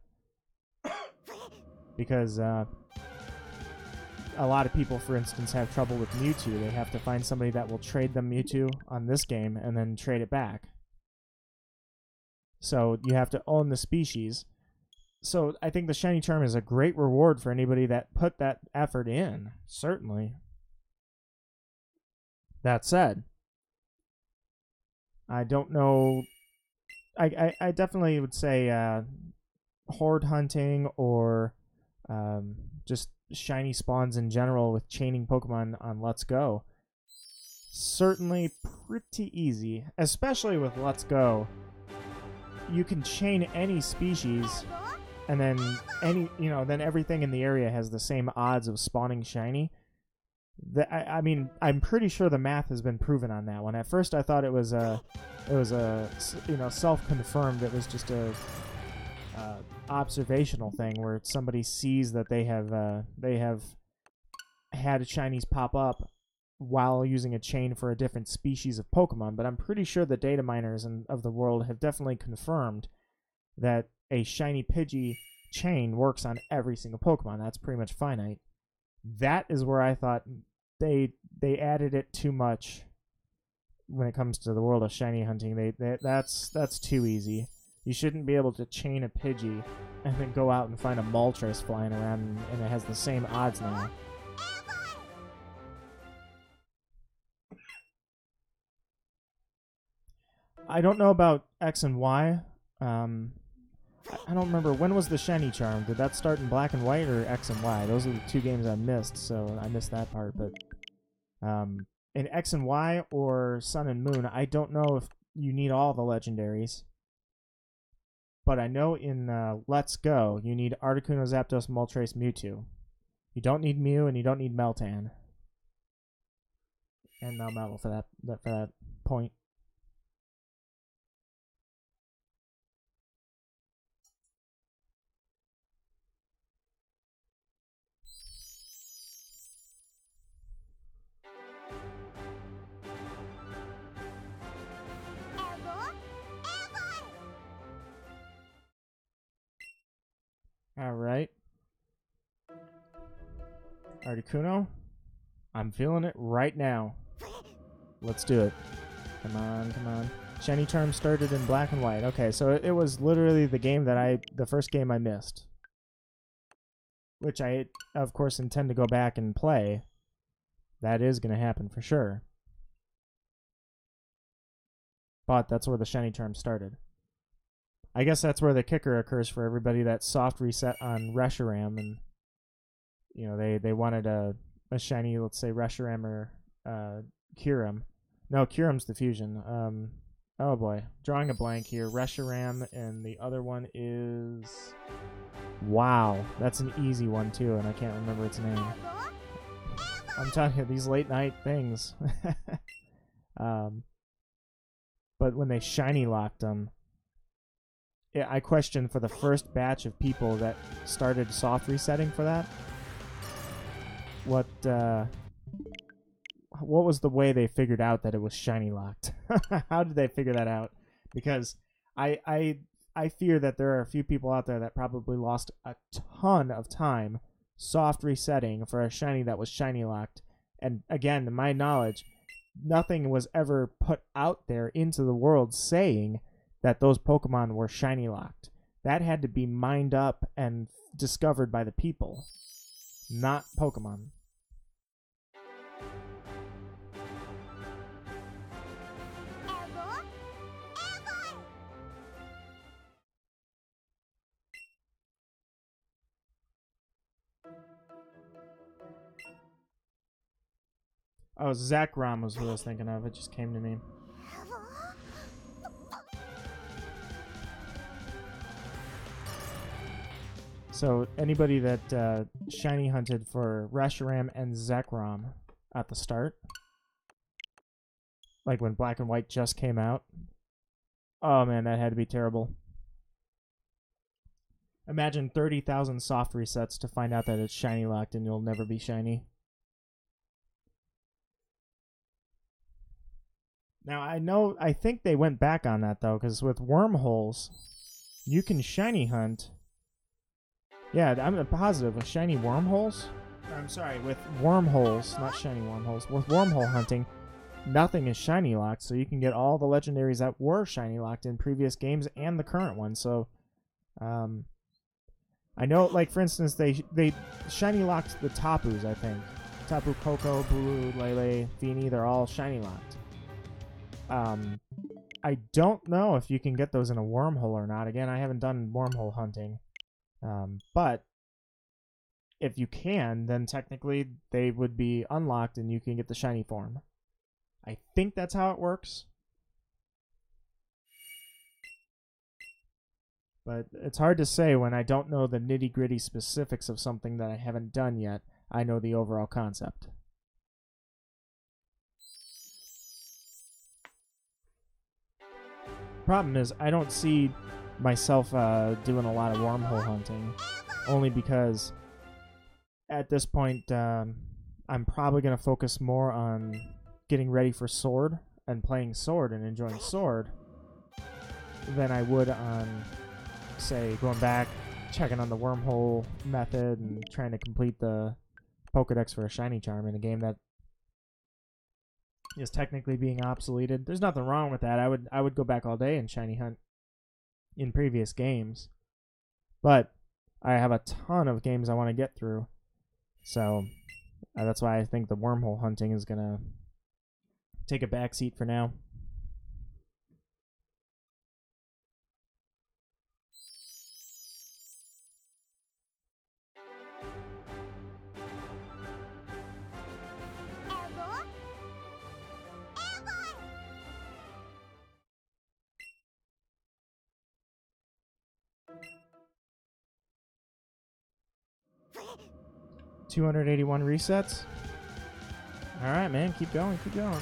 S1: Because a lot of people, for instance, have trouble with Mewtwo. They have to find somebody that will trade them Mewtwo on this game and then trade it back. So you have to own the species. So I think the shiny charm is a great reward for anybody that put that effort in, certainly. That said, I don't know. I definitely would say horde hunting or just shiny spawns in general with chaining Pokemon on Let's Go. Certainly pretty easy, especially with Let's Go. You can chain any species, and then then everything in the area has the same odds of spawning shiny. I mean, I'm pretty sure the math has been proven on that one. At first, I thought it was self-confirmed. It was just a observational thing where somebody sees that they have had shinies pop up while using a chain for a different species of Pokemon. But I'm pretty sure the data miners of the world have definitely confirmed that a shiny Pidgey chain works on every single Pokemon. That's pretty much finite. That is where I thought they added it too much when it comes to the world of shiny hunting. That's too easy. You shouldn't be able to chain a Pidgey and then go out and find a Moltres flying around and it has the same odds now. I don't know about X and Y. I don't remember. When was the shiny charm? Did that start in Black and White or X and Y? Those are the two games I missed, so I missed that part. But in X and Y or Sun and Moon, I don't know if you need all the legendaries. But I know in Let's Go, you need Articuno, Zapdos, Moltres, Mewtwo. You don't need Mew, and you don't need Meltan. And Melmetal for that point. Alright. Articuno. I'm feeling it right now. Let's do it. Come on, come on. Shiny charm started in Black and White. Okay, so it was literally the first game I missed. Which I, of course, intend to go back and play. That is going to happen for sure. but that's where the shiny charm started. I guess that's where the kicker occurs for everybody that soft reset on Reshiram, and you know they wanted a shiny, let's say Reshiram or Kyurem. No, Kyurem's the fusion. Oh boy, drawing a blank here. Reshiram, and the other one is... Wow, that's an easy one too, and I can't remember its name. I'm telling you, these late night things. But when they shiny locked them, I questioned for the first batch of people that started soft resetting for that. What was the way they figured out that it was shiny locked? How did they figure that out? Because I fear that there are a few people out there that probably lost a ton of time soft resetting for a shiny that was shiny locked. And again, to my knowledge, nothing was ever put out there into the world saying that those Pokemon were shiny locked. That had to be mined up and discovered by the people, not Pokemon. Oh, Zekrom was who I was thinking of. It just came to me. So anybody that shiny hunted for Reshiram and Zekrom at the start, like when Black and White just came out, oh man, that had to be terrible. Imagine 30,000 soft resets to find out that it's shiny locked and you'll never be shiny. Now, I think they went back on that, though, because with wormholes, you can shiny hunt. Yeah, I'm positive with shiny wormholes. I'm sorry, with wormholes, not shiny wormholes. With wormhole hunting, nothing is shiny locked, so you can get all the legendaries that were shiny locked in previous games and the current one. So, I know, like, for instance, they shiny locked the Tapus, I think. Tapu Koko, Bulu, Lele, Feeny, they're all shiny locked. I don't know if you can get those in a wormhole or not. Again, I haven't done wormhole hunting. But if you can, then technically they would be unlocked and you can get the shiny form. I think that's how it works. But it's hard to say when I don't know the nitty-gritty specifics of something that I haven't done yet. I know the overall concept. Problem is, I don't see myself doing a lot of wormhole hunting, only because at this point I'm probably going to focus more on getting ready for Sword and playing Sword and enjoying Sword than I would on, say, going back, checking on the wormhole method and trying to complete the Pokedex for a shiny charm in a game that is technically being obsoleted. There's nothing wrong with that. I would go back all day and shiny hunt in previous games, but I have a ton of games I want to get through, so that's why I think the wormhole hunting is gonna take a backseat for now. $281 resets. All right, man, keep going, keep going.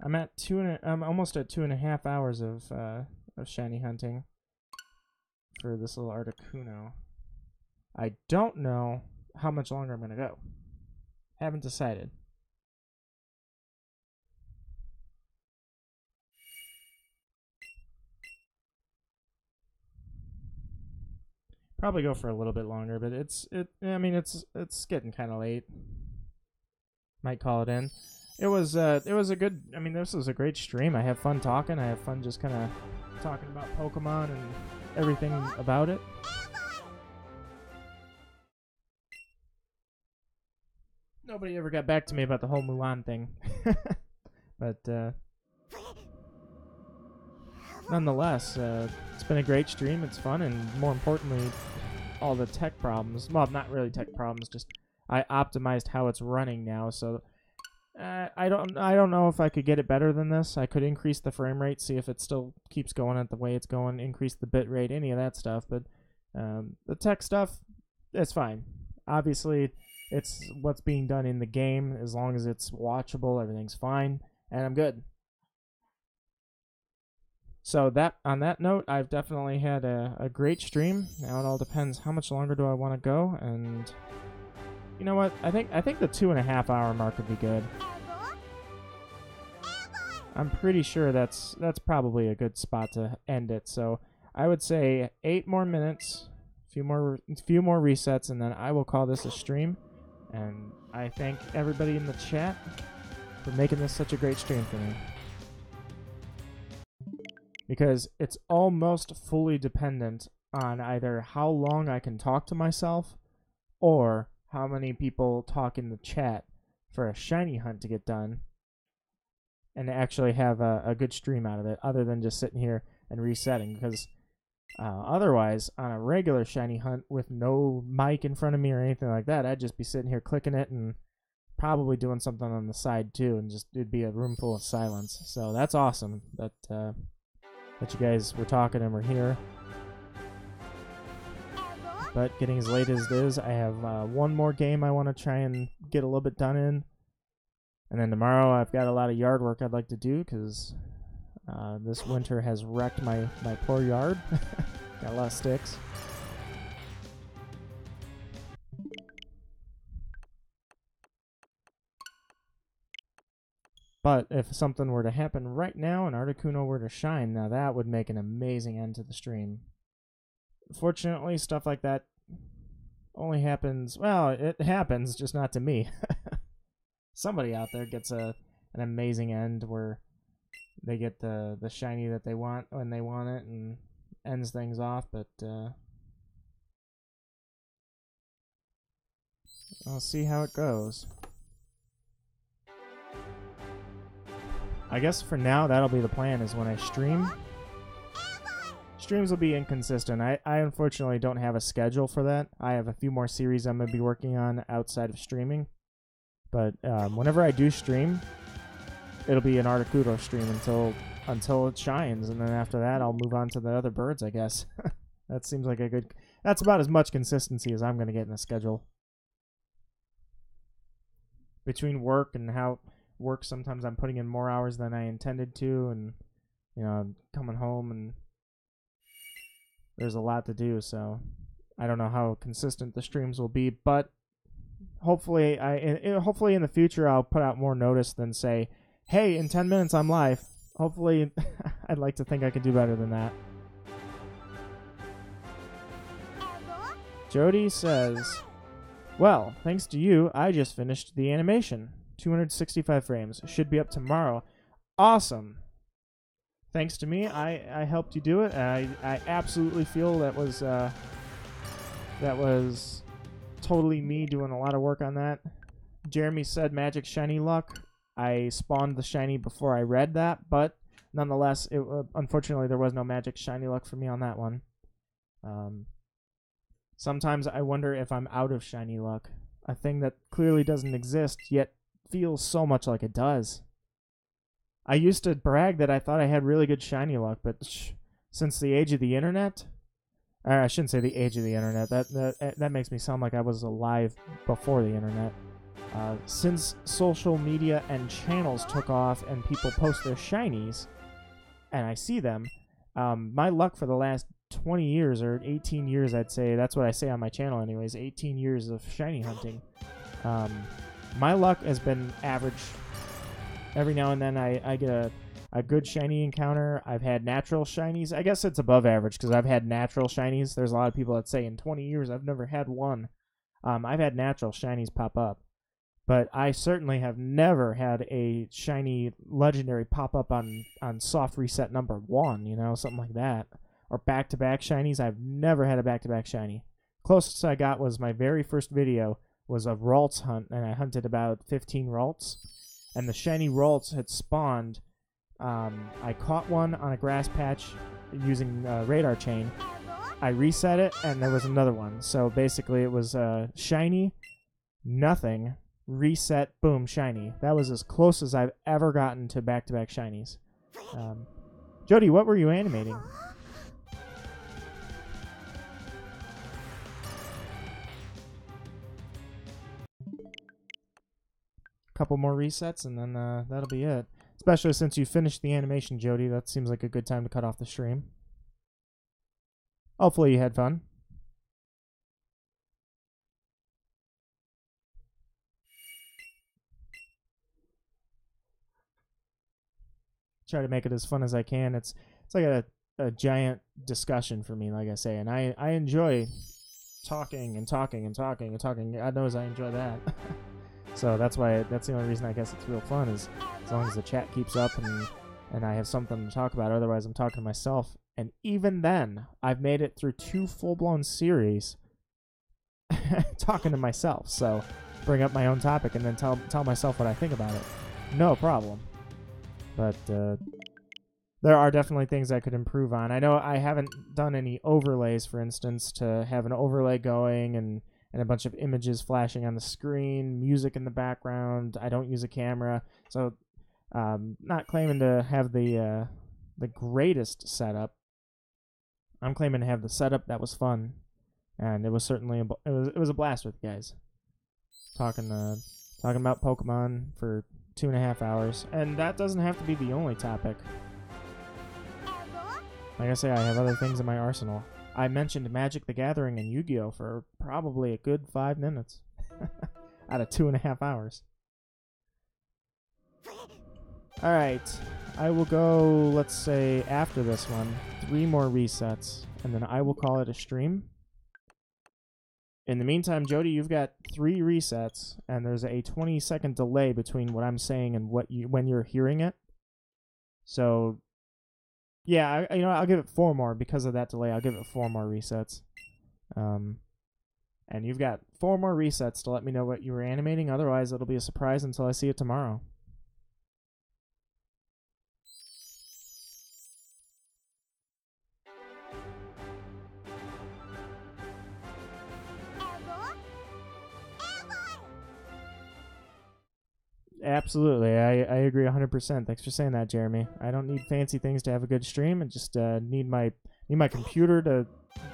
S1: I'm almost at 2.5 hours of shiny hunting for this little Articuno. I don't know how much longer I'm gonna go. Haven't decided. Probably go for a little bit longer, but it's getting kind of late. Might call it in. It was a good. I mean, this was a great stream. I have fun talking. I have fun just kind of talking about Pokemon and everything about it. Nobody ever got back to me about the whole Mulan thing. But nonetheless, it's been a great stream. It's fun, and more importantly, all the tech problems. Well, not really tech problems. Just I optimized how it's running now. So I don't know if I could get it better than this. I could increase the frame rate, see if it still keeps going at the way it's going, increase the bit rate, any of that stuff. But the tech stuff, it's fine. Obviously, it's what's being done in the game. As long as it's watchable, everything's fine, and I'm good. So on that note, I've definitely had a great stream. Now it all depends how much longer do I want to go, and you know what? I think the 2.5 hour mark would be good. I'm pretty sure that's probably a good spot to end it. So I would say 8 more minutes, a few more resets, and then I will call this a stream. And I thank everybody in the chat for making this such a great stream for me. Because it's almost fully dependent on either how long I can talk to myself or how many people talk in the chat for a shiny hunt to get done and to actually have a good stream out of it, other than just sitting here and resetting. Because otherwise, on a regular shiny hunt with no mic in front of me or anything like that, I'd just be sitting here clicking it and probably doing something on the side too, and just it'd be a room full of silence. So that's awesome that you guys were talking and were here. But getting as late as it is, I have one more game I want to try and get a little bit done in. And then tomorrow I've got a lot of yard work I'd like to do, because this winter has wrecked my poor yard. Got a lot of sticks. But if something were to happen right now and Articuno were to shine, now that would make an amazing end to the stream. Fortunately, stuff like that only happens, well, it happens, just not to me. Somebody out there gets an amazing end where they get the shiny that they want when they want it and ends things off, but I'll see how it goes. I guess for now, that'll be the plan, is when I stream. Streams will be inconsistent. I unfortunately don't have a schedule for that. I have a few more series I'm going to be working on outside of streaming. But whenever I do stream, it'll be an Articuno stream until it shines. And then after that, I'll move on to the other birds, I guess. That seems like a good... That's about as much consistency as I'm going to get in the schedule. Between work and how... work, sometimes I'm putting in more hours than I intended to, and you know, I'm coming home and there's a lot to do, so I don't know how consistent the streams will be, but hopefully hopefully in the future I'll put out more notice than say, hey, in 10 minutes I'm live. Hopefully I'd like to think I can do better than that. Jody says, well, thanks to you, I just finished the animation. 265 frames. Should be up tomorrow. Awesome. Thanks to me, I helped you do it. I absolutely feel that was totally me doing a lot of work on that. Jeremy said magic shiny luck. I spawned the shiny before I read that, but nonetheless, unfortunately there was no magic shiny luck for me on that one. Sometimes I wonder if I'm out of shiny luck. A thing that clearly doesn't exist, yet feels so much like it does. I used to brag that I thought I had really good shiny luck, but since the age of the internet, I shouldn't say the age of the internet. That makes me sound like I was alive before the internet. Since social media and channels took off and people post their shinies, and I see them, my luck for the last 20 years or 18 years, I'd say, that's what I say on my channel anyways, 18 years of shiny hunting. My luck has been average. Every now and then I get a good shiny encounter. I've had natural shinies. I guess it's above average because I've had natural shinies. There's a lot of people that say in 20 years I've never had one. I've had natural shinies pop up. But I certainly have never had a shiny legendary pop up on soft reset number 1, you know, something like that. Or back-to-back shinies. I've never had a back-to-back shiny. Closest I got was my very first video was a Ralts hunt, and I hunted about 15 Ralts. and the shiny Rolts had spawned. I caught one on a grass patch using radar chain. I reset it, and there was another one. So basically, it was shiny, nothing, reset, boom, shiny. That was as close as I've ever gotten to back-to-back shinies. Jody, what were you animating? Couple more resets, and then that'll be it. Especially since you finished the animation, Jody. That seems like a good time to cut off the stream. Hopefully you had fun. Try to make it as fun as I can. It's like a giant discussion for me, like I say, and I enjoy talking and talking and talking and talking. God knows I enjoy that. So that's the only reason I guess it's real fun, is as long as the chat keeps up and I have something to talk about. Otherwise, I'm talking to myself. And even then, I've made it through 2 full-blown series talking to myself. So bring up my own topic and then tell myself what I think about it. No problem. But there are definitely things I could improve on. I know I haven't done any overlays, for instance, to have an overlay going and a bunch of images flashing on the screen, music in the background. I don't use a camera, so not claiming to have the greatest setup. I'm claiming to have the setup that was fun, and it was certainly it was a blast with you guys. Talking about Pokemon for 2.5 hours, and that doesn't have to be the only topic. Like I say, I have other things in my arsenal. I mentioned Magic the Gathering and Yu-Gi-Oh! For probably a good 5 minutes out of 2.5 hours. Alright, I will go, let's say, after this one, 3 more resets, and then I will call it a stream. In the meantime, Jody, you've got 3 resets, and there's a 20-second delay between what I'm saying and when you're hearing it. So, yeah, I'll give it 4 more because of that delay. I'll give it 4 more resets. And you've got 4 more resets to let me know what you were animating. Otherwise, it'll be a surprise until I see it tomorrow. Absolutely, I agree 100%. Thanks for saying that, Jeremy. I don't need fancy things to have a good stream. I just need my computer to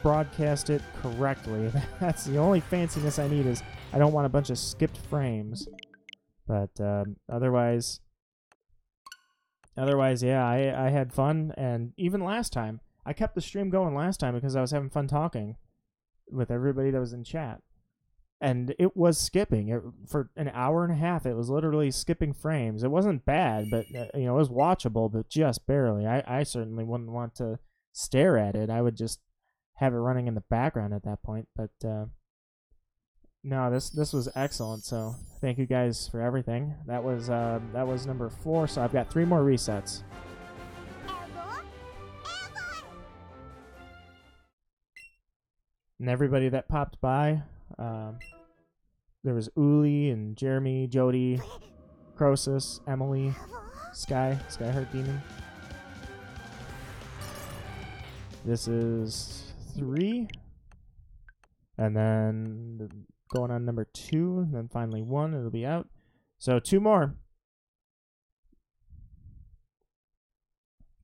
S1: broadcast it correctly. That's the only fanciness I need. Is I don't want a bunch of skipped frames. But otherwise, yeah, I had fun, and even last time I kept the stream going last time because I was having fun talking with everybody that was in chat. And it was skipping for an hour and a half. It was literally skipping frames. It wasn't bad, but it was watchable, but just barely. I certainly wouldn't want to stare at it. I would just have it running in the background at that point. But no, this was excellent. So thank you guys for everything. That was number 4. So I've got 3 more resets. And everybody that popped by. There was Uli and Jeremy, Jody, Crosus, Emily, Skyheart Demon. This is 3. And then going on number 2, and then finally 1, it'll be out. So 2 more.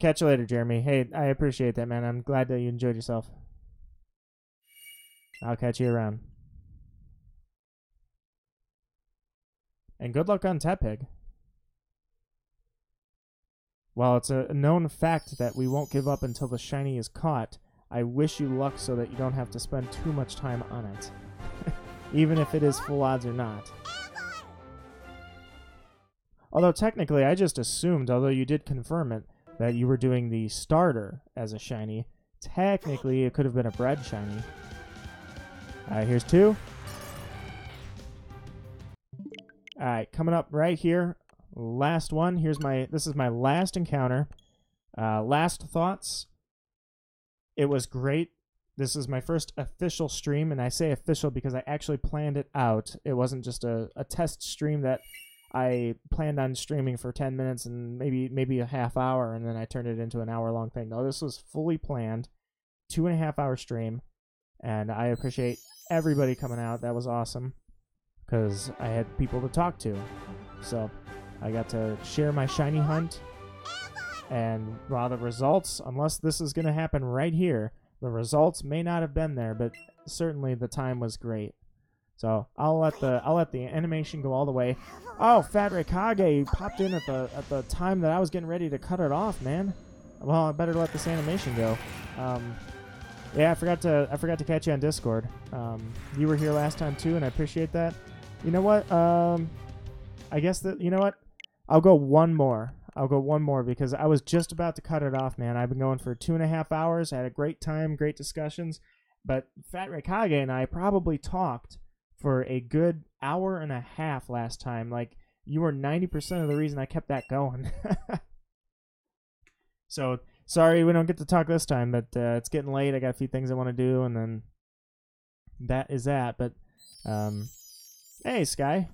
S1: Catch you later, Jeremy. Hey, I appreciate that, man. I'm glad that you enjoyed yourself. I'll catch you around. And good luck on Tepig. While it's a known fact that we won't give up until the shiny is caught, I wish you luck so that you don't have to spend too much time on it. Even if it is full odds or not. Although technically I just assumed, although you did confirm it, that you were doing the starter as a shiny. Technically it could have been a bred shiny. Alright, here's 2. Alright, coming up right here, last one. This is my last encounter. Last thoughts. It was great. This is my first official stream, and I say official because I actually planned it out. It wasn't just a test stream that I planned on streaming for 10 minutes and maybe a half hour, and then I turned it into an hour-long thing. No, this was fully planned, 2.5-hour stream, and I appreciate everybody coming out. That was awesome, because I had people to talk to. So I got to share my shiny hunt, and while the results, unless this is going to happen right here, the results may not have been there, but certainly the time was great. So I'll let the animation go all the way. Oh, Fat Raikage popped in at the time that I was getting ready to cut it off, man. Well, I better let this animation go. Yeah, I forgot to catch you on Discord. You were here last time too, and I appreciate that. You know what? I guess that, you know what? I'll go one more. Because I was just about to cut it off, man. I've been going for 2.5 hours. I had a great time, great discussions. But Fat Raikage and I probably talked for a good hour and a half last time. Like, you were 90% of the reason I kept that going. So, sorry we don't get to talk this time, but it's getting late. I got a few things I want to do, and then that is that. But, hey, Sky.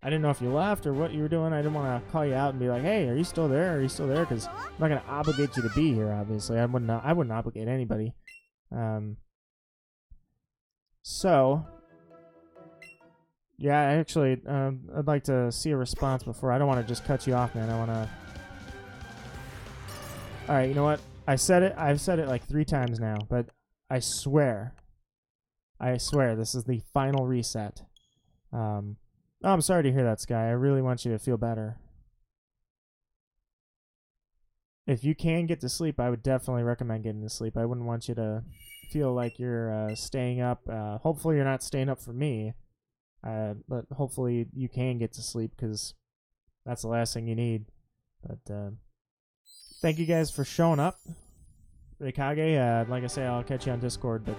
S1: I didn't know if you left or what you were doing. I didn't want to call you out and be like, hey, are you still there? Because I'm not going to obligate you to be here, obviously. I wouldn't obligate anybody. So, yeah, actually, I'd like to see a response before. I don't want to just cut you off, man. I want to... Alright, you know what? I've said it like 3 times now, but I swear, this is the final reset. Oh, I'm sorry to hear that, Sky. I really want you to feel better. If you can get to sleep, I would definitely recommend getting to sleep. I wouldn't want you to feel like you're staying up. Hopefully you're not staying up for me. But hopefully you can get to sleep, because that's the last thing you need. But thank you guys for showing up. Raikage, like I say, I'll catch you on Discord. But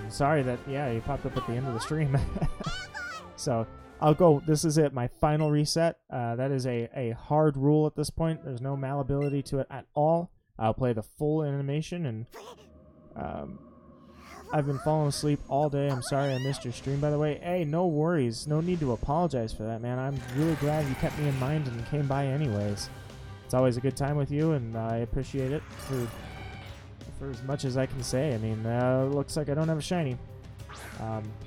S1: sorry that, yeah, you popped up at the end of the stream. So... I'll go. This is it. My final reset. That is a hard rule at this point. There's no malleability to it at all. I'll play the full animation, and I've been falling asleep all day. I'm sorry I missed your stream, by the way. Hey, no worries. No need to apologize for that, man. I'm really glad you kept me in mind and came by anyways. It's always a good time with you, and I appreciate it for as much as I can say. I mean, looks like I don't have a shiny.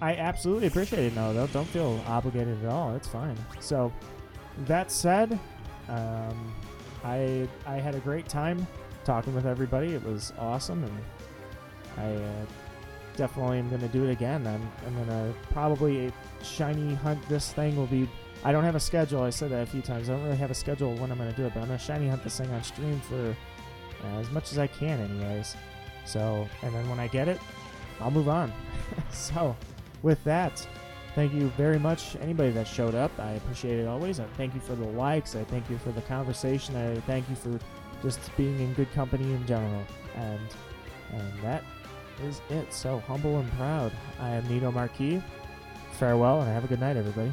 S1: I absolutely appreciate it. No, don't feel obligated at all. It's fine. So, that said, I had a great time talking with everybody. It was awesome, and I definitely am going to do it again. I'm going to probably shiny hunt. This thing will be... I don't have a schedule. I said that a few times. I don't really have a schedule when I'm going to do it, but I'm going to shiny hunt this thing on stream for as much as I can anyways. So, and then when I get it, I'll move on. So, with that, thank you very much, anybody that showed up. I appreciate it always. I thank you for the likes. I thank you for the conversation. I thank you for just being in good company in general. And that is it. So, humble and proud. I am Nito Marquis. Farewell, and have a good night, everybody.